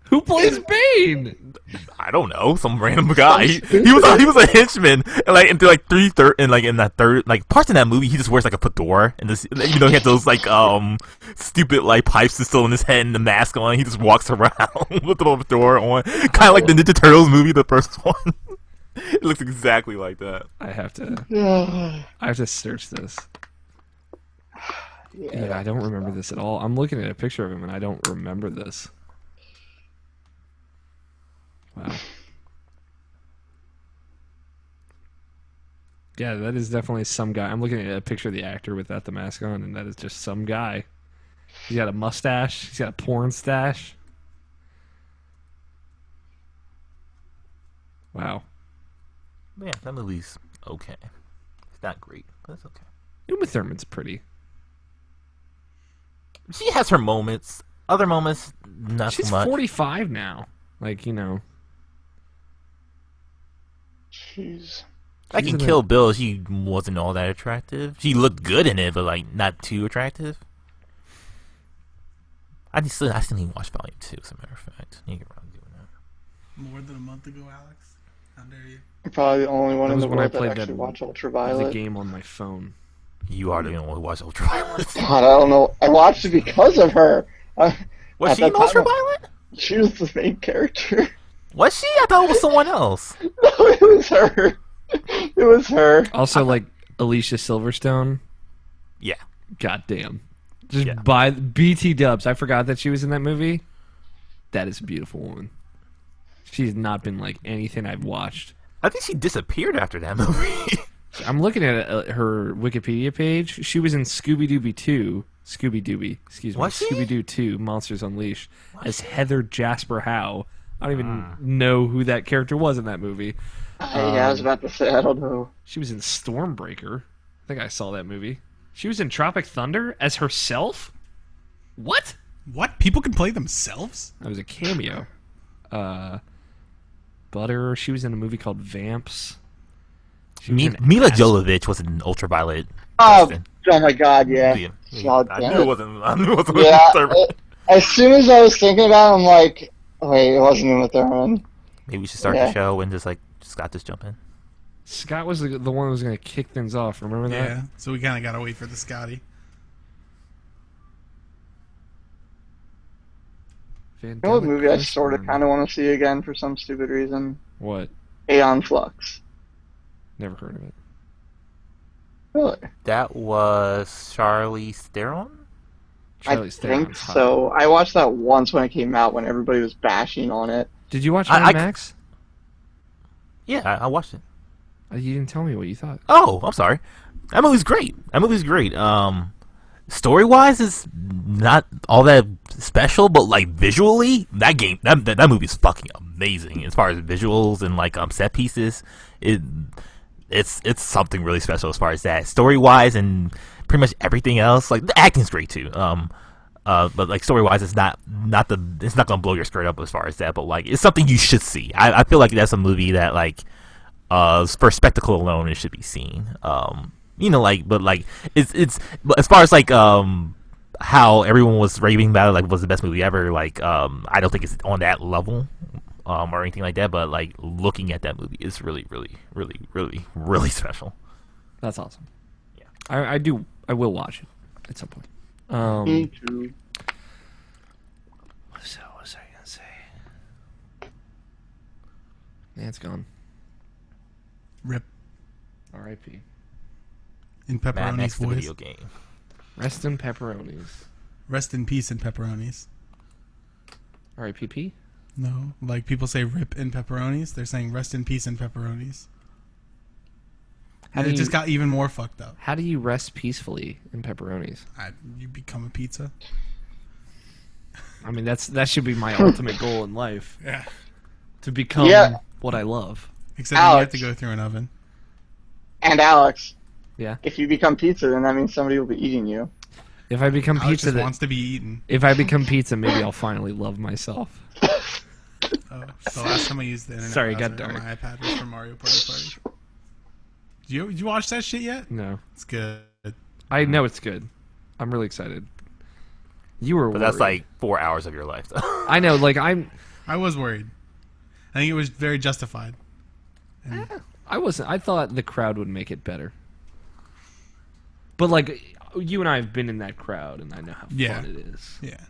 Who plays Bane? I don't know, some random guy. He was a henchman, and like into like in that third like parts in that movie, he just wears like a fedora, and this even though he had those like stupid like pipes still in his head and the mask on, he just walks around with the fedora on, kind of like the Ninja Turtles movie, the first one. It looks exactly like that. I have to search this. Yeah. Yeah, I don't remember this at all. I'm looking at a picture of him and I don't remember this. Wow. Yeah, that is definitely some guy. I'm looking at a picture of the actor without the mask on, and that is just some guy. He's got a mustache. He's got a porn stash. Wow. Yeah, that movie's okay. It's not great, but it's okay. Uma Thurman's pretty. She has her moments. Other moments, not She's so much. 45 now. Like, Jeez. Like She's in in Kill Bill, she wasn't all that attractive. She looked good in it, but like not too attractive. I still need to watch Volume 2, as a matter of fact. You get around doing that. More than a month ago, Alex. How dare you? I'm probably the only one That in was the when I world that played actually that watch the Ultraviolet. game on my phone. You are the only one who watched Ultraviolet. God, I don't know. I watched it because of her. Was At she that in time, Ultraviolet? She was the main character. Was she? I thought it was someone else. No, it was her. It was her. Also, like, Alicia Silverstone. Yeah. Goddamn. Just Yeah. by BT dubs. I forgot that she was in that movie. That is a beautiful woman. She's not been like anything I've watched. I think she disappeared after that movie. I'm looking at her Wikipedia page. She was in Scooby-Dooby 2. Scooby-Dooby, excuse me. Was she? Scooby-Doo 2, Monsters Unleashed, as Heather Jasper Howe. I don't even know who that character was in that movie. Yeah, I was about to say, I don't know. She was in Stormbreaker. I think I saw that movie. She was in Tropic Thunder as herself? What? What? People can play themselves? That was a cameo. Butter. She was in a movie called Vamps. She was in Mila Ass- Jovovich was in Ultraviolet. Oh, Justin. oh my God, yeah. God I damn knew it. it wasn't. I knew it wasn't. Yeah, Thurman. as soon as I was thinking about it, I'm like, wait, it wasn't Uma Thurman. Maybe we should start the show and just Scott just jump in. Scott was the one who was going to kick things off. Remember that? Yeah. So we kind of got to wait for the Scotty. You know what movie I sort of kind of want to see again for some stupid reason? What? Aeon Flux. Never heard of it. Really? That was Charlize Theron. Charlize I think Theron's hot. so. I watched that once when it came out when everybody was bashing on it. Did you watch I- Max? Yeah, I watched it. You didn't tell me what you thought. Oh, I'm sorry. That movie's great. Story wise, is not all that special, but like visually, that movie is fucking amazing as far as visuals and like set pieces. It's something really special as far as that. Story wise and pretty much everything else. Like the acting's great too. But like story wise, it's not gonna blow your skirt up as far as that. But like it's something you should see. I feel like that's a movie that like for spectacle alone it should be seen. It's but as far as like how everyone was raving about it, like was the best movie ever. Like I don't think it's on that level or anything like that. But like looking at that movie is really, really, really, really, really special. That's awesome. Yeah. I will watch it at some point. Me too. So what was I gonna say? Yeah, it's gone. Rip. R.I.P. In Mad pepperoni's Max the voice. video game. Rest in pepperonis. Rest in peace in pepperonis. R.I.P.P. No, like people say rip in pepperonis. They're saying rest in peace in pepperonis. How And do it you just got even more fucked up. How do you rest peacefully in pepperonis? You become a pizza. I mean, that should be my ultimate goal in life. Yeah. To become Yeah. what I love. Except you have Alex. to go through an oven. And Alex, Yeah. if you become pizza, then that means somebody will be eating you. If I become Alex pizza, just wants to be eaten. if I become pizza, maybe I'll finally love myself. Oh, the last time I used the internet Sorry, it got browser on dark. my iPad was for Mario Party. Did you watch that shit yet? No, It's good. I know it's good. I'm really excited. You were, But that's worried. like 4 hours of your life. I know. Like I was worried. I think it was very justified. And I wasn't. I thought the crowd would make it better. But like, you and I have been in that crowd, and I know how Yeah. fun it is. yeah,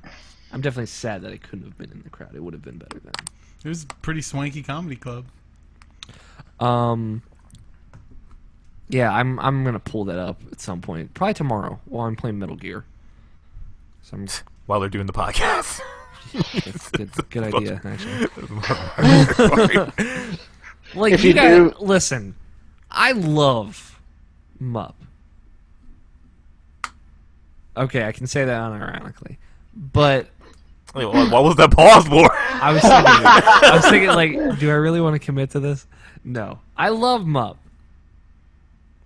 I'm definitely sad that I couldn't have been in the crowd. It would have been better then. it was a pretty swanky comedy club. Yeah, I'm gonna pull that up at some point, probably tomorrow while I'm playing Metal Gear. So I'm, While they're doing the podcast. that's good idea, actually. Sorry. Like If you you guys, do- listen, I love Mup. Okay, I can say that unironically, but Wait, what was that pause for? I was thinking, like, do I really want to commit to this? No, I love Mup.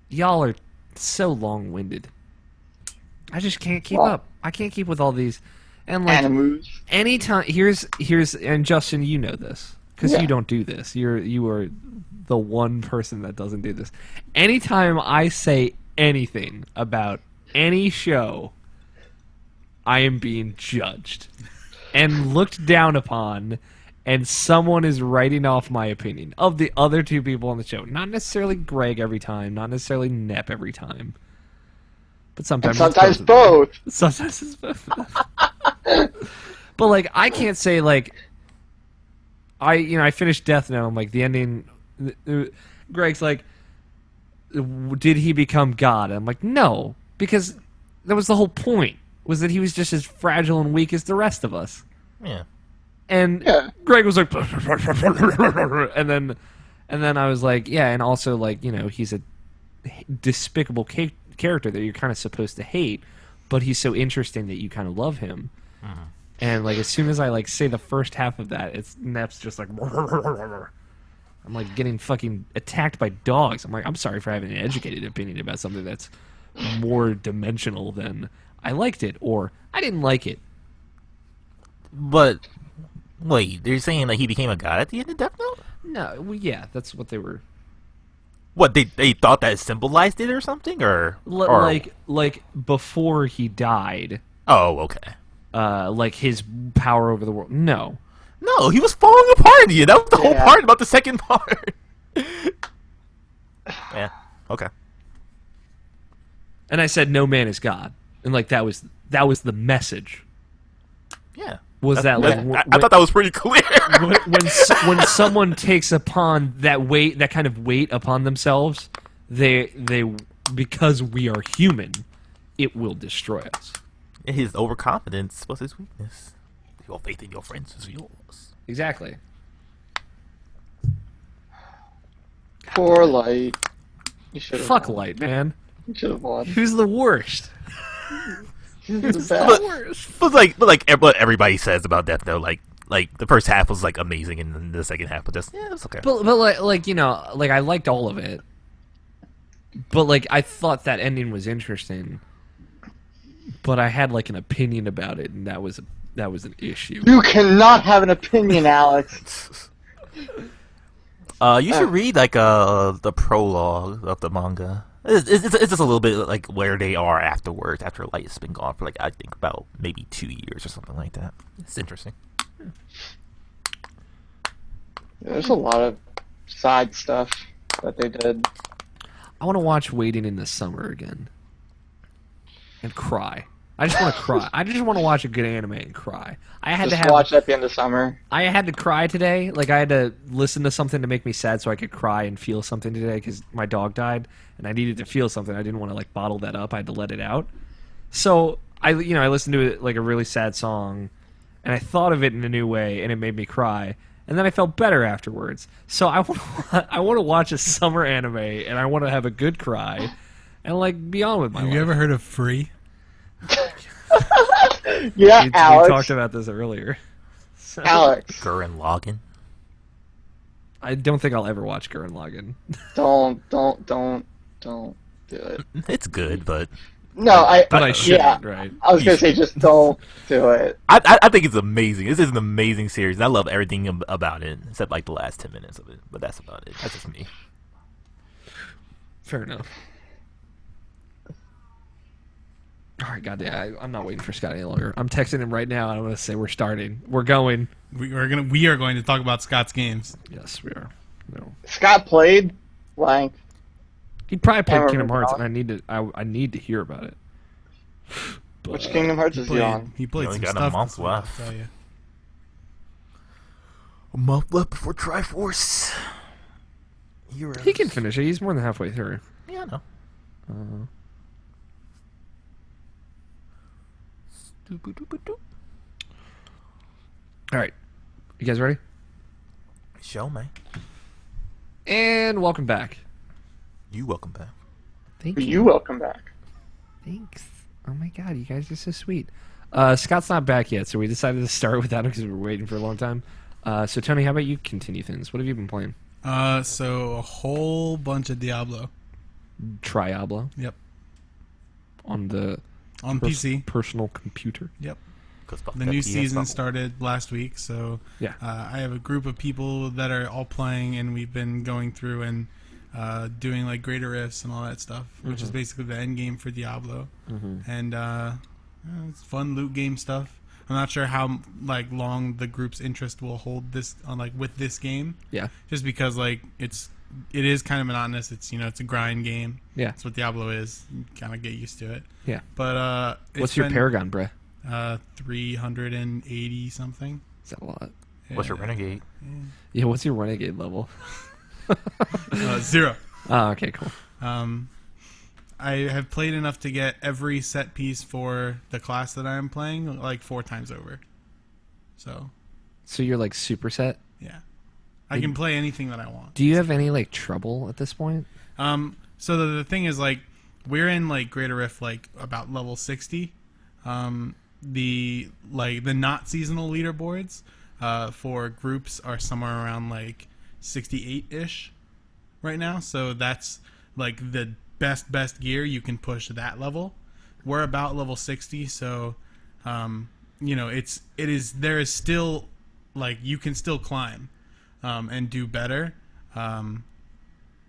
Y'all are so long-winded. I just can't keep up. I can't keep with all these, and like Animus. anytime here's and Justin, you know this because Yeah. you don't do this. You are the one person that doesn't do this. Anytime I say anything about any show, I am being judged and looked down upon, and someone is writing off my opinion of the other two people on the show. Not necessarily Greg every time, not necessarily Nep every time, but sometimes And it's sometimes of them. both. Sometimes it's both. But like, I can't say like, I finished Death Note. I'm like the ending. Greg's like, did he become God? I'm like, no, because that was the whole point. Was that he was just as fragile and weak as the rest of us. Yeah. And Yeah. Greg was like, and then I was like, yeah, and also like, he's a despicable character that you're kind of supposed to hate, but he's so interesting that you kind of love him. And like, as soon as I like say the first half of that, Nep's just like, I'm like getting fucking attacked by dogs. I'm like, I'm sorry for having an educated opinion about something that's more dimensional than I liked it or I didn't like it. But wait, they're saying that he became a god at the end of Death Note? No, well, yeah, that's what they were. What, they thought that symbolized it or something, or Like before he died, Oh, okay. like his power over the world. No, No, he was falling apart at the end. That was the whole Yeah. part about the second part. Yeah. Okay. and I said no man is God, and like that was the message. Yeah. Was that like I thought that was pretty clear. when someone takes upon that kind of weight upon themselves, they because we are human, it will destroy us. His overconfidence was his weakness. Your faith in your friends is yours. Exactly. Poor Light. You should have Fuck won. Light, man. You should have won. Who's the worst? He's the But- best. But what everybody says about Death Note, like the first half was like amazing, and then the second half was just it's okay. But like I liked all of it. But like I thought that ending was interesting. But I had like an opinion about it, and that was an issue. You cannot have an opinion, Alex. You should read like the prologue of the manga. It's just a little bit like where they are afterwards, after Light has been gone for like I think about maybe 2 years or something like that. It's interesting. There's a lot of side stuff that they did. I want to watch Waiting in the Summer again. And cry. I just want to cry. I just want to watch a good anime and cry. I had Just to have. watch at the end of summer. I had to cry today. Like I had to listen to something to make me sad, so I could cry and feel something today because my dog died, and I needed to feel something. I didn't want to like bottle that up. I had to let it out. So I listened to it like a really sad song, and I thought of it in a new way, and it made me cry. And then I felt better afterwards. So I want to watch a summer anime, and I want to have a good cry, and like be on with my life. Have you ever heard of Free? Yeah, We Alex. talked about this earlier. So, Alex, Gurren Lagann. I don't think I'll ever watch Gurren Lagann. don't do it. It's good, but No, But I should, yeah. right? I was gonna say just don't do it. I think it's amazing. This is an amazing series, and I love everything about it, except like the last 10 minutes of it. But that's about it. That's just me. Fair enough. All right, goddamn, I'm not waiting for Scott any longer. I'm texting him right now. And I'm going to say we're starting. We're going. We are going to talk about Scott's games. Yes, we are. No, Scott played blank. he probably played Can't Kingdom remember Hearts, now. and I need to hear about it. Which But- Kingdom Hearts is he on? He played only some got a stuff. month this week, I'll left. tell you. A month left before Triforce. He can finish it. He's more than halfway through. Yeah, I know. All right, you guys ready? Show me. And welcome back. You welcome back. Thank You welcome back. Thanks. Oh my god, you guys are so sweet. Scott's not back yet, so we decided to start without him because we were waiting for a long time. So Tony, how about you continue things? What have you been playing? So a whole bunch of Diablo. Triablo Yep. on the On PC. personal computer. Yep. 'Cause fuck The that new PS season bubble. started last week, so Yeah. I have a group of people that are all playing, and we've been going through and doing like greater rifts and all that stuff, which is basically the end game for Diablo. And it's fun loot game stuff. I'm not sure how like long the group's interest will hold this on like with this game, Yeah. just because like it is kind of monotonous. It's it's a grind game. Yeah. That's what Diablo is. You kind of get used to it. Yeah. But What's your Paragon, bruh? 380 something. Is that a lot? What's your Renegade? Yeah, what's your Renegade level? 0. Oh, okay, cool. I have played enough to get every set piece for the class that I am playing like 4 times over. So, So you're like superset? yeah. I can play anything that I want. Do you have any like trouble at this point? So the thing is like we're in like Greater Rift like about level 60. The not seasonal leaderboards for groups are somewhere around like 68-ish right now. So that's like the best gear you can push that level. We're about level 60, so there is still like you can still climb and do better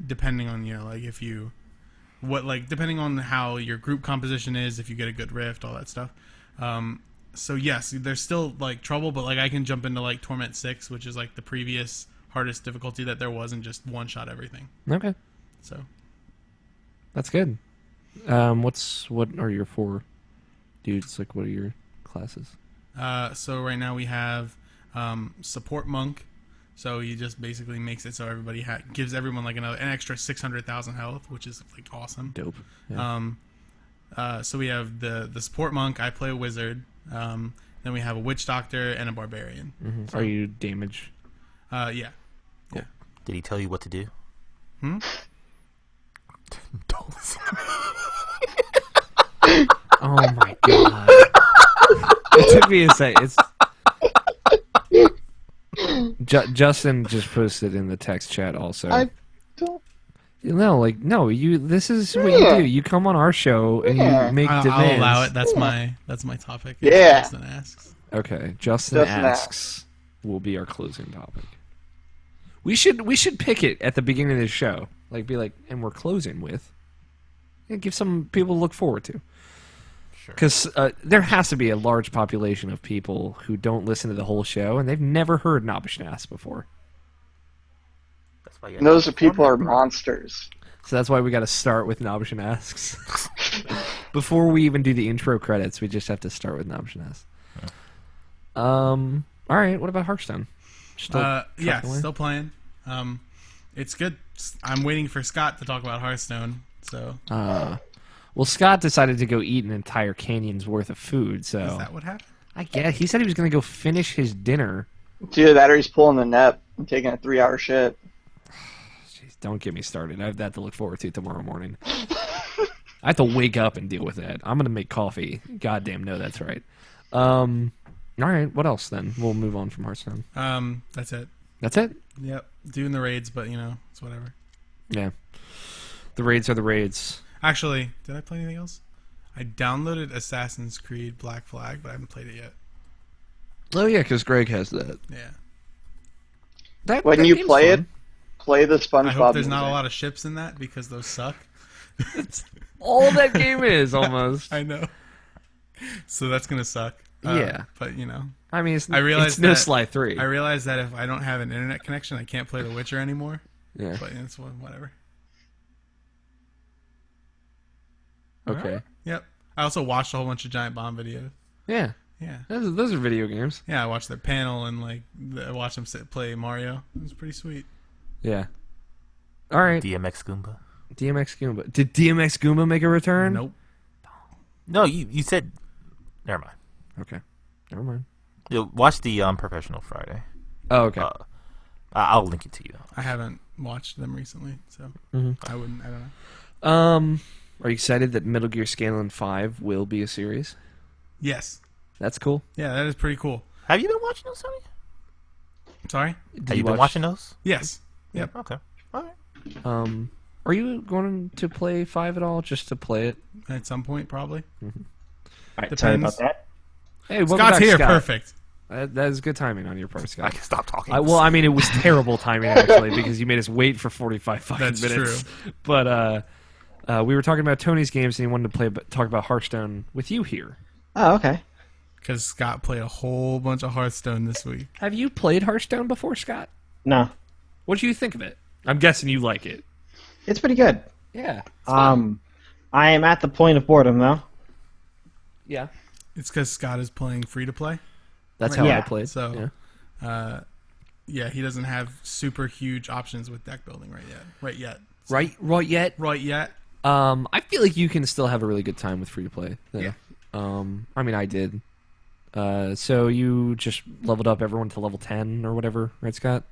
depending on depending on how your group composition is, if you get a good rift, all that stuff. So yes, there's still like trouble, but like I can jump into like Torment 6, which is like the previous hardest difficulty that there was, and just one shot everything. Okay. So That's good. What are your 4 dudes? Like, what are your classes? so right now we have support monk. So he just basically makes it so everybody gives everyone like an extra 600,000 health, which is like awesome. Dope. Yeah. So we have the support monk. I play a wizard. Then we have a witch doctor and a barbarian. Are you damage? Yeah. Did he tell you what to do? Hmm? Don't listen to me. Oh my god. It took me a sec. It's Justin just posted in the text chat also. I don't. No, you. This is what you do. You come on our show and Yeah. you make I'll demands. allow it. That's my topic. Yeah. Justin asks. Okay, Justin Justin asks will be our closing topic. We should pick it at the beginning of the show. Like be like, and we're closing with, and give some people to look forward to. Sure. Because there has to be a large population of people who don't listen to the whole show and they've never heard Nabishnas before. That's why you And those people are monsters. So that's why we got to start with Nabishan Asks. Before we even do the intro credits, we just have to start with an option S. All right. What about Hearthstone? Yeah, still playing. It's good. I'm waiting for Scott to talk about Hearthstone. So. Well, Scott decided to go eat an entire canyon's worth of food. So. Is that what happened? I guess he said he was going to go finish his dinner. Dude, that or he's pulling the net and taking a 3-hour shit. Jeez, don't get me started. I have that to look forward to tomorrow morning. I have to wake up and deal with that. I'm going to make coffee. Goddamn, no, that's right. All right, what else then? We'll move on from Hearthstone. That's it. That's it? Yep, doing the raids, but it's whatever. Yeah. The raids are the raids. Actually, did I play anything else? I downloaded Assassin's Creed Black Flag, but I haven't played it yet. Oh, yeah, because Greg has that. Yeah. When you play it, play the SpongeBob I hope there's not music. a lot of ships in that because those suck. That's all that game is, almost. I know. So that's going to suck. Yeah. But, I mean, I realized it's no that- Sly 3. I realized that if I don't have an internet connection, I can't play The Witcher anymore. Yeah. But it's whatever. Okay. Yep. I also watched a whole bunch of Giant Bomb videos. Yeah. Yeah. Those are video games. Yeah, I watched their panel and I watched them play Mario. It was pretty sweet. Yeah. All right. DMX Goomba. DMX Goomba. Did DMX Goomba make a return? Nope. No, you said. Never mind. Okay. Never mind. Watch the Professional Friday. Oh, okay. I'll link it to you. I haven't watched them recently, so I don't know. Are you excited that Metal Gear Scanlan 5 will be a series? Yes. That's cool. Yeah, that is pretty cool. Have you been watching those, Tony? Sorry? Have you been watching those? Yes. Yep. Okay. All right. Are you going to play 5 at all, just to play it? At some point, probably. All right, sorry Depends. about that. Hey, welcome Scott's back, here. Scott. Perfect. That is good timing on your part, I Scott. can stop talking. Well, I mean, it was terrible timing, actually, because you made us wait for 45 fucking That's minutes. true. But we were talking about Tony's games, and he wanted to talk about Hearthstone with you here. Oh, okay. Because Scott played a whole bunch of Hearthstone this week. Have you played Hearthstone before, Scott? No, What do you think of it? I'm guessing you like it. it's pretty good. Yeah. I am at the point of boredom though. Yeah. It's because Scott is playing free to play. That's how Yeah. I played. So, yeah, he doesn't have super huge options with deck building right yet. Right yet? I feel like you can still have a really good time with free to play. Yeah. I mean, I did. So you just leveled up everyone to level 10 or whatever, right, Scott?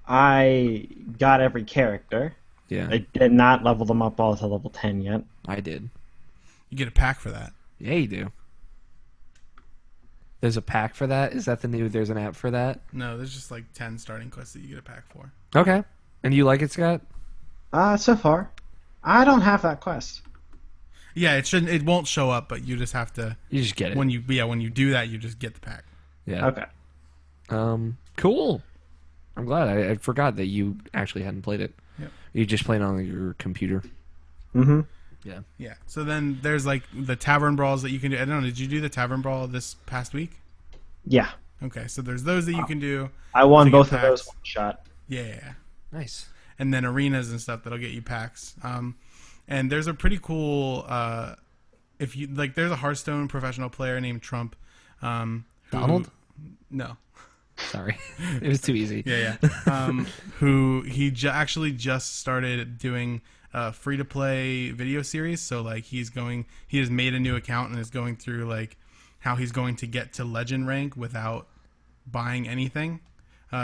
I got every character. Yeah. I did not level them up all to level 10 yet. I did. You get a pack for that. Yeah, you do. There's a pack for that? Is that there's an app for that? No, there's just 10 starting quests that you get a pack for. Okay. And you like it, Scott? So far, I don't have that quest. Yeah, it won't show up, but you just have to. You just get it. When you do that, you just get the pack. Yeah. Okay. Cool. I'm glad. I forgot that you actually hadn't played it. Yep. You just played on your computer. Mm-hmm. Yeah. Yeah. So then there's the tavern brawls that you can do. I don't know. Did you do the tavern brawl this past week? Yeah. Okay. So there's those that you can do. I won to get both of those packs. one shot. Yeah. Nice. And then arenas and stuff that'll get you packs. And there's a pretty cool if you there's a Hearthstone professional player named Trump. Donald? No. Sorry. It was too easy. Yeah. Who he actually just started doing a free to play video series. So he has made a new account and is going through how he's going to get to legend rank without buying anything.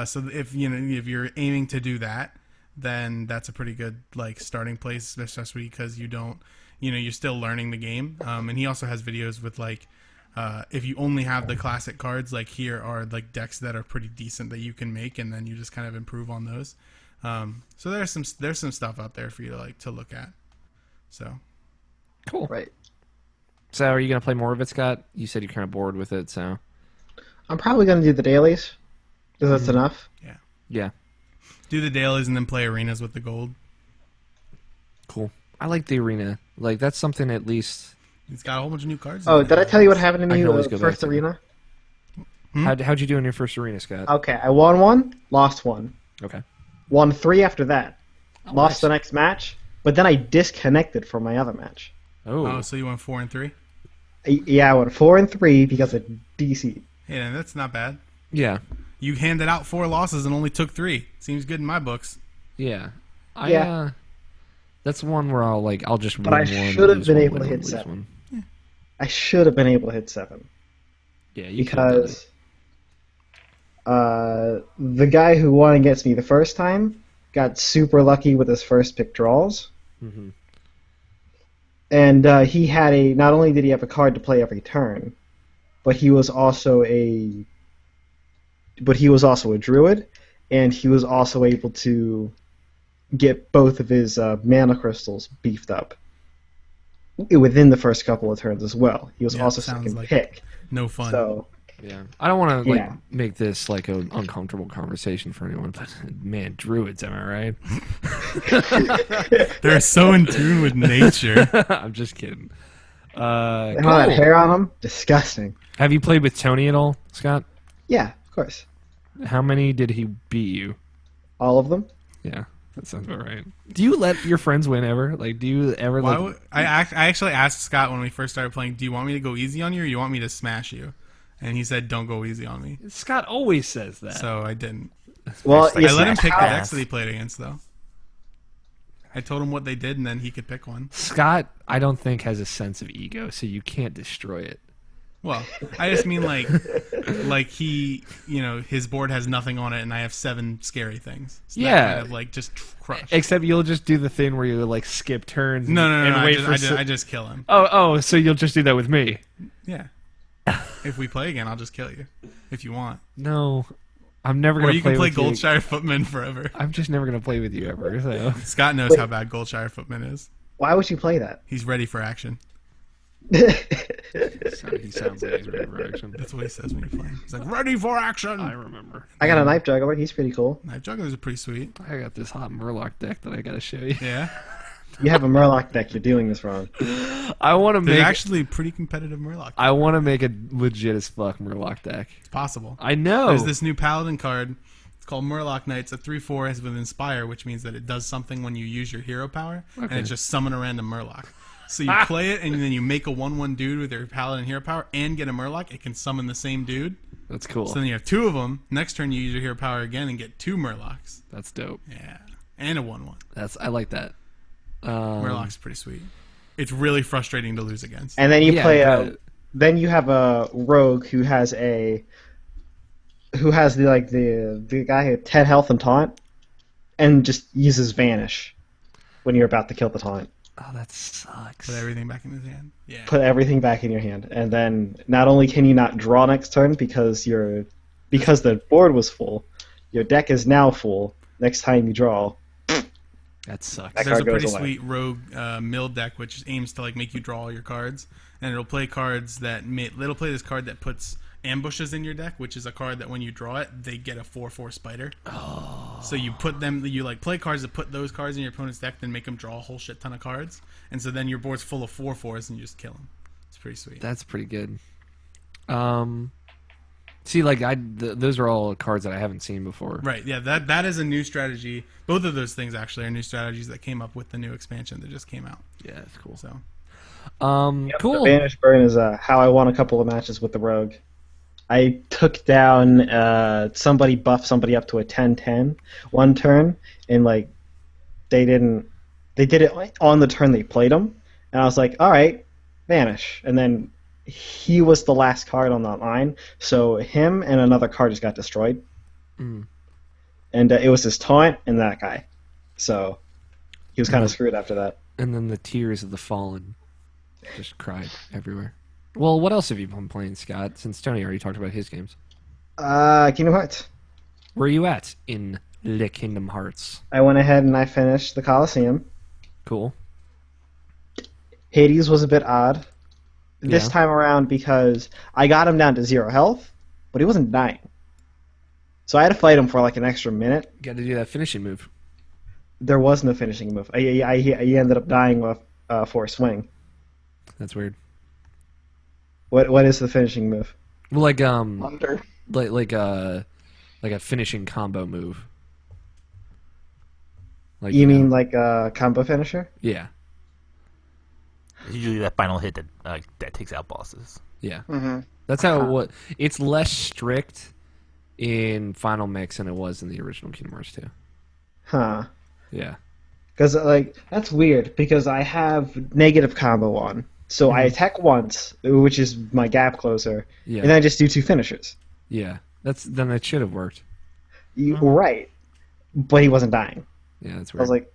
So if if you're aiming to do that, then that's a pretty good starting place, especially because you don't, you're still learning the game. And he also has videos with if you only have the classic cards, here are decks that are pretty decent that you can make, and then you just kind of improve on those. So there's some stuff out there for you to look at. So Cool. Right. So are you going to play more of it, Scott? You said you're kind of bored with it, so. I'm probably going to do the dailies, because that's enough. Yeah. do the dailies and then play arenas with the gold. Cool. I like the arena. That's something at least. It's got a whole bunch of new cards. Oh, in did I there. tell you what happened to I me can in always the go first back to arena? How'd you do in your first arena, Scott? Okay, I won one, lost one. Okay. Won 3 after that. Oh, Lost nice. the next match, but then I disconnected from my other match. Oh, so you went 4 and 3. Yeah, I went 4 and 3 because of DC. Yeah, that's not bad. yeah, You handed out 4 losses and only took 3. Seems good in my books. yeah. Yeah. That's one where I'll just But win I one, should have lose been one, able win to one, hit lose 7. one. I should have been able to hit 7 Yeah, you could have done it. because the guy who won against me the first time got super lucky with his first pick draws, Mhm. and he had a. Not only did he have a card to play every turn, but he was also a. But he was also a druid, and he was also able to get both of his mana crystals beefed up within the first couple of turns as well. He was Yeah, also sounds second like pick. No fun. So Yeah, I don't want to Yeah. make this like an uncomfortable conversation for anyone, but man, druids, am I right? They're so in tune with nature. I'm just kidding. and all that Cool. hair on him, disgusting. Have you played with Tony at all, Scott? Yeah, of course, How many did he beat you? all of them. Yeah, that sounds about right. Do you let your friends win ever? Like, do you ever Why like? would, I actually asked Scott when we first started playing, do you want me to go easy on you or you want me to smash you? And he said, don't go easy on me. Scott always says that. So I didn't. Well, Like, you I let him see, pick the how- decks that he played against, though. I told him what they did, and then he could pick one. Scott, I don't think has a sense of ego, so you can't destroy it. Well, I just mean like he, his board has nothing on it, and I have 7 scary things. So that Yeah. kind of like just crush. Except you'll just do the thing where you like skip turns. No, and wait for. I just kill him. Oh, so you'll just do that with me? Yeah. If we play again, I'll just kill you. If you want. No, I'm never Or gonna you can play with you. Goldshire Footman forever. I'm just never gonna play with you ever. So. Scott knows Wait. how bad Goldshire Footman is. Why would you play that? He's ready for action. He sounds like he's ready for action. That's what he says when you play. He's like, ready for action! I remember. I got a knife juggler. He's pretty cool. Knife Jugglers are pretty sweet. I got this hot Murloc deck that I gotta show you. Yeah. You have a Murloc deck. You're doing this wrong. I want to There's make. actually a pretty competitive Murloc. I want to make a legit as fuck Murloc deck. It's possible. I know. There's this new Paladin card. It's called Murloc Knight. It's a 3/4 has with Inspire, which means that it does something when you use your hero power, and Okay. it just summon a random Murloc. So you play it, and then you make a 1/1 dude with your Paladin hero power and get a Murloc. It can summon the same dude. That's cool. So then you have 2 of them. Next turn you use your hero power again and get 2 Murlocs. That's dope. Yeah. And a 1/1. I like that. Murloc's pretty sweet. It's really frustrating to lose against. And then you Yeah, play but- Then you have a rogue who has the guy who had 10 health and taunt, and just uses vanish when you're about to kill the taunt. Oh, that sucks. Put everything back in his hand. Yeah. Put everything back in your hand, and then not only can you not draw next turn because the board was full, your deck is now full. Next time you draw, That sucks. That There's a card goes pretty away. sweet rogue mill deck which aims to like make you draw all your cards, and it'll play cards it'll play this card that puts ambushes in your deck, which is a card that when you draw it, they get a 4/4 spider. Oh. So you play cards that put those cards in your opponent's deck, then make them draw a whole shit ton of cards, and so then your board's full of 4/4s and you just kill them. It's pretty sweet. That's pretty good. See, like those are all cards that I haven't seen before. Right, yeah, that is a new strategy. Both of those things actually are new strategies that came up with the new expansion that just came out. Yeah, that's cool. So Cool. The Vanish Burn is how I won a couple of matches with the rogue. I took down somebody buffed somebody up to a 10/10 one turn, and like they did it on the turn they played him, and I was like, all right, Vanish, and then he was the last card on that line, so him and another card just got destroyed. Mm. And it was his taunt and that guy, so he was kind of screwed after that. And then the tears of the fallen just cried everywhere. Well, what else have you been playing, Scott? Since Tony already talked about his games. Kingdom Hearts. Where are you at in the Kingdom Hearts? I went ahead and I finished the Coliseum. Cool. Hades was a bit odd this Yeah. time around because I got him down to 0 health, but he wasn't dying. So I had to fight him for like an extra minute. Got to do that finishing move. There was no finishing move. He ended up dying with for a swing. That's weird. What is the finishing move? Well, like Under. like a finishing combo move. Like You mean know. like a combo finisher? Yeah. It's usually that final hit that takes out bosses. Yeah. Mm-hmm. That's how it was. It's less strict in Final Mix than it was in the original Kingdom Hearts 2. Huh. Yeah. Because that's weird because I have negative combo on, so I attack once, which is my gap closer, Yeah. and I just do 2 finishers. Yeah. Then it should have worked. Right, but he wasn't dying. Yeah, that's I weird. was like,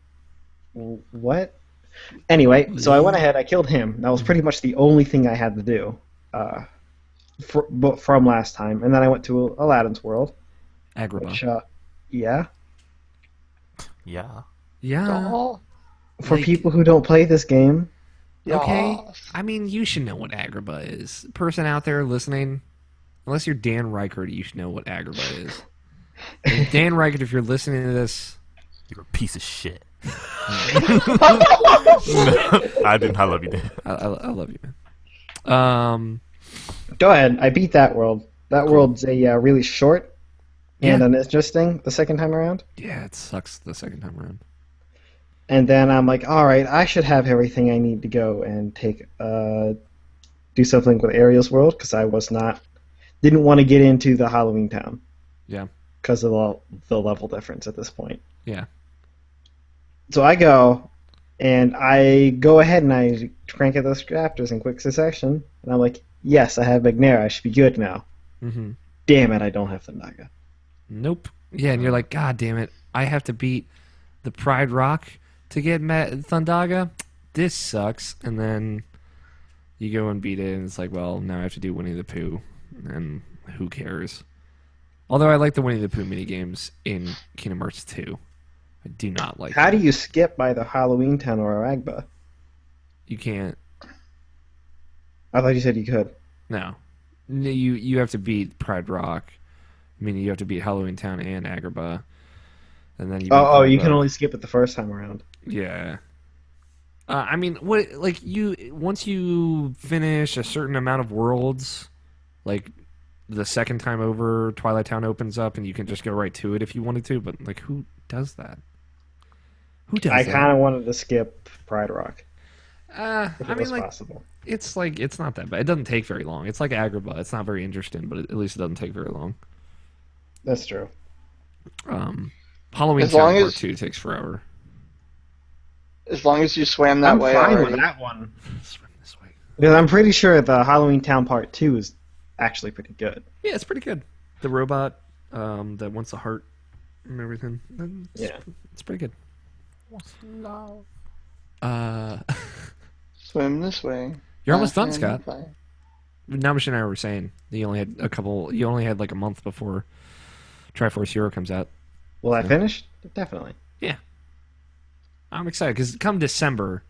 what? Anyway, so I went ahead, I killed him. That was pretty much the only thing I had to do from last time, and then I went to Aladdin's world. Agrabah. Which, yeah. Yeah. Yeah. Oh, For Like- people who don't play this game, Okay. yes. I mean, you should know what Agrabah is. Person out there listening, unless you're Dan Reichert, you should know what Agrabah is. And Dan Reichert, if you're listening to this, You're a piece of shit. I didn't. I love you, Dan. I love you, man. go ahead. I beat that world. That world's a really short and Yeah. uninteresting the second time around. Yeah, it sucks the second time around. And then I'm like, all right, I should have everything I need to go and take do something with Ariel's world because I didn't want to get into the Halloween town Yeah. because of the level difference at this point. Yeah. So I go, and I go ahead and I crank out those chapters in quick succession, and I'm like, yes, I have Magnera, I should be good now. Mm-hmm. Damn it, I don't have Thundaga. Nope. Yeah, and you're like, God damn it, I have to beat the Pride Rock to get Thundaga? This sucks. And then you go and beat it, and it's like, well, now I have to do Winnie the Pooh, and who cares? Although I like the Winnie the Pooh minigames in Kingdom Hearts 2. I do not like How them. do you skip by the Halloween town or Aragba? You can't. I thought you said you could. No. You have to beat Pride Rock. I mean, you have to beat Halloween Town and Agrabah. And then you beat Oh, you Agrabah. can only skip it the first time around. Yeah. I mean, what once you finish a certain amount of worlds, like the second time over, Twilight Town opens up and you can just go right to it if you wanted to, but like who does that? Who does I that? kind of wanted to skip Pride Rock if I it mean, was like possible. it's not that bad. It doesn't take very long. It's like Agrabah. It's not very interesting, but at least it doesn't take very long. That's true. Halloween As Town long Part as- 2 takes forever. As long as you swam that I'm way fine already. with that one. Swim this way. Because I'm pretty sure the Halloween Town Part 2 is actually pretty good. Yeah, it's pretty good. The robot that wants a heart and everything. Yeah. It's pretty good. Swim this way. You're almost done, Fast Scott. and fire. Namish and I were saying that you only had like a month before Triforce Hero comes out. Will I finish? Definitely. Yeah. I'm excited because come December,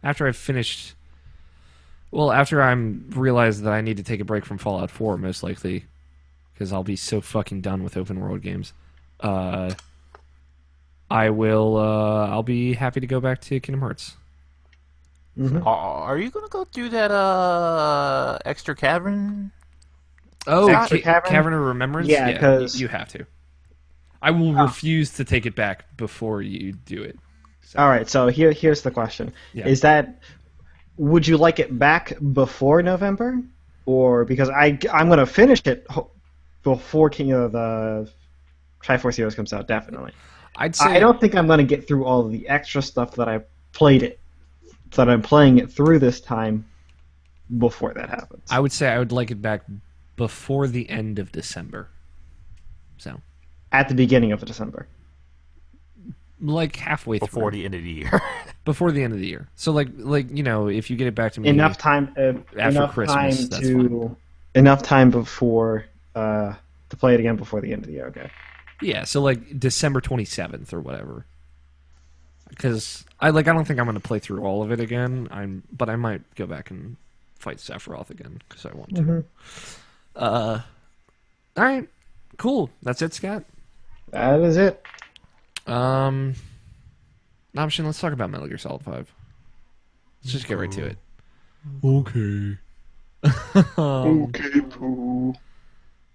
after I've finished, after I'm realized that I need to take a break from Fallout 4, most likely, because I'll be so fucking done with open world games. I'll be happy to go back to Kingdom Hearts. Are you gonna go through that extra cavern? Oh, Extra Cavern? Cavern of Remembrance? Yeah, 'cause- you have to. I will refuse to take it back before you do it. All right, so here's the question: Yeah. Is that would you like it back before November, or because I'm gonna finish it before the Triforce Heroes comes out? Definitely. I'd say I don't think I'm gonna get through all of the extra stuff that I'm playing it through this time before that happens. I would say I would like it back before the end of December. So, At the beginning of December. like halfway through. Before the end of the year. Before the end of the year. So like if you get it back to me Enough time. Enough Christmas, time that's to. Enough time before to play it again before the end of the year. Okay. Yeah, so like December 27th or whatever. Because I don't think I'm going to play through all of it again. But I might go back and fight Sephiroth again because I want to. All right, cool. That's it, Scott. That is it. Namshin, let's talk about Metal Gear Solid 5. Let's just get right to it. Okay. Okay, Pooh.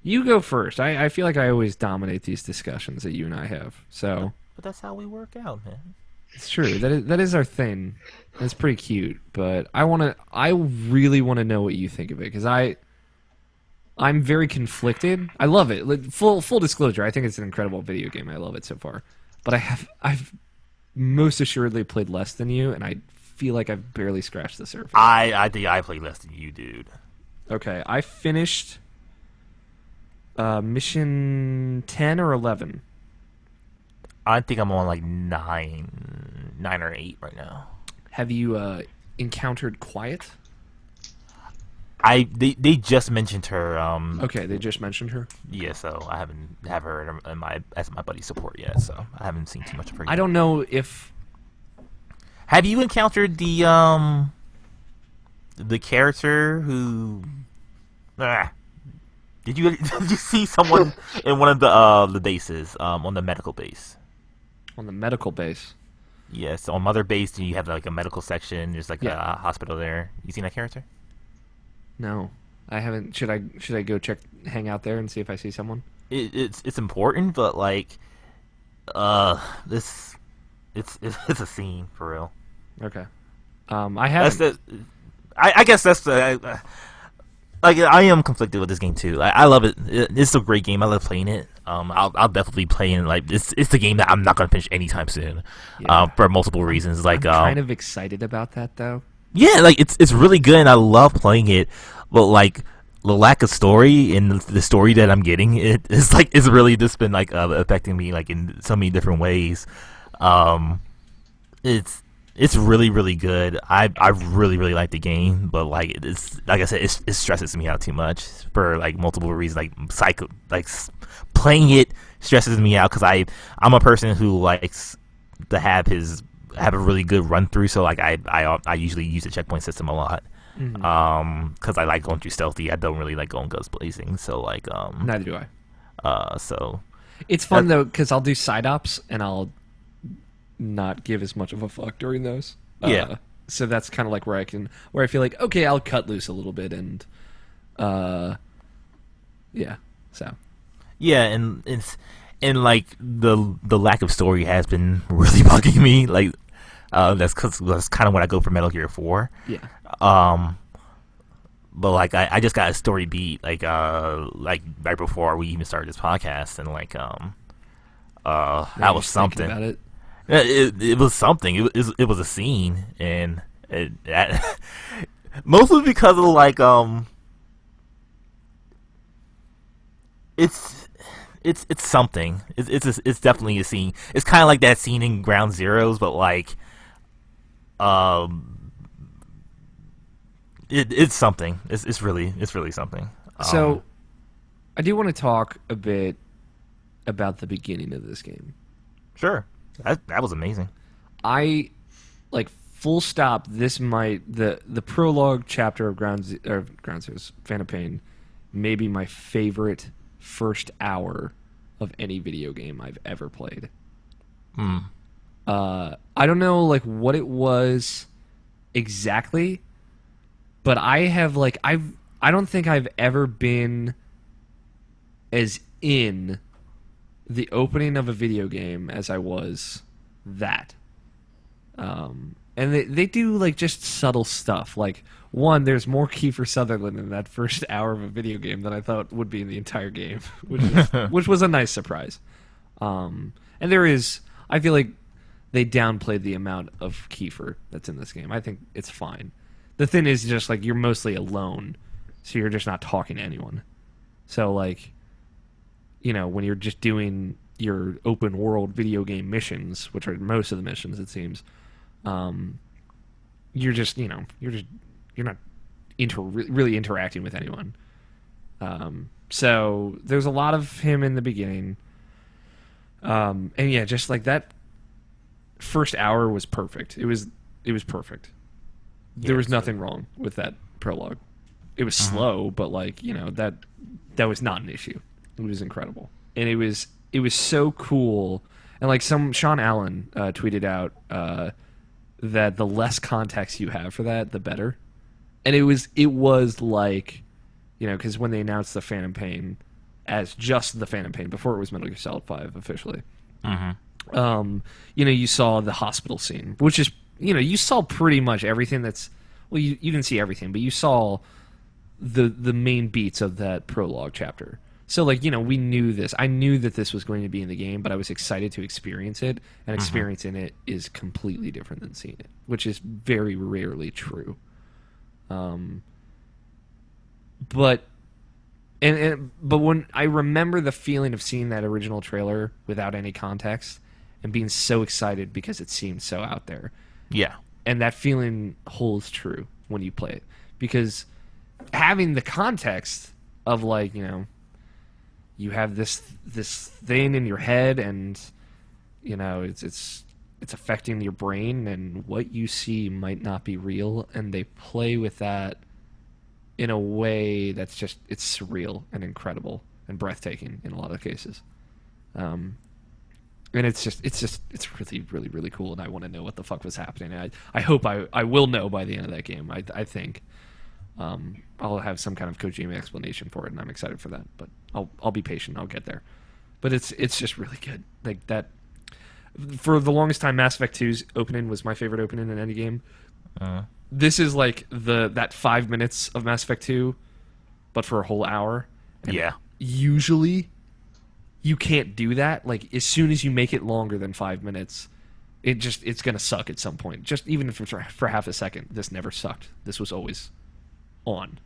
You go first. I feel like I always dominate these discussions that you and I have. So But that's how we work out, man. It's true. That is our thing. That's pretty cute. But I really want to know what you think of it because I'm very conflicted. I love it. Like, full disclosure, I think it's an incredible video game. I love it so far. But I've most assuredly played less than you, and I feel like I've barely scratched the surface. I think I played less than you, dude. Okay, I finished mission 10 or 11. I think I'm on like 9 or 8 right now. Have you encountered Quiet? They just mentioned her. Okay, they just mentioned her. Yeah, so I haven't have her in my as my buddy support yet. So I haven't seen too much of her yet. I don't know if. Have you encountered the character who? Did you see someone in one of the bases on the medical base? On the medical base. Yes, on Mother Base, you have like a medical section. There's like Yeah. a hospital there. You seen that character? No, I haven't. Should I go hang out there and see if I see someone? It's important, but like, it's a scene for real. Okay. I haven't. That's the. I guess that's the. Like I am conflicted with this game too. I love it. It's a great game. I love playing it. I'll definitely play it. Like it's the game that I'm not gonna finish anytime soon. Yeah. For multiple reasons. Like I'm kind of excited about that though. yeah, like it's really good and I love playing it. But like the lack of story and the story that I'm getting, it's really just been like affecting me like in so many different ways. It's really really good. I really like the game, but like it's like I said, it stresses me out too much for like multiple reasons. Playing it stresses me out because I'm a person who likes to have a really good run through. So like I usually use the checkpoint system a lot. Because I like going through stealthy. I don't really like going guns blazing. So like Neither do I. So It's fun though because I'll do side ops and I'll not give as much of a fuck during those. Yeah. So that's kind of like where I feel like okay, I'll cut loose a little bit and yeah. So yeah, and like the lack of story has been really bugging me. Like that's kind of what I go for Metal Gear 4. yeah. But like I just got a story beat like right before we even started this podcast, and like that was something. About it. It was something. It was a scene, and mostly because of like it's something. It's definitely a scene. It's kind of like that scene in Ground Zeroes, but like it's something. It's really something. So I do want to talk a bit about the beginning of this game. Sure. That was amazing. I like full stop. This might the prologue chapter of Ground Zeroes, Phantom Pain, may be my favorite first hour of any video game I've ever played. I don't know like what it was exactly, but I don't think I've ever been as in the opening of a video game as I was that. And they do like just subtle stuff. Like one, there's more Kiefer Sutherland in that first hour of a video game than I thought would be in the entire game, which was a nice surprise. And I feel like they downplayed the amount of Kiefer that's in this game. I think it's fine. The thing is just like you're mostly alone, so you're just not talking to anyone. So like, you know, when you're just doing your open world video game missions, which are most of the missions, it seems, you're not really interacting with anyone. So there's a lot of him in the beginning, and yeah, just like that first hour was perfect. It was perfect. There was nothing wrong with that prologue. It was slow, but like that was not an issue. It was incredible, and it was so cool. And like Sean Allen tweeted out that the less context you have for that, the better. And it was like, because when they announced the Phantom Pain as just the Phantom Pain before it was Metal Gear Solid 5 officially, You saw the hospital scene, which is, you saw pretty much everything that's, well, you didn't see everything, but you saw the main beats of that prologue chapter. So, like, we knew this. I knew that this was going to be in the game, but I was excited to experience it, and experiencing it is completely different than seeing it, which is very rarely true. But when I remember the feeling of seeing that original trailer without any context and being so excited because it seemed so out there. Yeah. And that feeling holds true when you play it, because having the context of, like, you have this thing in your head, and it's affecting your brain, and what you see might not be real, and they play with that in a way that's just, it's surreal and incredible and breathtaking in a lot of cases. And it's really, really, really cool, and I want to know what the fuck was happening. I hope I will know by the end of that game. I think I'll have some kind of Kojima explanation for it, and I'm excited for that. But I'll be patient. I'll get there. But it's just really good. Like that. For the longest time, Mass Effect 2's opening was my favorite opening in any game. This is like that 5 minutes of Mass Effect 2, but for a whole hour. And yeah. Usually, you can't do that. Like, as soon as you make it longer than 5 minutes, it's gonna suck at some point. Just even if it's for half a second. This never sucked. This was always on,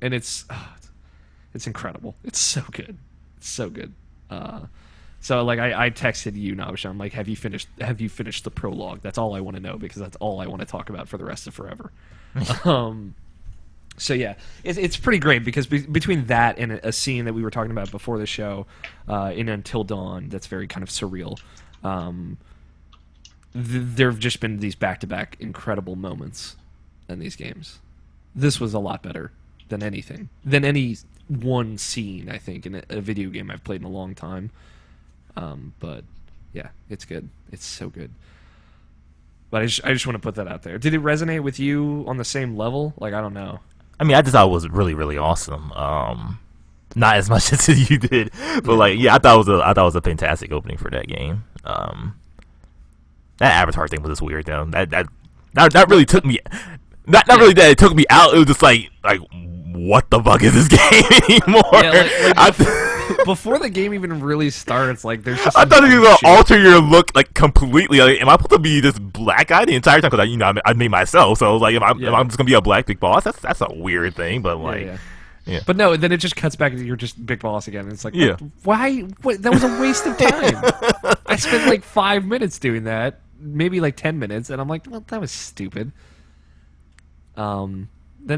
and it's incredible. It's so good. It's so good. So, like, I texted you, Nabisha. I'm like, have you finished the prologue? That's all I want to know, because that's all I want to talk about for the rest of forever. So yeah, it's pretty great, because between that and a scene that we were talking about before the show, in Until Dawn, that's very kind of surreal. There have just been these back-to-back incredible moments in these games. This was a lot better than any one scene, I think, in a video game I've played in a long time. But yeah, it's good. It's so good. But I just want to put that out there. Did it resonate with you on the same level? Like, I don't know. I mean, I just thought it was really, really awesome. Not as much as you did, but like, yeah, I thought it was a fantastic opening for that game. That Avatar thing was just weird though. That really took me. Not really that it took me out. It was just like what the fuck is this game anymore? Yeah, before the game even really starts, like, there's just, I thought it was gonna alter your look like completely. Like, am I supposed to be this black guy the entire time? Because I made myself, so I was like, am I just gonna be a black big boss? That's a weird thing, but like. Yeah. But no, then it just cuts back to you're just Big Boss again. And it's like, why? What? That was a waste of time. I spent like 5 minutes doing that, maybe like 10 minutes, and I'm like, well, that was stupid. Then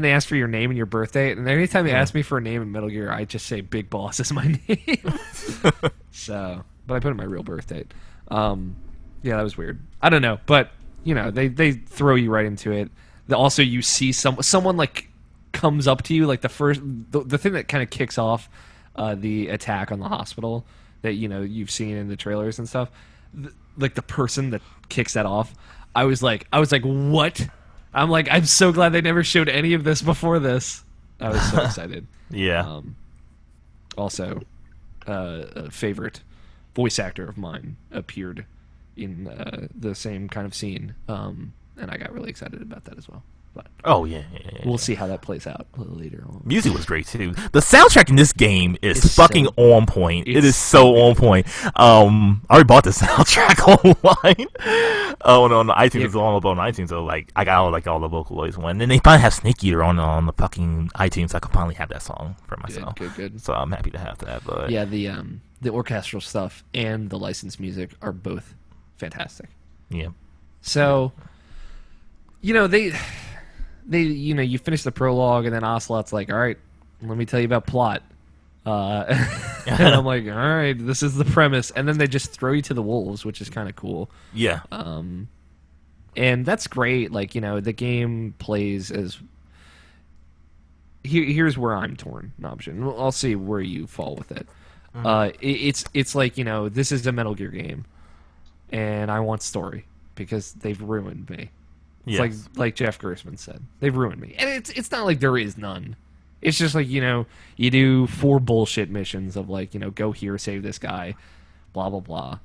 they ask for your name and your birthday, and anytime they ask me for a name in Metal Gear, I just say Big Boss is my name. So, but I put in my real birth date. Yeah, that was weird. I don't know, but they throw you right into it. Also, you see someone like comes up to you, like the thing that kind of kicks off the attack on the hospital that you've seen in the trailers and stuff. Like the person that kicks that off, I was like, what? I'm so glad they never showed any of this before this. I was so excited. Yeah. Also, a favorite voice actor of mine appeared in the same kind of scene, and I got really excited about that as well. But we'll see how that plays out a little later on. Music was great too. The soundtrack in this game is fucking on point. It is so on point. I already bought the soundtrack online. On the iTunes, it's all up on iTunes. So like, I got all the Vocaloids one. And then they finally have Snake Eater on the fucking iTunes. So I can finally have that song for myself. Good. So I'm happy to have that. But yeah, the orchestral stuff and the licensed music are both fantastic. Yeah. So, you finish the prologue, and then Ocelot's like, all right, let me tell you about plot. And I'm like, all right, this is the premise. And then they just throw you to the wolves, which is kind of cool. Yeah. And that's great. Like, the game plays as... Here's where I'm torn, Nobshin. I'll see where you fall with it. It's like, this is a Metal Gear game, and I want story, because they've ruined me. It's like Jeff Gerstmann said. They've ruined me. And it's not like there is none. It's just like, you do 4 bullshit missions of like, go here, save this guy, blah, blah, blah.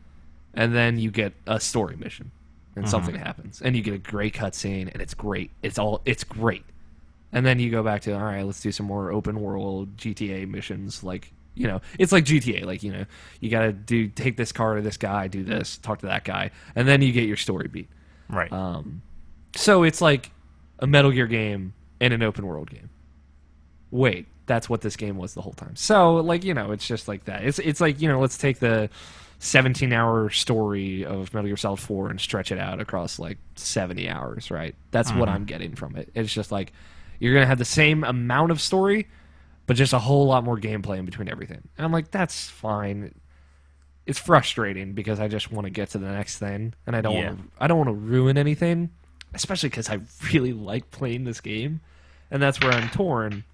and then you get a story mission, and something happens, and you get a great cutscene, and it's great. It's great. And then you go back to, all right, let's do some more open world GTA missions. Like, it's like GTA. Like, you got to take this car to this guy, do this, talk to that guy, and then you get your story beat. Right. So it's like a Metal Gear game and an open world game. Wait, that's what this game was the whole time. So, like, it's just like that. It's like, let's take the 17-hour story of Metal Gear Solid 4 and stretch it out across, like, 70 hours, right? That's what I'm getting from it. It's just like, you're going to have the same amount of story, but just a whole lot more gameplay in between everything. And I'm like, that's fine. It's frustrating because I just want to get to the next thing, and I don't want to ruin anything, especially because I really like playing this game, and that's where I'm torn.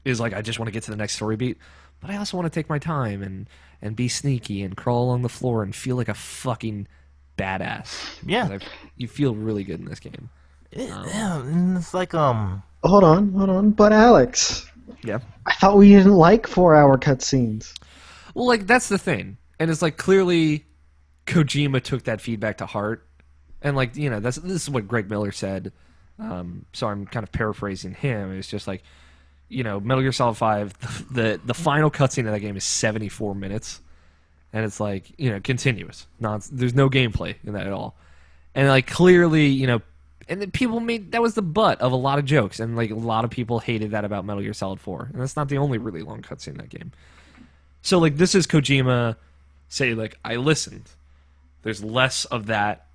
Is like I just want to get to the next story beat, but I also want to take my time and be sneaky and crawl along the floor and feel like a fucking badass. Yeah, you feel really good in this game. It's like Hold on. But Alex, yeah, I thought we didn't like 4-hour cutscenes. Well, like that's the thing, and it's like clearly Kojima took that feedback to heart, and like this is what Greg Miller said. So I'm kind of paraphrasing him. It's just like, Metal Gear Solid 5, the final cutscene of that game is 74 minutes, and it's like continuous. There's no gameplay in that at all, and like clearly and then people that was the butt of a lot of jokes, and like a lot of people hated that about Metal Gear Solid 4, and that's not the only really long cutscene in that game. So like this is Kojima say like I listened. There's less of that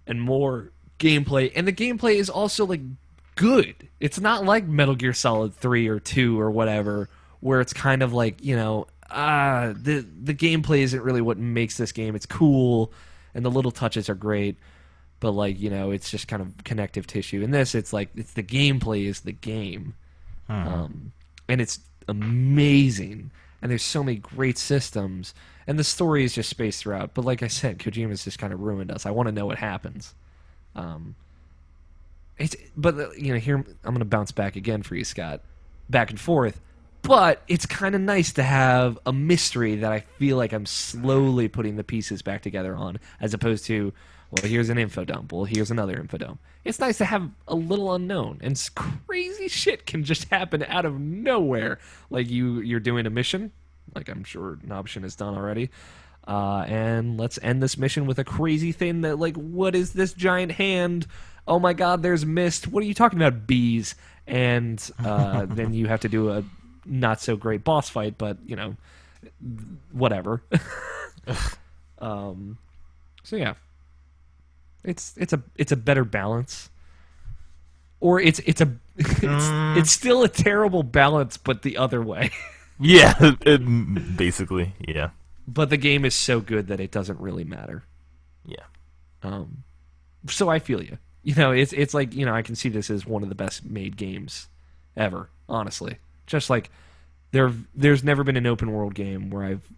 and more gameplay, and the gameplay is also like good. It's not like Metal Gear Solid 3 or 2 or whatever, where it's kind of like the gameplay isn't really what makes this game. It's cool, and the little touches are great, but like it's just kind of connective tissue. In this, it's like the gameplay is the game, and it's amazing. And there's so many great systems, and the story is just spaced throughout. But like I said, Kojima's just kind of ruined us. I want to know what happens. Here I'm going to bounce back again for you, Scott, back and forth. But it's kind of nice to have a mystery that I feel like I'm slowly putting the pieces back together on, as opposed to, well, here's an info dump. Well, here's another info dump. It's nice to have a little unknown, and crazy shit can just happen out of nowhere. Like you're doing a mission, like I'm sure Nobshin has done already, and let's end this mission with a crazy thing that, like, what is this giant hand? Oh my god, there's mist. What are you talking about, bees? And then you have to do a not so great boss fight, but whatever. So yeah. It's a better balance, or it's still a terrible balance, but the other way. Yeah, basically, yeah. But the game is so good that it doesn't really matter. Yeah. So I feel you. It's like I can see this as one of the best made games ever. Honestly, just like there's never been an open world game where I've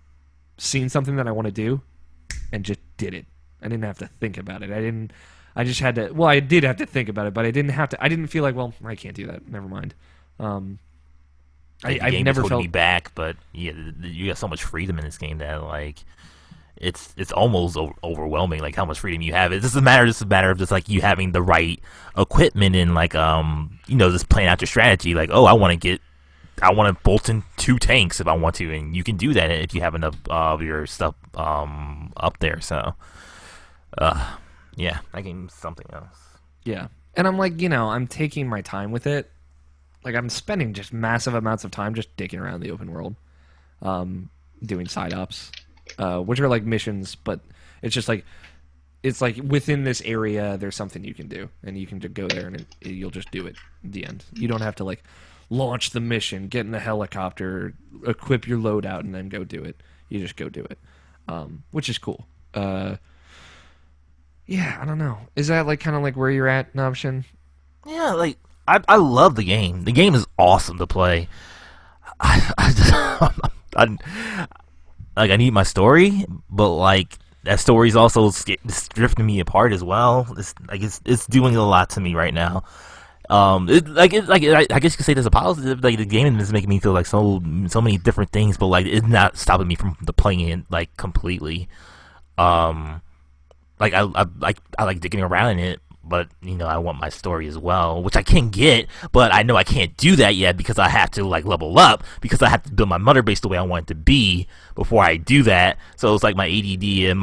seen something that I want to do and just did it. I didn't have to think about it. I just had to. Well, I did have to think about it, but I didn't have to. I didn't feel like, well, I can't do that. Never mind. I've never felt me back, but yeah, you got so much freedom in this game that like it's almost overwhelming. Like how much freedom you have. It's just a matter of just like you having the right equipment and like just playing out your strategy. Like, oh, I want to bolt in 2 tanks if I want to, and you can do that if you have enough of your stuff up there. So. Yeah, that game's something else. Yeah. And I'm like, I'm taking my time with it. Like, I'm spending just massive amounts of time just digging around the open world, doing side ups, which are like missions, but it's just like, it's like within this area, there's something you can do, and you can just go there and you'll just do it at the end. You don't have to like launch the mission, get in the helicopter, equip your loadout, and then go do it. You just go do it, which is cool. Yeah, I don't know. Is that like kind of like where you're at, Nobshin? Yeah, like I love the game. The game is awesome to play. I need my story, but like that story's also drifting me apart as well. It's doing a lot to me right now. I guess you could say there's a positive. Like the game is making me feel like so many different things, but like it's not stopping me from playing it like completely. like I like digging around in it, but I want my story as well, which I can get, but I know I can't do that yet because I have to like level up, because I have to build my mother base the way I want it to be before I do that. So it's like my ADD and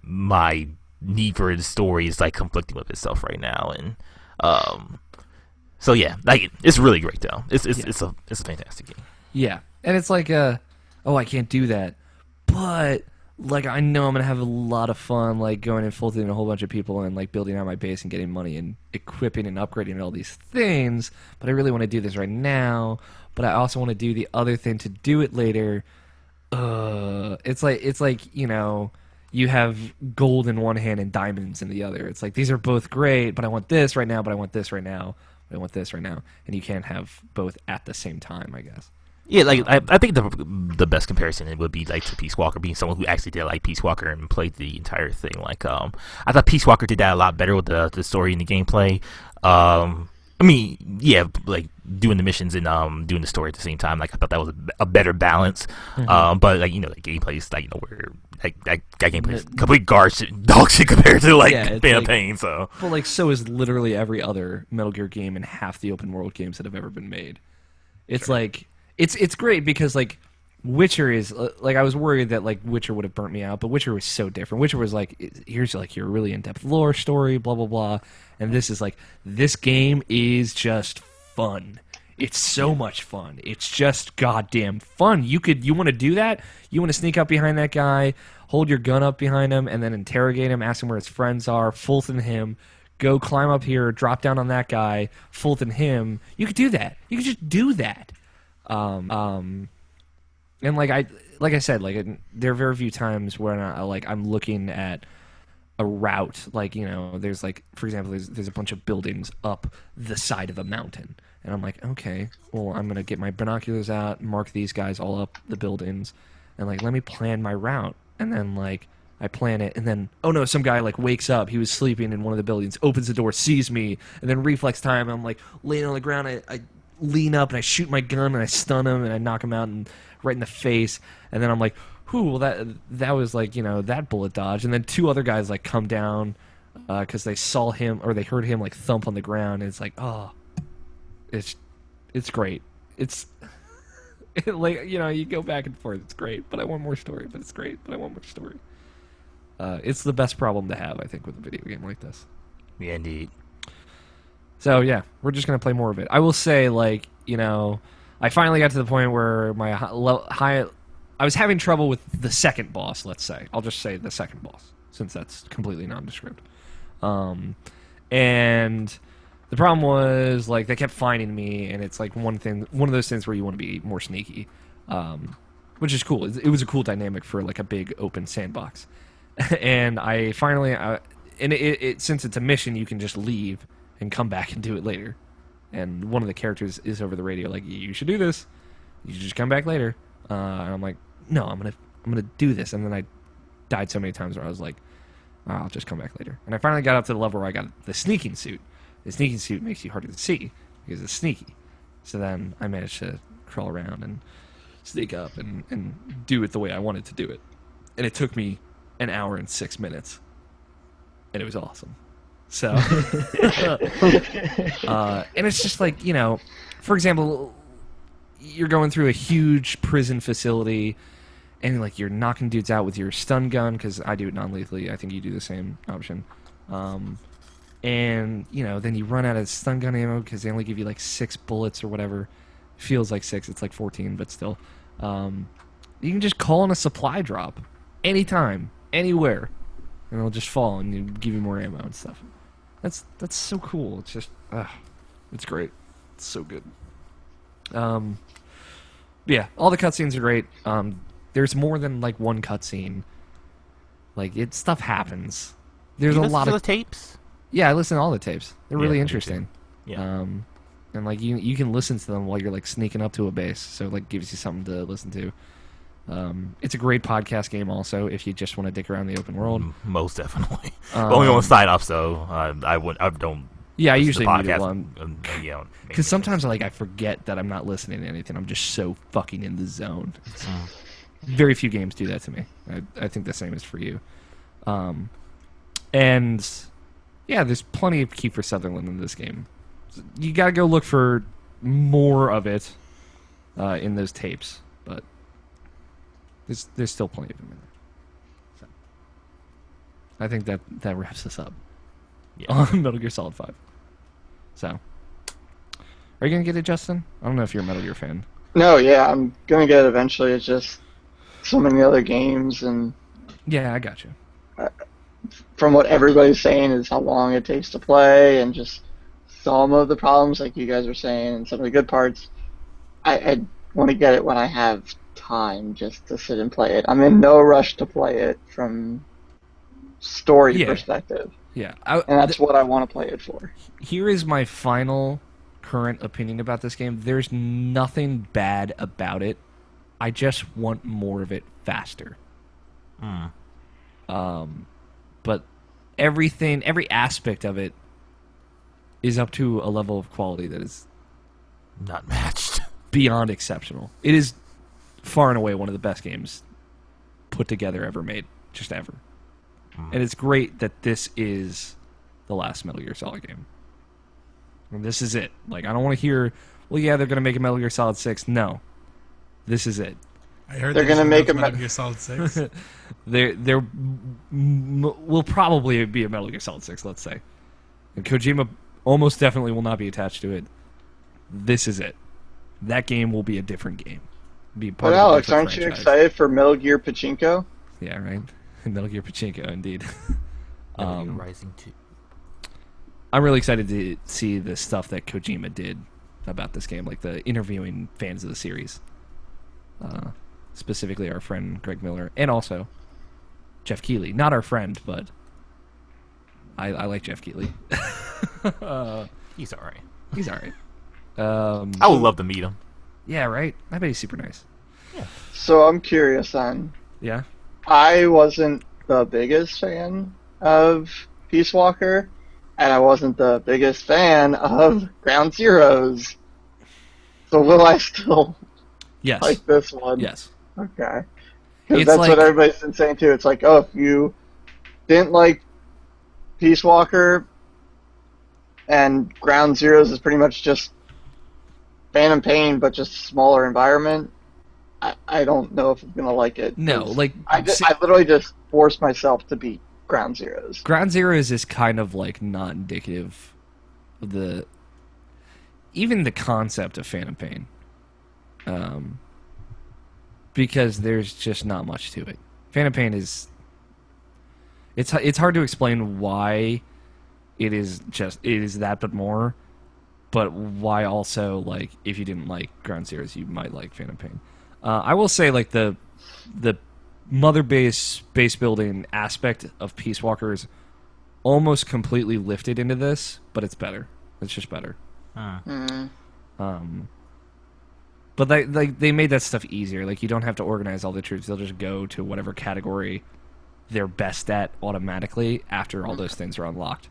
my need for the story is like conflicting with itself right now, and so yeah, like it's really great though. It's a fantastic game. Yeah, and it's like I can't do that, but like I know I'm gonna have a lot of fun, like going and infiltrating a whole bunch of people and like building out my base and getting money and equipping and upgrading all these things. But I really want to do this right now. But I also want to do the other thing to do it later. It's like you have gold in one hand and diamonds in the other. It's like these are both great, but I want this right now. But I want this right now. But I want this right now, and you can't have both at the same time, I guess. Yeah, like I think the best comparison it would be like to Peace Walker, being someone who actually did like Peace Walker and played the entire thing. Like I thought Peace Walker did that a lot better with the story and the gameplay. I mean, yeah, like doing the missions and doing the story at the same time. Like I thought that was a better balance. Mm-hmm. But like the gameplay is like where that gameplay is complete dog shit compared to like Phantom Pain. So, well, like so is literally every other Metal Gear game and half the open world games that have ever been made. It's sure. Like. It's great because like Witcher is like I was worried that like Witcher would have burnt me out, but Witcher was so different. Witcher was like here's like your really in-depth lore story, blah blah blah, and this is like this game is just fun. It's so much fun. It's just goddamn fun. You want to do that? You want to sneak up behind that guy, hold your gun up behind him, and then interrogate him, ask him where his friends are, Fulton him. Go climb up here, drop down on that guy, Fulton him. You could do that. You could just do that. And like I said, like there are very few times when I'm looking at a route, like there's like for example there's a bunch of buildings up the side of a mountain, and I'm like, okay, well I'm gonna get my binoculars out, mark these guys all up the buildings, and like let me plan my route, and then like I plan it, and then oh no, some guy like wakes up, he was sleeping in one of the buildings, opens the door, sees me, and then reflex time, I'm like laying on the ground, I lean up and I shoot my gun and I stun him and I knock him out and right in the face, and then I'm like, whew, well that was like that bullet dodge, and then two other guys like come down because they saw him or they heard him like thump on the ground, and it's like it's great. It's like you go back and forth. It's great, but I want more story. But it's great, but I want more story. It's the best problem to have, I think, with a video game like this. Yeah, indeed. So yeah, we're just gonna play more of it. I will say, like I finally got to the point where my I was having trouble with the second boss. Let's say I'll just say the second boss, since that's completely nondescript. And the problem was like they kept finding me, and it's like one of those things where you want to be more sneaky, which is cool. It was a cool dynamic for like a big open sandbox. And I finally, since it's a mission, you can just leave and come back and do it later. And one of the characters is over the radio, like, you should do this. You should just come back later. And I'm like, no, I'm gonna do this. And then I died so many times where I was like, oh, I'll just come back later. And I finally got up to the level where I got the sneaking suit. The sneaking suit makes you harder to see because it's sneaky. So then I managed to crawl around and sneak up and do it the way I wanted to do it. And it took me an hour and 6 minutes. And it was awesome. So, and it's just like, for example, you're going through a huge prison facility and like you're knocking dudes out with your stun gun, because I do it non-lethally. I think you do the same option. And, then you run out of stun gun ammo because they only give you like 6 bullets or whatever. Feels like 6, it's like 14, but still. You can just call in a supply drop anytime, anywhere, and it'll just fall and give you more ammo and stuff. That's so cool. It's just, it's great. It's so good. Yeah, all the cutscenes are great. There's more than like one cutscene. Like stuff happens. There's a lot of the tapes. Yeah, I listen to all the tapes. They're really interesting. Yeah. And like you can listen to them while you're like sneaking up to a base, so it like gives you something to listen to. It's a great podcast game also if you just want to dick around the open world. Most definitely. Only on side off, so I don't. Yeah, I usually mute it because sometimes I forget that I'm not listening to anything. I'm just so fucking in the zone. very few games do that to me. I think the same is for you. And yeah, there's plenty of Kiefer Sutherland in this game. You gotta go look for more of it in those tapes, but there's still plenty of him in there. So, I think that wraps us up on Metal Gear Solid 5. So, are you gonna get it, Justin? I don't know if you're a Metal Gear fan. No, yeah, I'm gonna get it eventually. It's just so many other games, and Yeah, I got you. from what everybody's saying is how long it takes to play, and just some of the problems, like you guys were saying, and some of the good parts. I want to get it when I have time just to sit and play it. I'm in no rush to play it from story perspective. Yeah, And that's what I want to play it for. Here is my final current opinion about this game. There's nothing bad about it. I just want more of it faster. But every aspect of it is up to a level of quality that is not matched. Beyond exceptional. It is far and away one of the best games put together ever made, just ever. And it's great that this is the last Metal Gear Solid game. And this is it. Like, I don't want to hear, well, yeah, they're going to make a Metal Gear Solid 6. No. This is it. I heard they're going to make a Metal Gear Solid 6. There will probably be a Metal Gear Solid 6, let's say. And Kojima almost definitely will not be attached to it. This is it. That game will be a different game. Be part but of Alex, aren't you excited for Metal Gear Pachinko? Yeah, right? Metal Gear Pachinko, indeed. Metal Gear Rising 2. I'm really excited to see the stuff that Kojima did about this game, like the interviewing fans of the series. Specifically our friend Greg Miller, and also Jeff Keighley. Not our friend, but I like Jeff Keighley. He's alright. He's alright. I would love to meet him. Yeah, right? I bet he's super nice. Yeah. So I'm curious then. Yeah? I wasn't the biggest fan of Peace Walker, and I wasn't the biggest fan of Ground Zeroes. So will I still Yes. like this one? Yes. Okay. Because It's that's like- what everybody's been saying too. It's like, oh, if you didn't like Peace Walker, and Ground Zeroes is pretty much just Phantom Pain, but just a smaller environment, I don't know if I'm going to like it. No, 'cause like... I literally just forced myself to beat Ground Zeroes. Ground Zeroes is kind of like not indicative of even the concept of Phantom Pain. Because there's just not much to it. Phantom Pain is... It's hard to explain why it is that but more, but why also, like, if you didn't like Ground Zeroes, you might like Phantom Pain. I will say, like, the mother base building aspect of Peace Walker is almost completely lifted into this, but it's better. It's just better. But they made that stuff easier. Like, you don't have to organize all the troops. They'll just go to whatever category they're best at automatically after all those things are unlocked.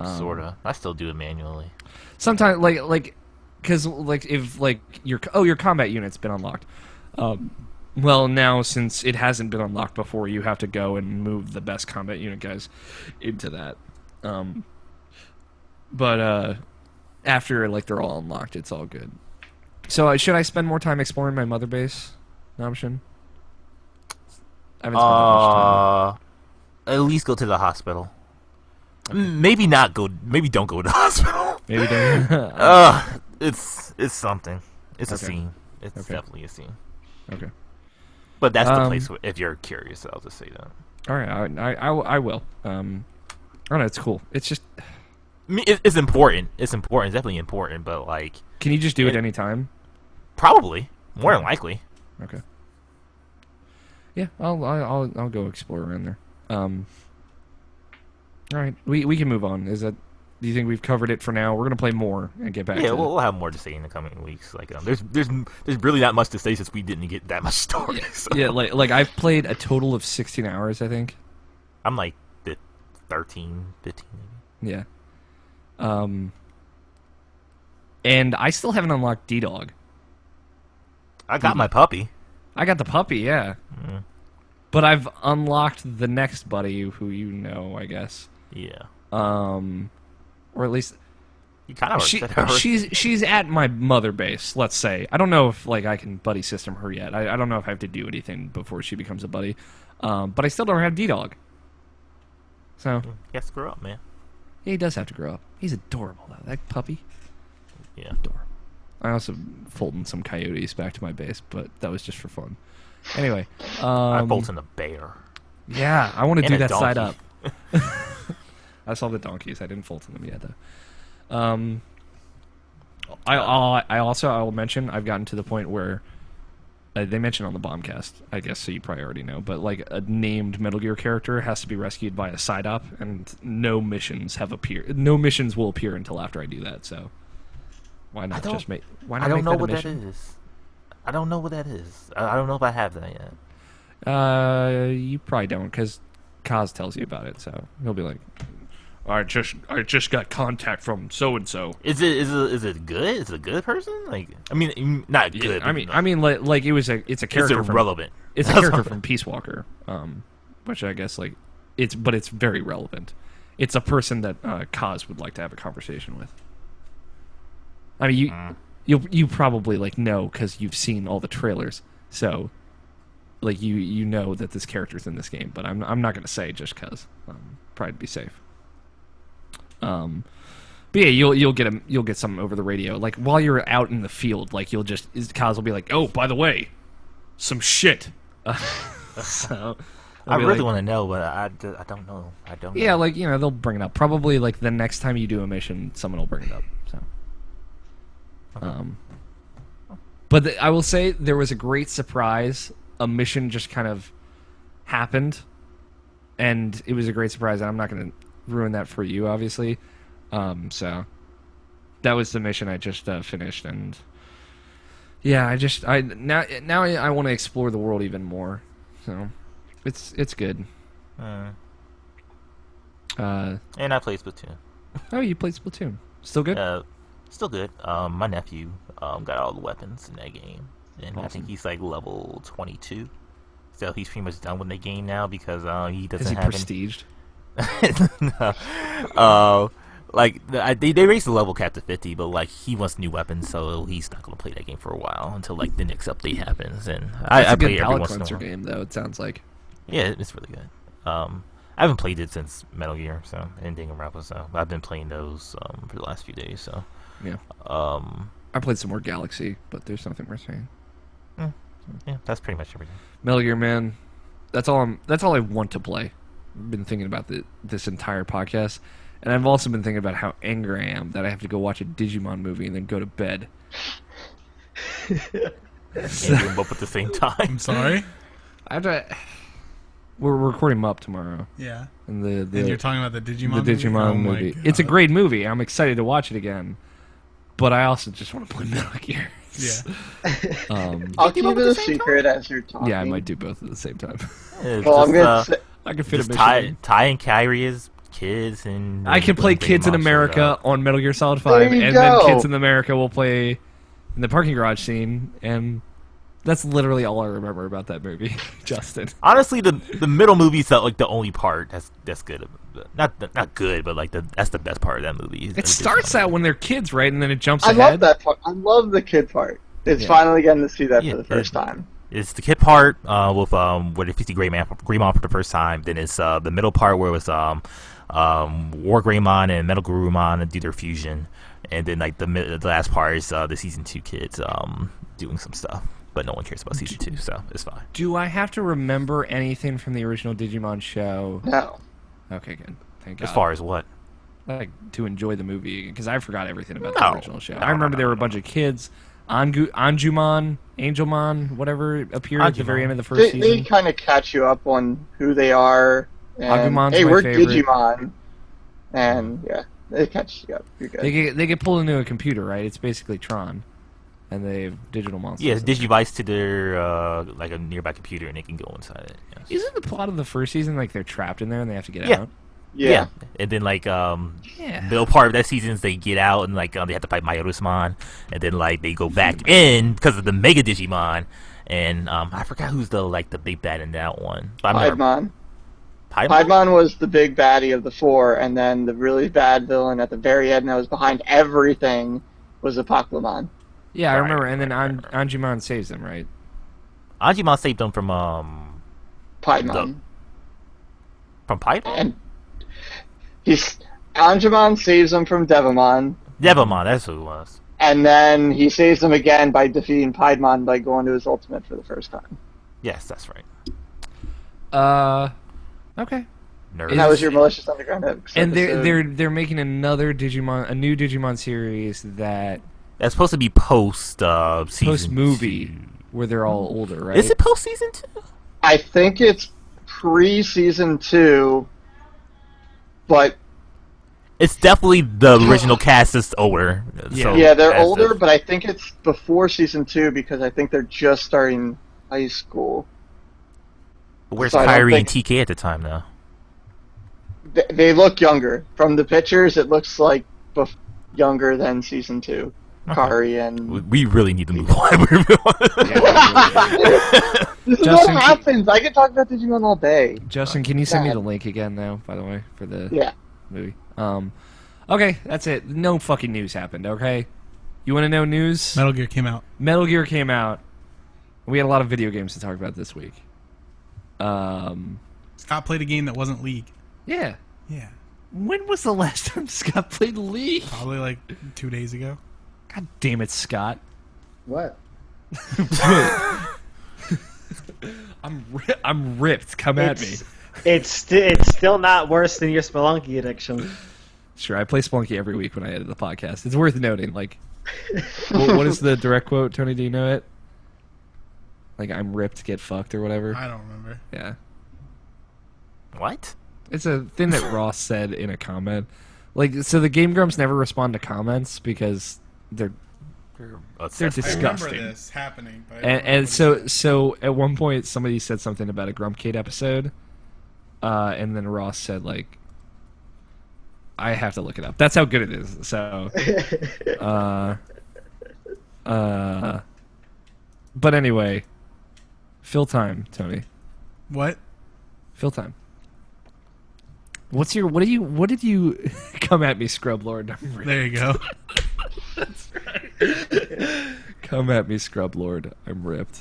Sorta. I still do it manually. Sometimes, like, because like if like your combat unit's been unlocked. Well, now since it hasn't been unlocked before, you have to go and move the best combat unit guys into that. But after like they're all unlocked, it's all good. So should I spend more time exploring my mother base option? I haven't spent that much time. At least go to the hospital. Maybe not go. Maybe don't go to the hospital. Maybe don't. It's something. It's a Okay. scene. It's Okay. definitely a scene. Okay. But that's the place if you're curious. I'll just say that. All right. I will. I don't know. It's cool. It's just. I mean, it's important. It's important. It's definitely important. But like, Can you just do it anytime? probably more than likely. Okay. Yeah, I'll go explore around there. All right, we can move on. Do you think we've covered it for now? We're gonna play more and get back. Yeah, to we'll have more to say in the coming weeks. Like, there's really not much to say since we didn't get that much story. So. Yeah, like I've played a total of 16 hours, I think. I'm like 13, 15 maybe. Yeah. And I still haven't unlocked D-Dog. I got my puppy. I got the puppy, yeah. Mm. But I've unlocked the next buddy, who you know, I guess. Yeah. Or at least You kind of she's at my mother base. Let's say. I don't know if like I can buddy system her yet. I don't know if I have to do anything before she becomes a buddy. But I still don't have D-Dog. So He has to grow up, man. yeah, he does have to grow up. He's adorable though. That puppy. Yeah. Adorable. I also folded some coyotes back to my base, but that was just for fun. Anyway, I bolted a bear. yeah, I want to And do a that side donkey. up. I saw the donkeys. I didn't fold to them yet though. I will mention I've gotten to the point where they mentioned on the Bombcast, I guess, so you probably already know, but like a named Metal Gear character has to be rescued by a side op, and no missions will appear until after I do that. So why not just make? Why not I don't make know that a what that mission? is. I don't know what that is. I don't know if I have that yet. You probably don't, because Kaz tells you about it, so he'll be like, I just got contact from so and so. Is it good? Is it a good person? Like, I mean, not good. I mean, like it's a character. It's irrelevant. It's a character from Peace Walker, which I guess like it's very relevant. It's a person that Kaz would like to have a conversation with. I mean, you probably like know because you've seen all the trailers, so like you know that this character's in this game. But I'm not gonna say just because, probably to be safe. But yeah, you'll get something over the radio. Like while you're out in the field, like Kaz will be like, "Oh, by the way, some shit." So I really want to know, but I don't know. I don't. yeah, know. like they'll bring it up. Probably like the next time you do a mission, someone will bring it up. So, but I will say there was a great surprise. A mission just kind of happened, and it was a great surprise. And I'm not going to ruin that for you, obviously. So that was the mission I just finished, and yeah, now I want to explore the world even more. So it's good. And I play Splatoon. Oh, you played Splatoon? Still good? Still good. My nephew got all the weapons in that game, and Awesome. I think he's like level 22. So he's pretty much done with the game now because he doesn't Is he have prestiged? No. Like they raised the level cap to 50, but like he wants new weapons, so he's not gonna play that game for a while until like the next update happens. And I play it every once in a while. Game though, it sounds like. Yeah, it's really good. I haven't played it since Metal Gear, so and Danganronpa, so I've been playing those for the last few days. So yeah. I played some more Galaxy, but there's nothing worth saying. yeah, that's pretty much everything. Metal Gear, man. That's all I want to play. I've been thinking about this entire podcast, and I've also been thinking about how angry I am that I have to go watch a Digimon movie and then go to bed. And do them both at the same time. I'm sorry. I have to. We're recording them up tomorrow, Yeah. and And you're talking about the Digimon the Digimon movie? movie. Oh my It's a God. great movie. I'm excited to watch it again, but I also just want to play Metal Gear. Yeah. I'll keep it a secret as you're talking. Yeah, I might do both at the same time. It's Well, I'm just, gonna say, I can fit a just mission. Ty and Kyrie as kids, and I can play when Kids in Digimon showed America up. on Metal Gear Solid 5, There you and then go. Kids in America will play in the parking garage scene, and that's literally all I remember about that movie, Justin. Honestly, the middle movie's like the only part that's good. Not good, but like that's the best part of that movie. It starts out when they're kids, right, and then it jumps I ahead. love that part. I love the kid part. It's Yeah. finally getting to see that Yeah, for the first time. It's the kid part with where they see Greymon for the first time. Then it's the middle part where it was War Greymon and Metal Gurumon do their fusion, and then like the last part is the season 2 kids doing some stuff. But no one cares about season 2, so it's fine. Do I have to remember anything from the original Digimon show? No. Okay, good. Thank God. As far as what? Like to enjoy the movie, because I forgot everything about No. the original show. No, I remember no, there were no, a bunch of kids. Anjumon, Angelmon, whatever appeared at the very Anjumon. end of the first They season. kind of catch you up on who they are. And, Agumon's hey, my we're favorite. Digimon. And, yeah, they catch you up. You're good. They get pulled into a computer, right? It's basically Tron, and they have digital monsters. Yeah, Digivice to their like a nearby computer, and they can go inside it. Yes. Isn't the plot of the first season like they're trapped in there and they have to get Yeah. out? Yeah. And then like Yeah. middle part of that season is they get out and like they have to fight Mayorusmon, and then like they go back in because of the Mega Digimon, and I forgot who's the big bad in that one. But I've never. Piedmon. Piedmon? Piedmon was the big baddie of the 4, and then the really bad villain at the very end that was behind everything was Apocalypse. Yeah, I Right, remember. And then right. Anjumon saves them, right? Anjumon saved them from Piedmon. Piedmon? And Anjumon saves him from Devamon, Devamon, that's who it was. and then he saves him again by defeating Piedmon by going to his ultimate for the first time. Yes, that's right. Okay. Nerd. And that was your Malicious Underground episode. And they're making a new Digimon series that That's supposed to be post movie 2. where they're all older, right? Is it post season 2? I think it's pre-season 2, but It's definitely the original cast is older. So yeah, they're as older, of- but I think it's before season 2 because I think they're just starting high school. Where's so I don't Kyrie and think- TK at the time now? They look younger. From the pictures, it looks like younger than season 2. Okay. Kari and... We really need to move on. This is Justin, what happens. I can talk about Digimon all day. Justin, can you send me Sad. the link again, though? By the way, for the Yeah. movie. Okay, that's it. No fucking news happened. Okay, you want to know news? Metal Gear came out. Metal Gear came out. We had a lot of video games to talk about this week. Scott played a game that wasn't League. Yeah. Yeah. When was the last time Scott played League? Probably like 2 days ago. God damn it, Scott. What? I'm ripped. Come at me. It's still not worse than your Spelunky addiction. Sure, I play Spelunky every week when I edit the podcast. It's worth noting. Like, what is the direct quote, Tony? Do you know it? Like, I'm ripped, get fucked, or whatever. I don't remember. Yeah. What? It's a thing that Ross said in a comment. Like, so the Game Grumps never respond to comments because they're They're I disgusting. remember this happening, but I don't remember and what he said. so at one point somebody said something about a Grumpkade episode, and then Ross said like, I have to look it up. That's how good it is. So, but anyway, fill time, Tony. What? Fill time. What did you come at me, Scrub Lord? There you go. Come at me, Scrub Lord. I'm ripped.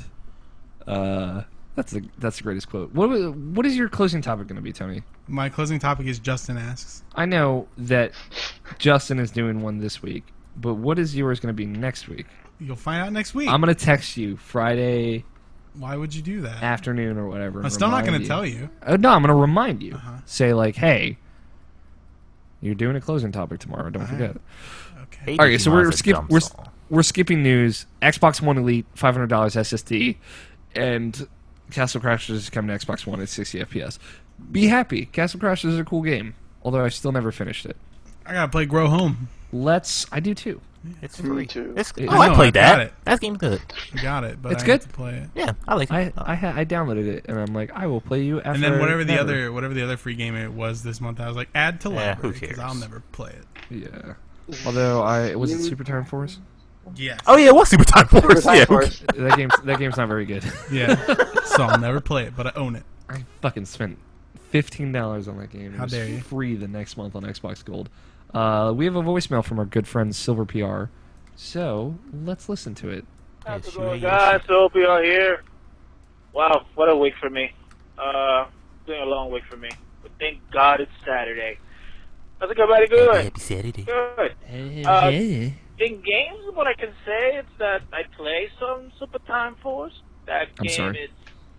That's the greatest quote. What is your closing topic going to be, Tony? My closing topic is Justin Asks. I know that Justin is doing one this week, but what is yours going to be next week? You'll find out next week. I'm going to text you Friday Why would you do that? afternoon or whatever. I'm and still not remind going to tell you. No, I'm going to remind you. Uh-huh. Say like, hey, you're doing a closing topic tomorrow. Don't Alright. forget. Okay. All right, so Digimon's we're a skipping news. Xbox One Elite, $500 SSD, and Castle Crashers is coming to Xbox One at 60 FPS. Be happy. Castle Crashers is a cool game, although I still never finished it. I gotta play Grow Home. I do too. It's Me free. too. It's, I oh, I know, played I got that. it. That game's good. I got it, but It's I good? have to play it. Yeah, I like it. I downloaded it and I'm like, I will play you after. And then whatever the never. other free game it was this month, I was like, add to Yeah, who library because I'll cares? never play it. Yeah. Although was it Super Time Force? Yes. Oh yeah, it was Super Time Force. Time Yeah, Force. That game's not very good. Yeah. So I'll never play it, but I own it. I fucking spent $15 on that game. How It was dare you. free the next month on Xbox Gold. We have a voicemail from our good friend Silver PR, so let's listen to it. How's it Yes, going, you guys? Hope you are here. Wow, what a week for me. Been a long week for me. But thank God it's Saturday. How's it going, buddy? Good. Happy Saturday. Good. In games, what I can say is that I play some Super Time Force. That I'm game sorry. is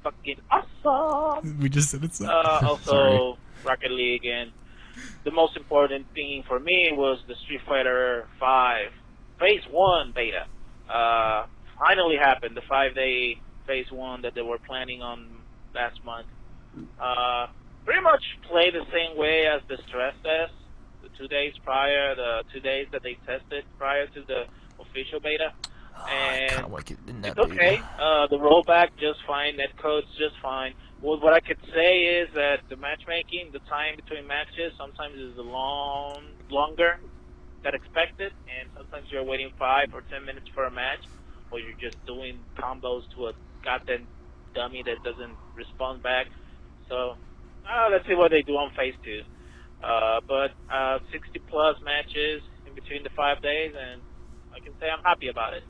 fucking awesome. We just said it's Also, Sorry. Rocket League, and the most important thing for me was the Street Fighter 5 Phase 1 beta. Finally happened, the 5-day Phase 1 that they were planning on last month. Pretty much play the same way as the stress test, the 2 days prior, the 2 days that they tested prior to the official beta. I kind And of want to get in that. it's okay. The rollback just fine. Netcode's just fine. Well, what I could say is that the matchmaking, the time between matches, sometimes is longer than expected, and sometimes you're waiting 5 or 10 minutes for a match, or you're just doing combos to a goddamn dummy that doesn't respond back. So let's see what they do on phase 2. But 60 plus matches in between the 5 days, and I can say I'm happy about it.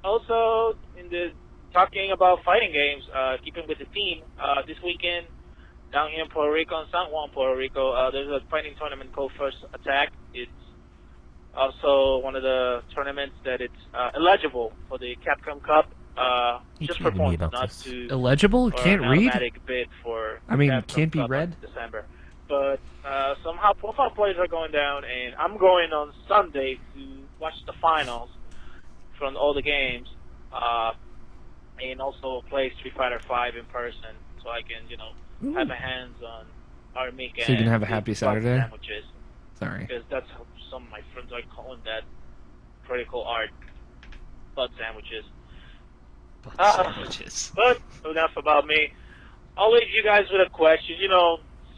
Also, in the talking about fighting games, keeping with the theme, this weekend down here in Puerto Rico, in San Juan, Puerto Rico, there's a fighting tournament called First Attack. It's also one of the tournaments that it's eligible for the Capcom Cup. Just for points, not to illegible. Can't read. Automatic bid for. I mean, Capcom can't be Cup read. in December, but somehow profile plays are going down, and I'm going on Sunday to watch the finals from all the games, and also play Street Fighter V in person, so I can have my hands on Armik and So you can have a happy Saturday? sandwiches. Sorry. Because that's how some of my friends are calling that critical art, butt sandwiches. Sandwiches. But enough about me. I'll leave you guys with a question.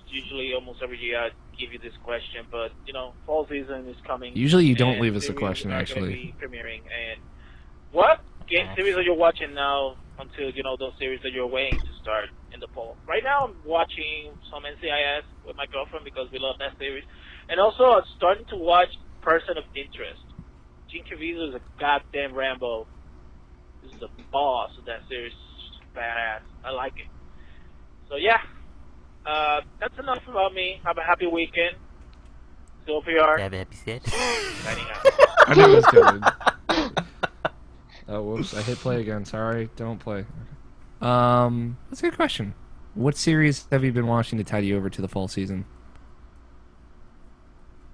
Usually almost every year I give you this question, but fall season is coming. Usually you don't and leave us a series question, are gonna actually. be premiering, and what game series are you watching now until those series that you're waiting to start in the fall? Right now I'm watching some NCIS with my girlfriend because we love that series, and also I'm starting to watch Person of Interest. Gene Caviezel is a goddamn Rambo. This is the boss of that series. Badass. I like it. So yeah, that's enough about me. Have a happy weekend. Still PR. Have a happy set. Signing out. I knew it was good. Oh, whoops! I hit play again. Sorry, don't play. That's a good question. What series have you been watching to tide you over to the fall season?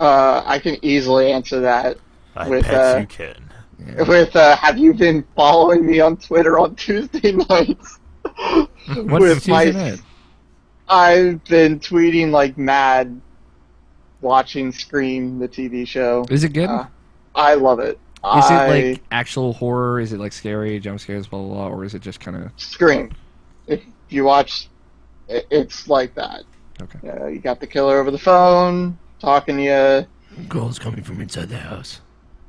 I can easily answer that. I With, bet you can. Yeah. With have you been following me on Twitter on Tuesday nights? What's With Tuesday night? I've been tweeting like mad, watching Scream, the TV show. Is it good? I love it. Is it like actual horror? Is it like scary, jump scares, blah blah blah, or is it just kind of Scream? If you watch, it's like that. okay? You got the killer over the phone, talking to you. Girls coming from inside the house.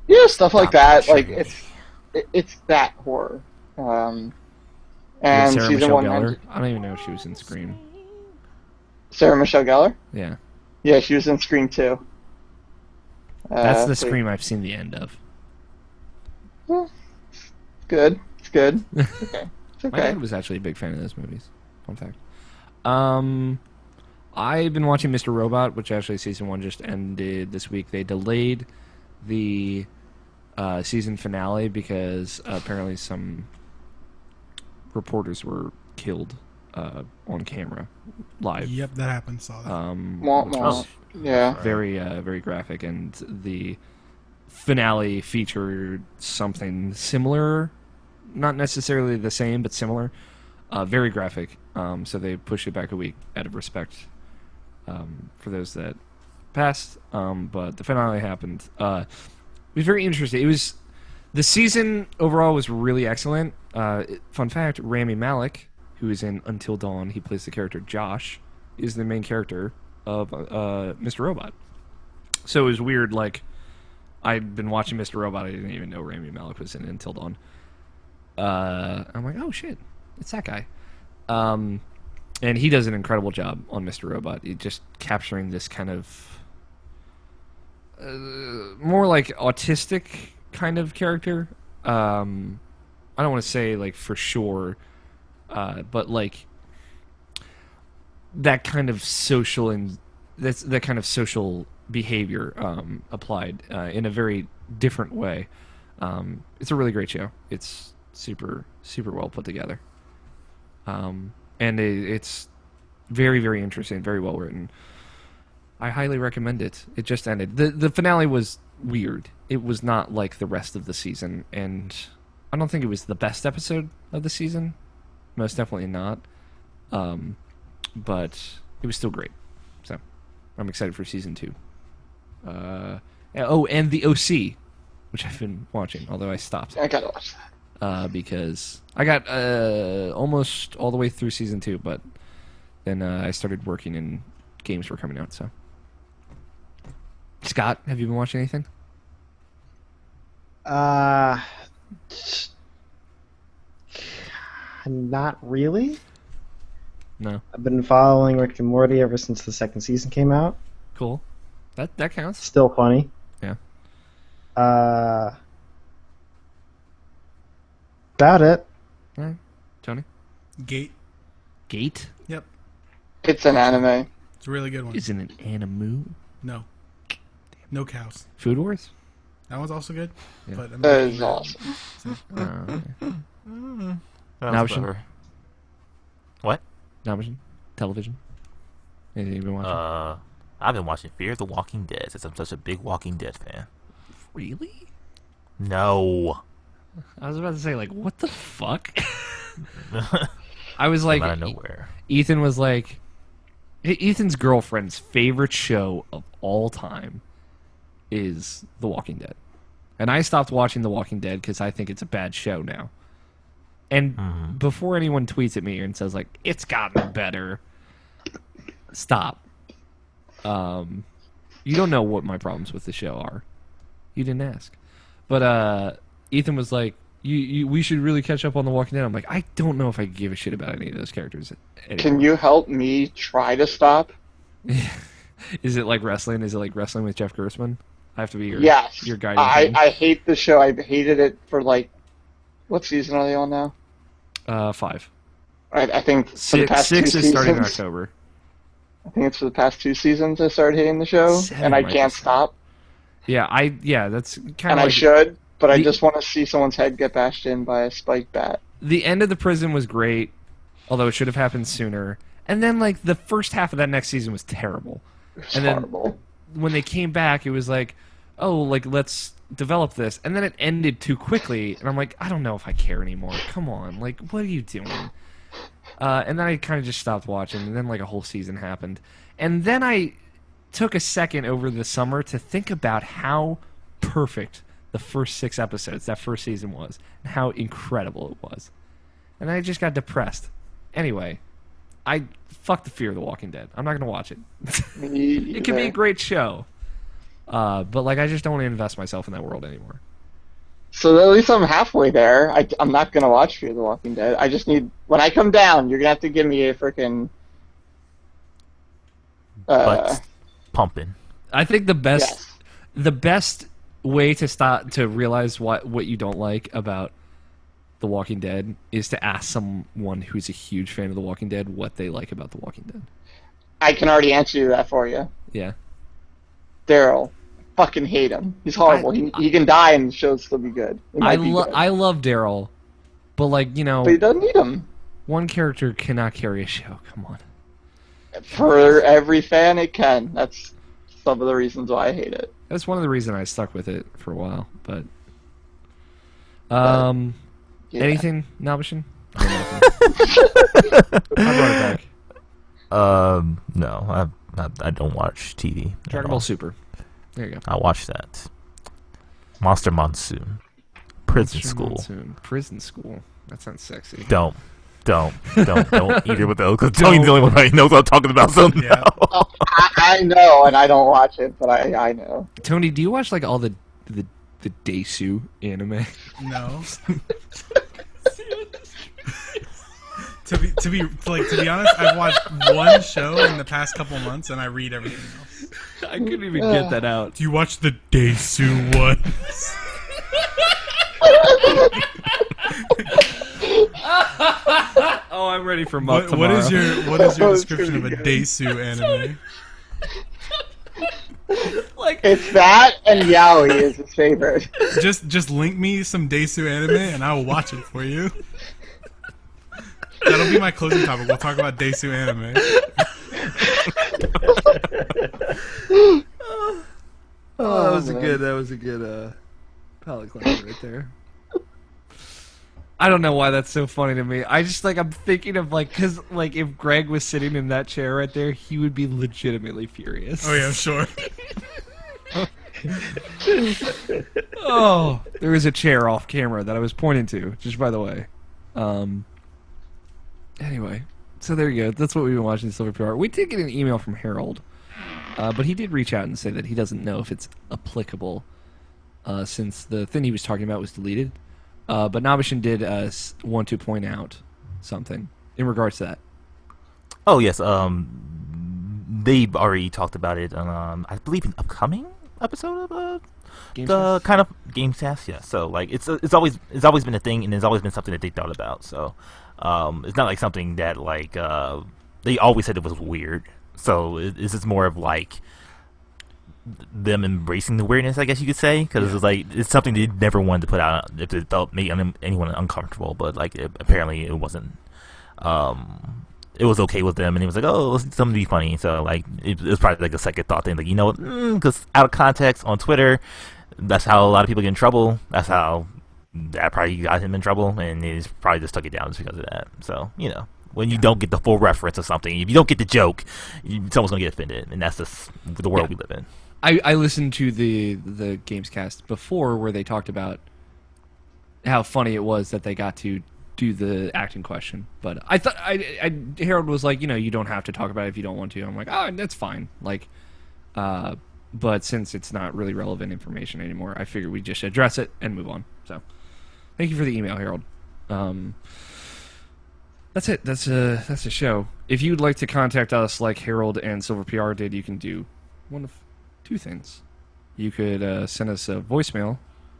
Yeah, stuff like that. Stop Like touching it's that horror. And Sarah season Michelle 1 Gellar. ends. I don't even know if she was in Scream. Sarah Michelle Gellar. Yeah, Yeah, she was in Scream 2. that's the so- Scream I've seen the end of. Good. It's good. It's okay. It's My okay. dad was actually a big fan of those movies. Fun fact. I've been watching Mr. Robot, which actually season 1 just ended this week. They delayed the season finale because apparently some reporters were killed on camera live. Yep, that happened. Saw that. Wah, Which wah. was Yeah. very graphic, and the finale featured something similar, not necessarily the same, but similar. Very graphic. So they pushed it back a week out of respect for those that passed. But the finale happened. It was very interesting. The season overall was really excellent. Fun fact: Rami Malek, who is in Until Dawn, he plays the character Josh, is the main character of Mr. Robot. So it was weird. Like, I'd been watching Mr. Robot, I didn't even know Rami Malek was in Until Dawn. I'm like, oh shit, it's that guy. And he does an incredible job on Mr. Robot. He just capturing this kind of more like autistic kind of character. I don't want to say like for sure, but like that kind of social and that kind of social behavior applied in a very different way. It's a really great show. It's super well put together. And it's very interesting, very well written. I highly recommend it. It just ended. The finale was weird. It was not like the rest of the season, and I don't think it was the best episode of the season. Most definitely not. But it was still great. So I'm excited for season 2. And the OC, which I've been watching, although I stopped. I gotta watch that. Because I got almost all the way through season 2, but then I started working and games were coming out. So, Scott, have you been watching anything? Not really. No. I've been following Rick and Morty ever since the second season came out. Cool. That counts. Still funny. Yeah. About it. All right. Tony? Gate. Gate? Yep. It's an anime. It's a really good one. Isn't it Animu? No. No cows. Food Wars? That one's also good. Yeah. But I'm That is awesome. Okay. That Now was we should- clever. What? Television? Television? Anything you've been watching? I've been watching Fear the Walking Dead since I'm such a big Walking Dead fan. Really? No. I was about to say, like, what the fuck? I was like, Out of nowhere. Ethan was like, Ethan's girlfriend's favorite show of all time is The Walking Dead. And I stopped watching The Walking Dead because I think it's a bad show now. And before anyone tweets at me and says, like, it's gotten better, stop. You don't know what my problems with the show are. You didn't ask. But Ethan was like, we should really catch up on The Walking Dead. I'm like, I don't know if I give a shit about any of those characters anymore. Can you help me try to stop? Is it like wrestling? Is it like wrestling with Jeff Grossman? I have to be your Yes. your guiding hand? I hate the show. I hated it for like, what season are they on now? 5. I think for the past 6 two is starting in seasons. October. I think it's for the past 2 seasons I started hating the show, 7 and I might can't be. stop. Yeah, that's kind of And like I should, but I the- just want to see someone's head get bashed in by a spiked bat. the end of the prison was great, although it should have happened sooner. And then like the first half of that next season was terrible. It's And then- horrible. When they came back, it was like, oh, like let's develop this, and then it ended too quickly, and I'm like, I don't know if I care anymore. Come on, like what are you doing? And then I kind of just stopped watching, and then like a whole season happened, and then I took a second over the summer to think about how perfect the first 6 episodes that first season was, and how incredible it was, and I just got depressed. Anyway, I fuck the Fear of the Walking Dead. I'm not gonna watch it. It can be a great show. But like I just don't want to invest myself in that world anymore. So at least I'm halfway there. I'm not gonna watch Fear the Walking Dead. I just need, when I come down, you're gonna have to give me a freaking. But pumping. I think the best Yes. the best way to realize what you don't like about The Walking Dead is to ask someone who's a huge fan of The Walking Dead what they like about The Walking Dead. I can already answer that for you. Yeah. Daryl. Fucking hate him. He's horrible. He can die and the show still be good. It might be good. I love Daryl, but like, you know, But he doesn't need him. one character cannot carry a show. Come on. For every fan, it can. That's some of the reasons why I hate it. That's one of the reasons I stuck with it for a while, but Yeah. anything, Nabishin? I brought it back. No, I don't watch TV. at Dragon all. Ball Super. There you go. I watch that. Monster Monsoon. Prison School. Monsoon. Prison School. That sounds sexy. Don't either with those, because Tony's the only one who knows what I'm talking about. So Yeah. no. I know, and I don't watch it, but I know. Tony, do you watch like all the Daisu anime? No. to be honest, I've watched one show in the past couple months, and I read everything else. I couldn't even get that out. Do you watch the Daisu ones? Oh, I'm ready for Mutt What is tomorrow. what is your Oh, it's description of a gonna be Daisu anime? like? It's that and Yaoi is his favorite. Just link me some Daisu anime, and I will watch it for you. That'll be my closing topic. We'll talk about Daisu anime. Oh, that was a man. good palate cleanser right there. I don't know why that's so funny to me. I just I'm thinking of because if Greg was sitting in that chair right there, he would be legitimately furious. Oh yeah, I'm sure. Oh, there is a chair off camera that I was pointing to, just by the way. Anyway, so there you go. That's what we've been watching, Silver PR. We did get an email from Harold, but he did reach out and say that he doesn't know if it's applicable since the thing he was talking about was deleted. But Nabishin did want to point out something in regards to that. Oh yes, they've already talked about it on I believe an upcoming episode of the kind of Game Cast. Yeah, so like it's always been a thing, and it's always been something that they thought about. So it's not like something that like they always said it was weird. So it's just more of like them embracing the weirdness, I guess you could say, because it's like it's something they never wanted to put out if it felt made anyone uncomfortable. But like apparently it wasn't. It was okay with them, and it was like, oh, let's do something to be funny. So like it was probably like a second thought thing, like you know what, because out of context on Twitter, that's how a lot of people get in trouble. That's how that probably got him in trouble, and he's probably just took it down just because of that. So you know, when you don't get the full reference of something, if you don't get the joke, someone's gonna get offended, and that's just the world we live in. I listened to the Gamescast before where they talked about how funny it was that they got to do the acting question, but I thought Harold was like, you know, you don't have to talk about it if you don't want to. I'm like, oh, that's fine. Like, but since it's not really relevant information anymore, I figured we'd just address it and move on. So, thank you for the email, Harold. That's it. That's a show. If you'd like to contact us like Harold and Silver PR did, you can do one of two things. You could send us a voicemail,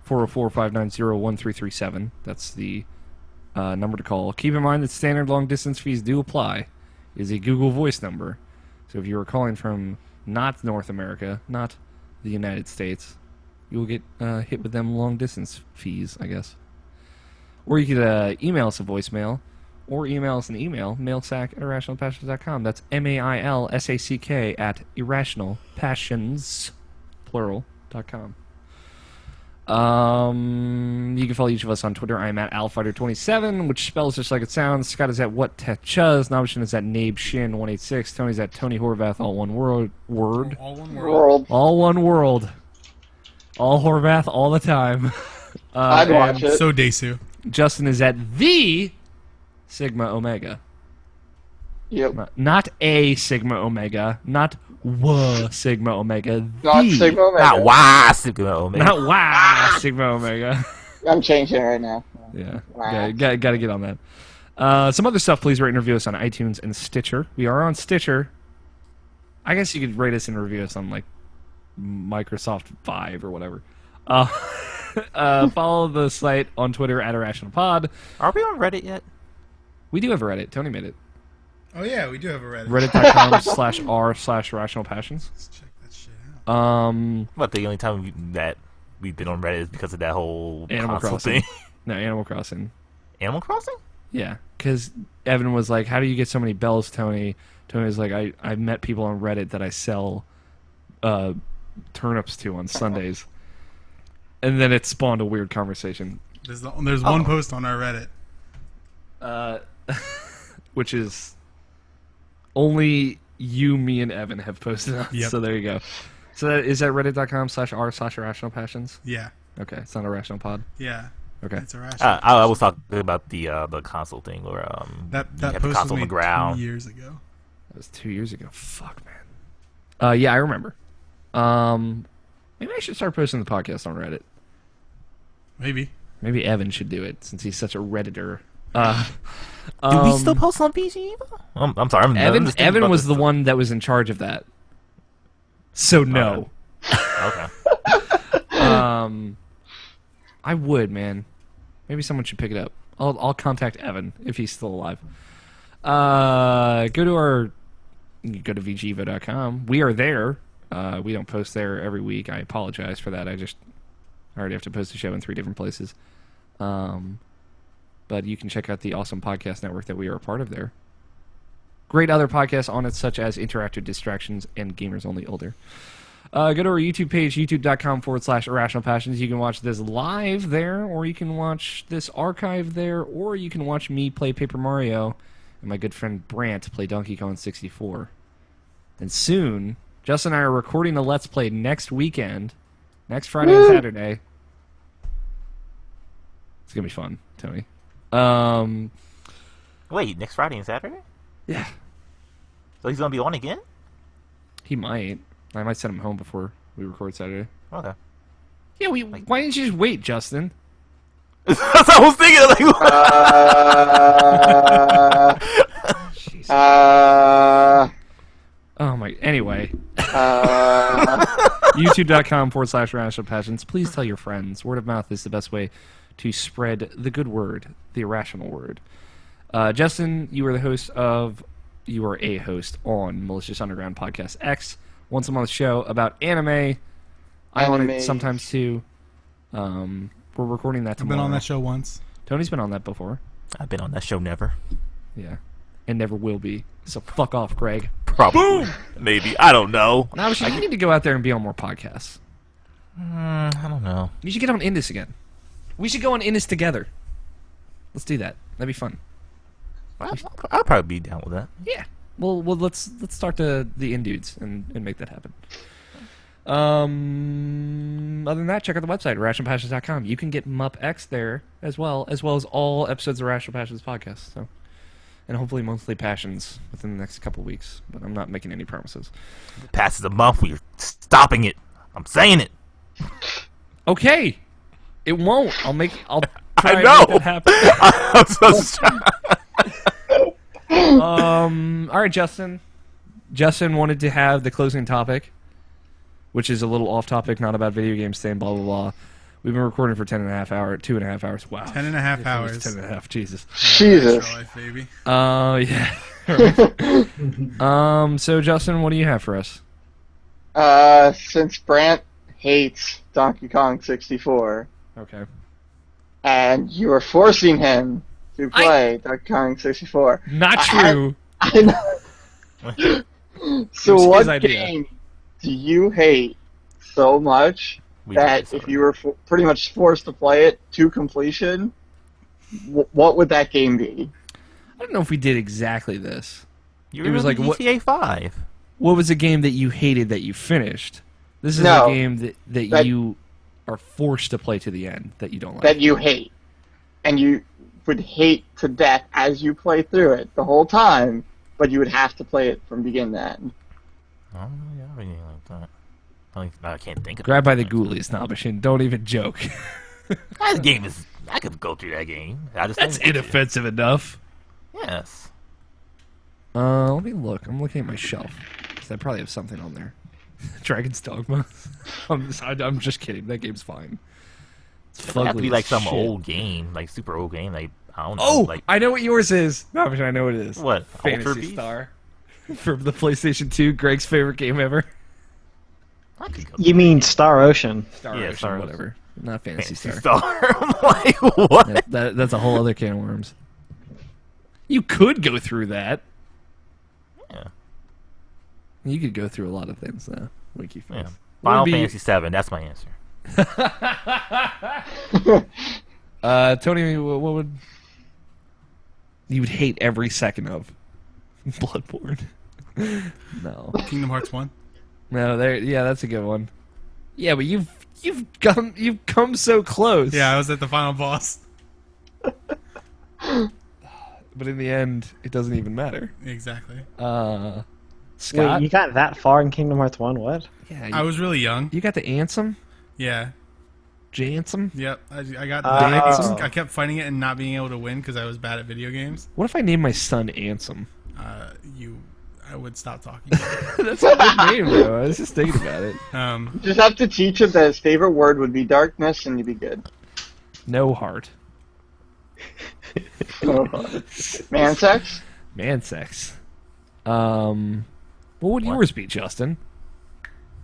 404-590-1337. That's the number to call. Keep in mind that standard long-distance fees do apply. It is a Google Voice number. So if you are calling from not North America, not the United States, you'll get hit with them long-distance fees, I guess. Or you could email us a voicemail, or email us an email, mailsack@irrationalpassions.com. That's mailsack @irrationalpassions, plural.com. You can follow each of us on Twitter. I'm at AlFighter27, which spells just like it sounds. Scott is at WhatTechChuz. Nabishin is at NabeShin186. Tony's at Tony Horvath, all one word. All one world. All one world. All Horvath all the time. I'd watch it. So Desu. Justin is at the Sigma Omega. Yep. Not a Sigma Omega. Not Sigma Omega. Not the. Sigma Omega. Not why Sigma Omega. Not Sigma Omega. I'm changing it right now. Yeah. Wow. Got to get on that. Some other stuff, please rate and review us on iTunes and Stitcher. We are on Stitcher. I guess you could rate us and review us on like Microsoft 5 or whatever. Follow the site on Twitter at IrrationalPod. Are we on Reddit yet? We do have a Reddit. Tony made it. Oh yeah, we do have a Reddit. Reddit.com/r/irrationalpassions. Let's check that shit out. But the only time that we've been on Reddit is because of that whole Animal console Crossing. thing. No, Animal Crossing. Animal Crossing? Yeah, because Evan was like, how do you get so many bells, Tony? Tony was like, I met people on Reddit that I sell turnips to on Sundays. And then it spawned a weird conversation. There's one post on our Reddit. Which is only you, me, and Evan have posted on. Yep. So there you go. So is that reddit.com/r/irrationalpassions? Yeah. Okay, it's not Irrational Pod. Yeah. Okay. It's irrational. I was talking about the console thing, where that you have the post was console on the made ground. 2 years ago. That was 2 years ago. Fuck, man. Yeah, I remember. Maybe I should start posting the podcast on Reddit. Maybe Maybe Evan should do it since he's such a Redditor. Do we still post on PC? I'm sorry. Evan was the one that was in charge of that. So no. Okay. I would, man. Maybe someone should pick it up. I'll contact Evan if he's still alive. Go to vgevo.com. We are there. We don't post there every week. I apologize for that. I already have to post a show in 3 different places. But you can check out the awesome podcast network that we are a part of there. Great other podcasts on it, such as Interactive Distractions and Gamers Only Older. Go to our YouTube page, youtube.com/irrationalpassions. You can watch this live there, or you can watch this archive there, or you can watch me play Paper Mario and my good friend Brant play Donkey Kong 64. And soon, Justin and I are recording a Let's Play next weekend, next Friday and Saturday. It's going to be fun, Tony. Wait, next Friday and Saturday? Yeah. So he's gonna be on again? He might. I might send him home before we record Saturday. Okay. Yeah, why didn't you just wait, Justin? That's what I was thinking. Like, Jesus. Uh, Oh my. Anyway, uh, YouTube.com/Irrational Passions. Please tell your friends. Word of mouth is the best way to spread the good word, the irrational word. Justin, you are a host on Malicious Underground Podcast X, once a month show about anime. I'm on it Anime. sometimes too. We're recording that I've tomorrow. been on that show once. Tony's been on that before. I've been on that show never. Yeah. And never will be. So fuck off, Greg. Probably. Maybe. I don't know. Now, you need to go out there and be on more podcasts. I don't know. You should get on Indus again. We should go on Indus together. Let's do that. That'd be fun. I'll probably be down with that. Yeah. Well, let's start the Indudes and make that happen. Other than that, check out the website, irrationalpassions.com. You can get Mup X there as well as all episodes of Irrational Passions podcast. So, and hopefully monthly passions within the next couple weeks. But I'm not making any promises. If it passes a month, we're stopping it. I'm saying it. Okay. It won't. I'll try I and know. make that happen. I'm so All right, Justin. Justin wanted to have the closing topic, which is a little off topic, not about video games, saying blah, blah, blah. We've been recording for 2.5 hours. Wow. 10.5 hours. 10.5, Jesus. Jesus. Natural life, baby. Yeah. So, Justin, what do you have for us? Since Brant hates Donkey Kong 64, Okay. and you are forcing him to play Donkey Kong 64. Not true. I know. So It was his what idea. game do you hate so much that if you were pretty much forced to play it to completion, what would that game be? I don't know if we did exactly this. You It was like, what- GTA 5. What was a game that you hated that you finished? This is No. a game that you are forced to play to the end that you don't like. That you hate. And you would hate to death as you play through it the whole time, but you would have to play it from beginning to end. I don't really have anything like that. I can't think of Grab by the anything. ghoulies, Nobishin. Don't even joke. That game is. I could go through that game. I just That's don't want to. inoffensive enough. Yes. Let me look. I'm looking at my shelf. 'Cause I probably have something on there. Dragon's Dogma. I'm just kidding. That game's fine. It's It would have to fugly be like as some shit. old game, like super old game. Like I don't know. Oh, like I know what yours is. Nobishin, I know what it is. what? Ultra Fantasy Beast? Star. From the PlayStation 2, Greg's favorite game ever. I could go You mean Star Ocean? Star Yeah, Ocean, Star Ocean. whatever. Not Fantasy Fantasy Star. Star. I'm like what? That's a whole other can of worms. You could go through that. Yeah. You could go through a lot of things, though. Wiki Yeah. face. Final Would be- Fantasy 7. That's my answer. Tony, what would you would hate every second of Bloodborne? No, Kingdom Hearts 1. no, there. Yeah, that's a good one. Yeah, but you've come so close. Yeah, I was at the final boss. but in the end, it doesn't even matter. Exactly. Scott, Wait, you got that far in Kingdom Hearts 1? What? yeah, I was really young. you got the Ansem, Yeah. Jansom. Yep. I got. Oh. I kept fighting it and not being able to win because I was bad at video games. What if I named my son Ansem? I would stop talking. That's a good name, though. I was just thinking about it. You just have to teach him that his favorite word would be darkness, and you'd be good. No heart. Man sex? Man sex. What would yours be, Justin?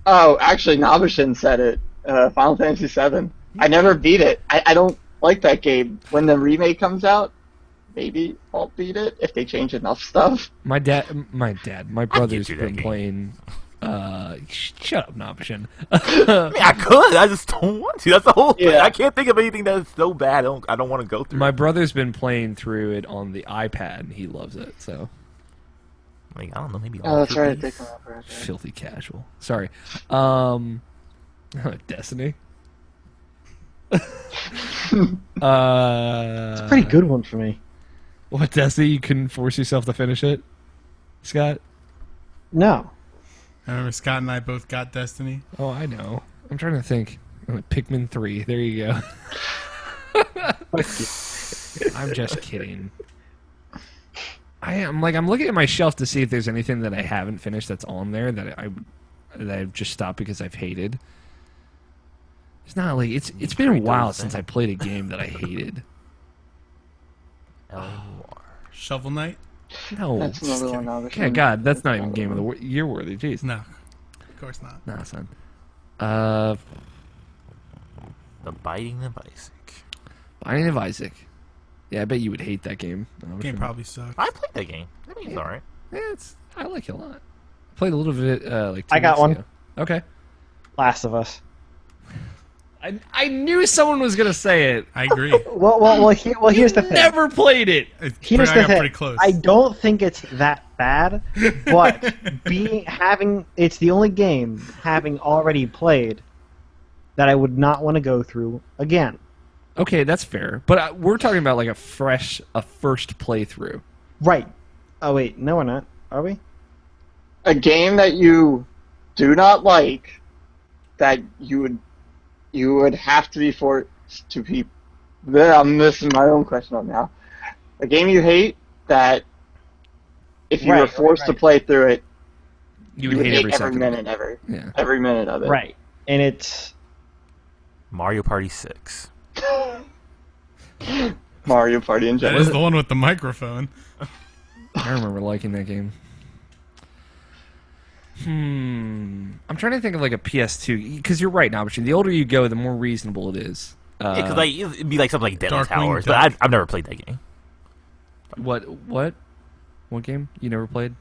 Oh, actually, Nabishin said it. Final Fantasy VII. I never beat it. I don't like that game. When the remake comes out, maybe I'll beat it if they change enough stuff. My brother's you that been game. playing. Shut up, Nobishin. I mean, I could. I just don't want to. That's the whole thing. Yeah. I can't think of anything that's so bad. I don't want to go through. My brother's been playing through it on the iPad, and he loves it. So Like, I don't know. Maybe. Oh, that's Ultra right. Beast. Take them up right there. filthy casual. Sorry. Destiny. It's a pretty good one for me. What, Destiny? You couldn't force yourself to finish it, Scott? No. I remember Scott and I both got Destiny. Oh, I know. I'm trying to think. Pikmin 3. There you go. I'm just kidding. I'm looking at my shelf to see if there's anything that I haven't finished that's on there that I've just stopped because I've hated. It's not like it's been a while since I played a game that I hated. Shovel Knight? No, That's another one. yeah, God, that's not even game of the year worthy. Jeez, No, of course not. nah, son. The Binding of Isaac. Binding of Isaac. Yeah, I bet you would hate that game. Game probably sucks. I played that game. That game's alright. Yeah, I like it a lot. Played a little bit like 2 I got weeks one. ago. Okay. Last of Us. I knew someone was gonna say it. I agree. Here's the thing. Never played it. Here's I the got thing. pretty close. I don't think it's that bad, but it's the only game having already played that I would not want to go through again. Okay, that's fair. But we're talking about like a first playthrough. Right. Oh wait, no, we're not. Are we? A game that you do not like, that you would have to be forced to be. I'm missing my own question up now. A game you hate that if you were forced to play through it, You you would hate every second. minute, every minute of it. Right. And it's Mario Party 6. Mario Party in That general. is the one with the microphone. I remember liking that game. I'm trying to think of like a PS2 because you're right, Nobishin. The older you go, the more reasonable it is. Yeah, because like it'd be like something like Deadly Darkwing Towers, Duck. but I've never played that game. What game you never played?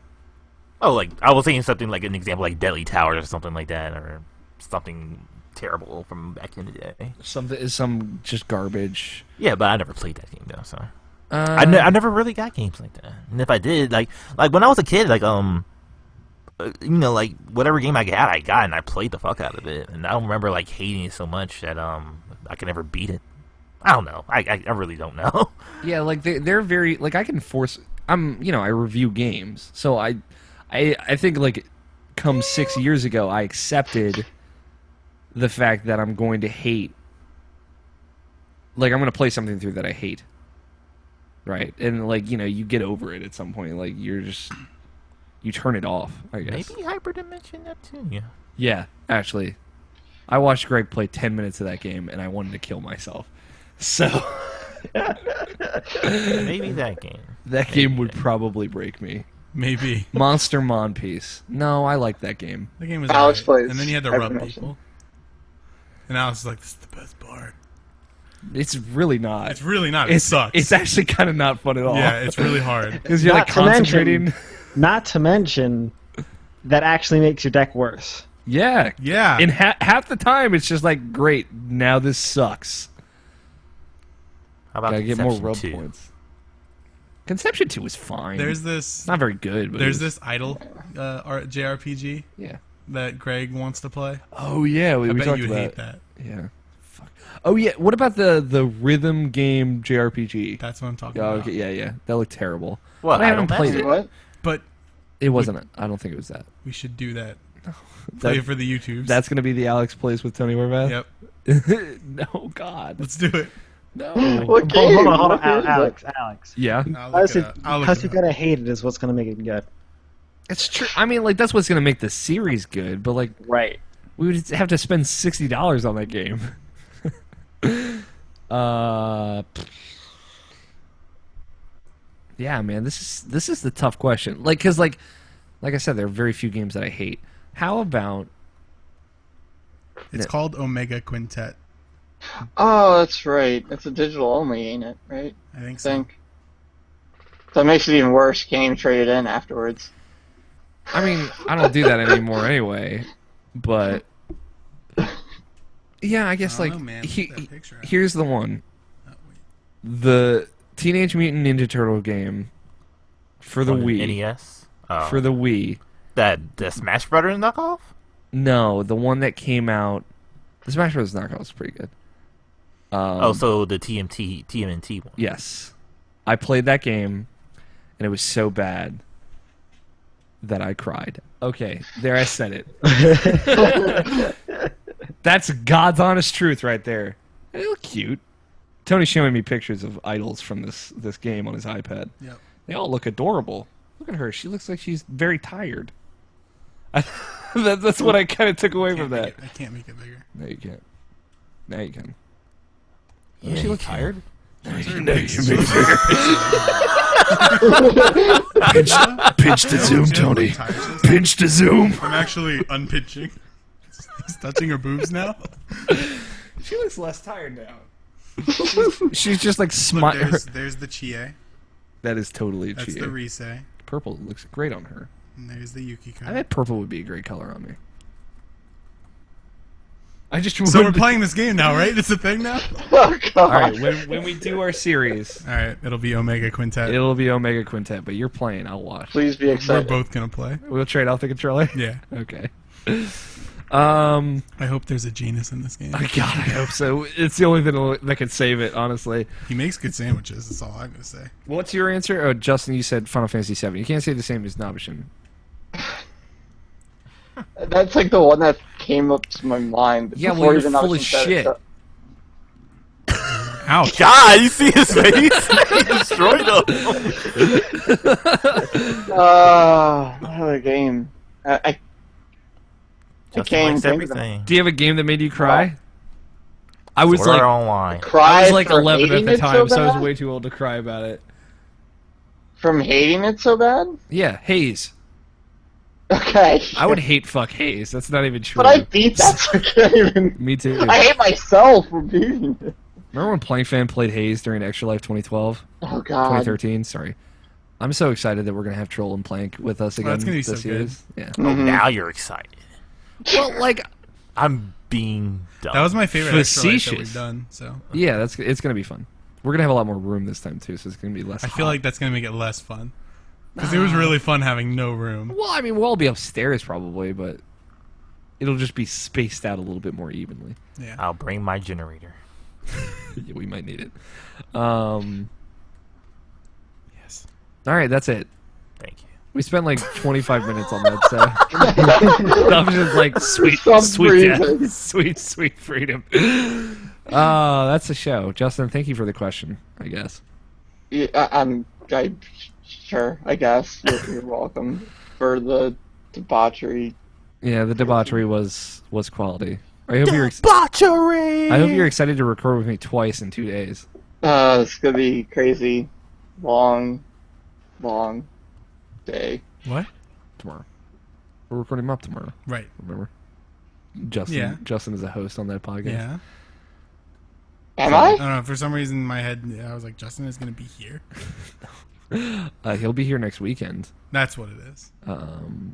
Oh, like I was thinking something like an example like Deadly Towers or something like that, or something terrible from back in the day. Some just garbage. Yeah, but I never played that game though, so I never really got games like that. And if I did, like when I was a kid, like like whatever game I got and I played the fuck out of it, and I don't remember like hating it so much that I could never beat it. I don't know. I really don't know. Yeah, like they're very like I can force. I review games, so I think like come 6 years ago I accepted the fact that I'm going to hate. Like I'm going to play something through that I hate. Right, and like you get over it at some point. Like you turn it off. I guess. Maybe Hyperdimension Neptune. Yeah, actually, I watched Greg play 10 minutes of that game, and I wanted to kill myself. So Maybe that game. that game would probably break me. Maybe. Monster Monpiece. No, I like that game. The game was Alex alright. plays And then you had to rub Hyperdimension. people. And Alex is like, this is the best part. It's really not. It's really not. It sucks. It's actually kind of not fun at all. Yeah, it's really hard. Because you're like Not to mention- concentrating. not to mention that actually makes your deck worse. Yeah. Yeah. And half the time, it's just like, great, now this sucks. How about Gotta get more Conception rub 2? points. Conception 2 is fine. There's this. not very good, but There's it was- this idle JRPG Yeah. that Greg wants to play. Oh, yeah. We I bet talked you about hate that. Yeah. Fuck. Oh, yeah. What about the rhythm game JRPG? That's what I'm talking Oh, about. okay. Yeah. That looked terrible. What? I haven't Idle played Master? it. What? But It wasn't. I don't think it was that. we should do that. Play it for the YouTubes. That's going to be the Alex Plays with Tony Warbath? Yep. No, God. Let's do it. No. What game? Hold on, What game is it? Alex. Yeah. I'll look it up. Because you gotta hate it is what's gonna make it good. It's true. I mean, like, that's what's going to make the series good, but, like, Right. we would have to spend $60 on that game. Yeah, man, this is the tough question. Like, because like I said, there are very few games that I hate. How about It's called Omega Quintet. Oh, that's right. It's a digital only, ain't it? Right? I think I so. think. So it makes it even worse. Game traded in afterwards. I mean, I don't do that anymore anyway, but yeah, I guess I like don't know, man. Look at that picture. here's the one. Oh, wait. The Teenage Mutant Ninja Turtle game for the On Wii. NES? Oh. For the Wii. the Smash Brothers knockoff? No, the one that came out. The Smash Bros. Knockout was pretty good. So the TMNT one. Yes. I played that game, and it was so bad that I cried. Okay, there I said it. That's God's honest truth right there. It looked cute. Tony's showing me pictures of idols from this game on his iPad. Yep. They all look adorable. Look at her. She looks like she's very tired. That's what I kind of took away from that. I can't make it bigger. No, you can't. Now you can. Yeah, Does she you look can. tired? Pinch, Pinch to zoom, Tony. Pinch to zoom. I'm actually unpinching. He's touching her boobs now. She looks less tired now. She's just like Look, smiling. there's the Chie. That is totally That's Chie. the Rise. Purple looks great on her. And there's the Yukiko. I bet purple would be a great color on me. I just So we're playing this game now, right? It's a thing now? Oh, God. All right, when we do our series, Alright, it'll be Omega Quintet. it'll be Omega Quintet, but you're playing. I'll watch. Please be We're excited. both gonna play. We'll trade out the controller. Yeah. Okay. I hope there's a genus in this game. God, I hope so. It's the only thing that could save it, honestly. He makes good sandwiches, that's all I'm gonna say. What's your answer? Oh, Justin, you said Final Fantasy VII. You can't say the same as Nabishin. That's like the one that came up to my mind. Yeah, well, before you're even full of Austin said it, shit. so- Ouch. God, you see his face? He destroyed him. What other game? I Justin can't likes think of them. everything. Do you have a game that made you cry? I was Sword like, Art Online. Cry I was like for 11 at hating the it time, so I was bad? way too old to cry about it. From hating it so bad? Yeah, Haze. Okay. I would hate fuck Haze. That's not even true. But I beat that, so I can't even. Me too. I hate myself for beating it. Remember when Playing Fan played Haze during Extra Life 2012? Oh, God. 2013, sorry. I'm so excited that we're going to have Troll and Plank with us again that's gonna be this so series. Yeah. Mhm. Now you're excited. Well, like, I'm being dumb. That was my favorite extra life that Facetious. we've done, so yeah, it's going to be fun. We're going to have a lot more room this time, too, so it's going to be less I feel hot. like that's gonna make it less fun. Because it was really fun having no room. Well, I mean, we'll all be upstairs probably, but it'll just be spaced out a little bit more evenly. Yeah. I'll bring my generator. Yeah, we might need it. Yes. All right, that's it. Thank you. We spent like 25 minutes on that, so I'm just like sweet, For some sweet, death. reason. sweet freedom. That's the show. Justin, thank you for the question. I guess. Yeah, sure, I guess. You're welcome for the debauchery. Yeah, the debauchery was quality. I hope Debauchery! I hope you're excited to record with me twice in 2 days. It's gonna be crazy. Long day. What? Tomorrow. We're recording them up tomorrow. Right. Remember? Justin. Yeah. Justin is a host on that podcast. Yeah. Am I I? don't know. For some reason, in my head, I was like, Justin is going to be here. He'll be here next weekend. That's what it is.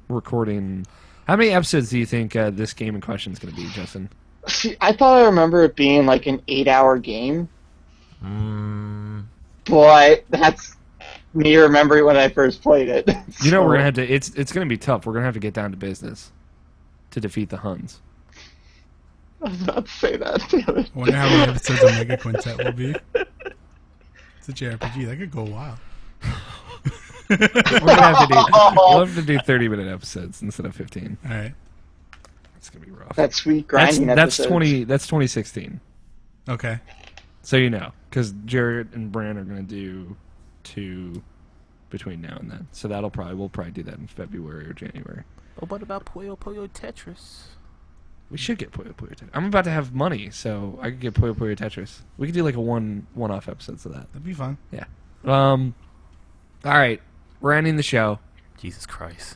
Recording. How many episodes do you think this game in question is going to be, Justin? See, I thought I remember it being like an 8-hour game, but that's me remembering when I first played it. You know, So- we're gonna have to. It's going to be tough. We're gonna have to get down to business to defeat the Huns. I was about to say that. Damn it. I wonder how many episodes of Mega Quintet will be. It's a JRPG. That could go wild. We're gonna have to do. We'll have to do 30-minute episodes instead of 15. All right. It's gonna be rough. That sweet That's grinding that's episodes. 20. That's 2016. Okay. So you know, because Jared and Bran are gonna do 2 between now and then. So we'll probably do that in February or January. But what about Puyo Puyo Tetris? We should get Puyo Puyo Tetris. I'm about to have money, so I could get Puyo Puyo Tetris. We could do like a one-off episodes of that. That'd be fun. Yeah. All right. We're ending the show. Jesus Christ.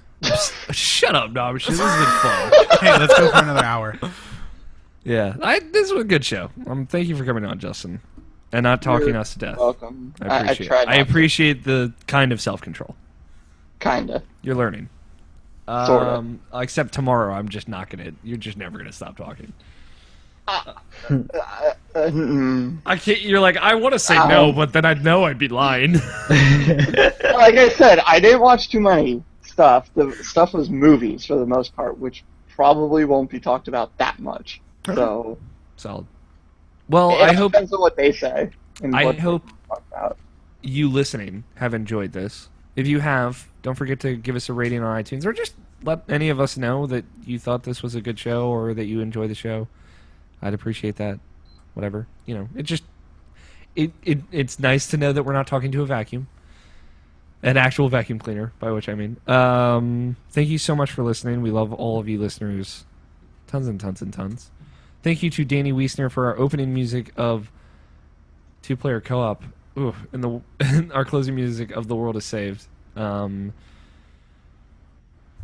Shut up, Nobish. This has been fun. Hey, let's go for another hour. Yeah. This was a good show. Thank you for coming on, Justin. And not talking You're us to death. Welcome. I appreciate tried it. I not to. appreciate the kind of self-control. Kinda. You're learning. Sorta. Except tomorrow, I'm just not gonna. You're just never gonna stop talking. I can't. You're like, I want to say no, but then I'd know I'd be lying. Like I said, I didn't watch too many stuff. The stuff was movies for the most part, which probably won't be talked about that much. So Solid. Well, it I hope depends on what they say. And I what they hope talk about. you listening have enjoyed this. If you have, don't forget to give us a rating on iTunes, or just let any of us know that you thought this was a good show or that you enjoy the show. I'd appreciate that. Whatever. You know, it's nice to know that we're not talking to a vacuum. An actual vacuum cleaner, by which I mean. Thank you so much for listening. We love all of you listeners. Tons and tons and tons. Thank you to Danny Wiesner for our opening music of two-player co-op. Ooh, and our closing music of The World Is Saved. Any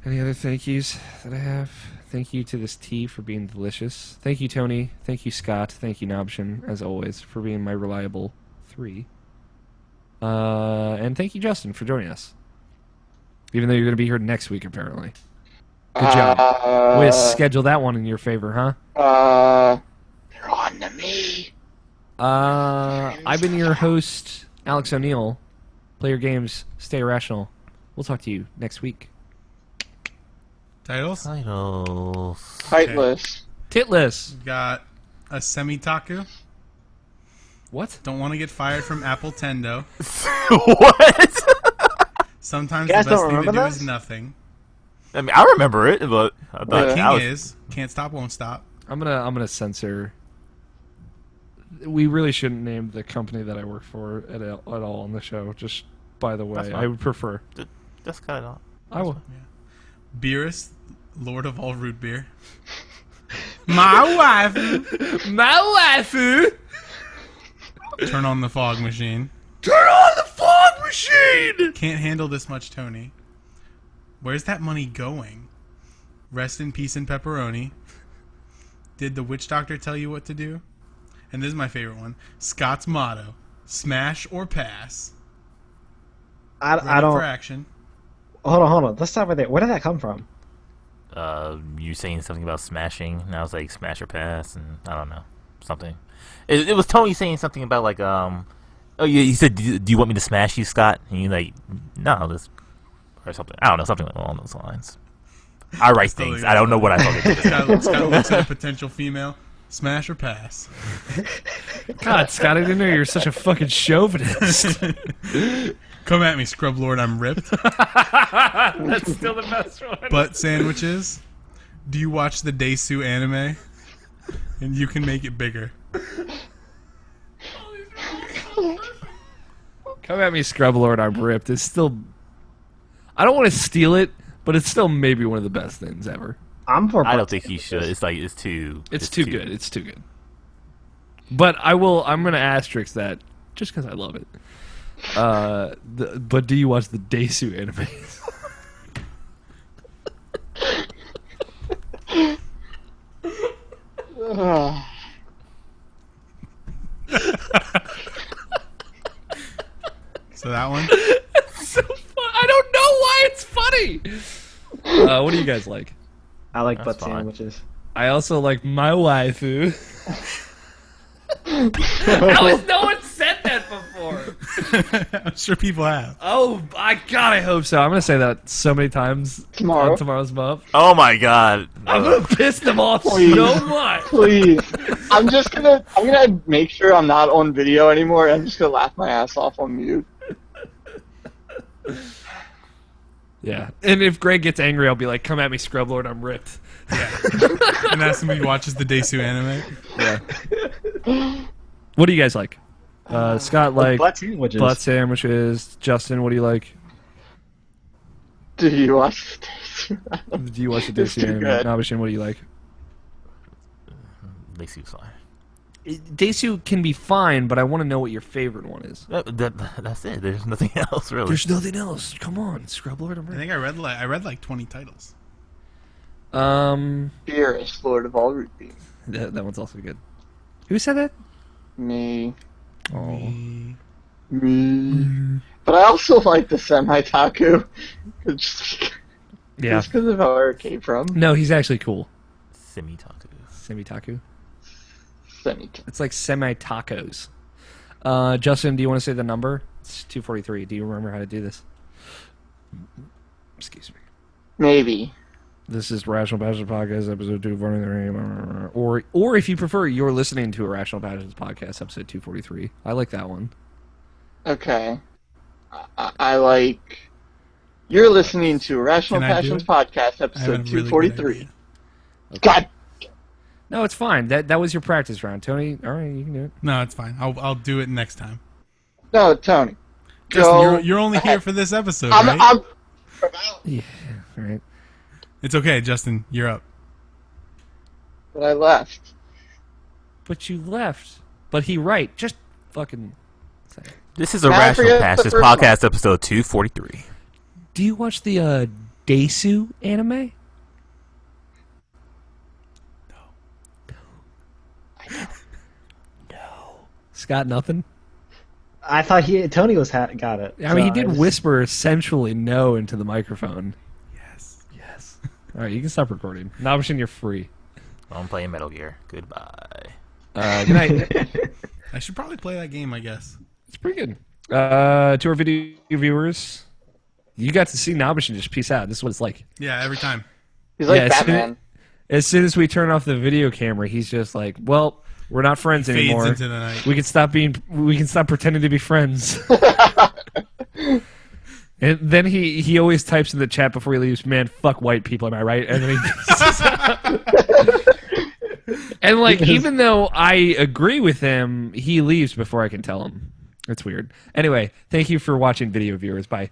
other thank yous that I have? Thank you to this tea for being delicious. Thank you, Tony. Thank you, Scott. Thank you, Nobshin, as always, for being my reliable 3. And thank you, Justin, for joining us. Even though you're going to be here next week, apparently. Good job. Way to schedule that one in your favor, huh? They're on to me. I've been your host, Alex O'Neill. Play your games, stay irrational. We'll talk to you next week. Titles? Tightless. Titless. We've got a Semitaku. What? Don't want to get fired from Apple Tendo. What? Sometimes You the guys best don't thing to remember do this? is nothing. I mean, I remember it, but I thought Yeah. King I was, is can't stop, won't stop. I'm gonna censor. We really shouldn't name the company that I work for at all on the show. Just by the way, That's fine. I would prefer. just cut it off. I will. Beerus, Lord of all root beer. My wife. My waifu. Turn on the fog machine. Turn on the fog machine. Can't handle this much, Tony. Where's that money going? Rest in peace and pepperoni. Did the witch doctor tell you what to do? And this is my favorite one. Scott's motto: smash or pass. Ready I don't. for action. Hold on. Let's stop right there. Where did that come from? You saying something about smashing, and I was like smash or pass, and I don't know, something. It was Tony saying something about like oh yeah, he said, do you want me to smash you, Scott? And you like, no, this or something. I don't know, something along those lines. I write things. I don't know what I thought. Scott looks at a potential female. Smash or pass. God, Scott, I didn't know you were such a fucking chauvinist. Come at me, scrub lord. I'm ripped. That's still the best one. Butt sandwiches. Do you watch the Daisu anime? And you can make it bigger. Come at me, Scrub Lord, I'm ripped. It's still... I don't want to steal it, but it's still maybe one of the best things ever. I'm for. I don't think he should. It's like it's too good. It's too good. But I'm going to asterisk that just because I love it. But do you watch the Daisu anime? So that one. So fun. I don't know why it's funny. What do you guys like? I like That's butt fine. sandwiches. I also like my waifu. How has no one said that before? I'm sure people have. Oh, God, I hope so. I'm going to say that so many times Tomorrow? on tomorrow's Muff. Oh my god! I'm going to piss them off Please. so much. Please. I'm gonna make sure I'm not on video anymore. I'm just gonna laugh my ass off on mute. Yeah. And if Greg gets angry, I'll be like, come at me, Scrub Lord, I'm ripped. And that's somebody who watches the Daisu anime. Yeah. What do you guys like? Scott like butt sandwiches. butt sandwiches. Justin, what do you like? Do you watch this? Do you watch the It's Daisu too anime? good. Nabishin, what do you like? They see fine. Daisu can be fine, but I want to know what your favorite one is. That's it. There's nothing else really. There's nothing else. Come on, Scrub Lord, I'm I ripped. think I read like 20 titles. Beerus, Lord of all root beer. That one's also good. Who said that? Me. Oh. Me. But I also like the Semi-Taku. Just Yeah. because of where it came from. No, he's actually cool. Semi-taku. Semi-taku. Semi-Taku. It's like semi-tacos. Justin, do you want to say the number? It's 243. Do you remember how to do this? Excuse me. Maybe. This is Rational Passions Podcast, episode 243. Or if you prefer, you're listening to Irrational Passions Podcast, episode 243. I like that one. Okay. I like... You're listening to Irrational Can I do Passions it? Podcast, I have a episode really good 243. idea. God! No, it's fine. That was your practice round, Tony. All right, you can do it. No, it's fine. I'll do it next time. No, Tony. Justin, you're only here for this episode, right? I'm Yeah. All right. It's okay, Justin. You're up. but I left. But you left. But he right. Just fucking say it. This is Now I Irrational forget Patch. the This first podcast episode 243. Do you watch the Desu anime? No. Scott, nothing? I thought Tony got it. I mean, he So did just- whisper sensually no into the microphone. Yes. Yes. All right, you can stop recording. Nabishin, you're free. I'm playing Metal Gear. Goodbye. Good night. I should probably play that game, I guess. It's pretty good. To our video viewers, you got to see Nabishin just peace out. This is what it's like. Yeah, every time. He's like Yeah, Batman. As soon as we turn off the video camera, he's just like, "Well, we're not friends Fades anymore. into the night. We can stop pretending to be friends." And then he always types in the chat before he leaves, "Man, fuck white people, am I right?" And then he and like, even though I agree with him, he leaves before I can tell him. It's weird. Anyway, thank you for watching, video viewers. Bye.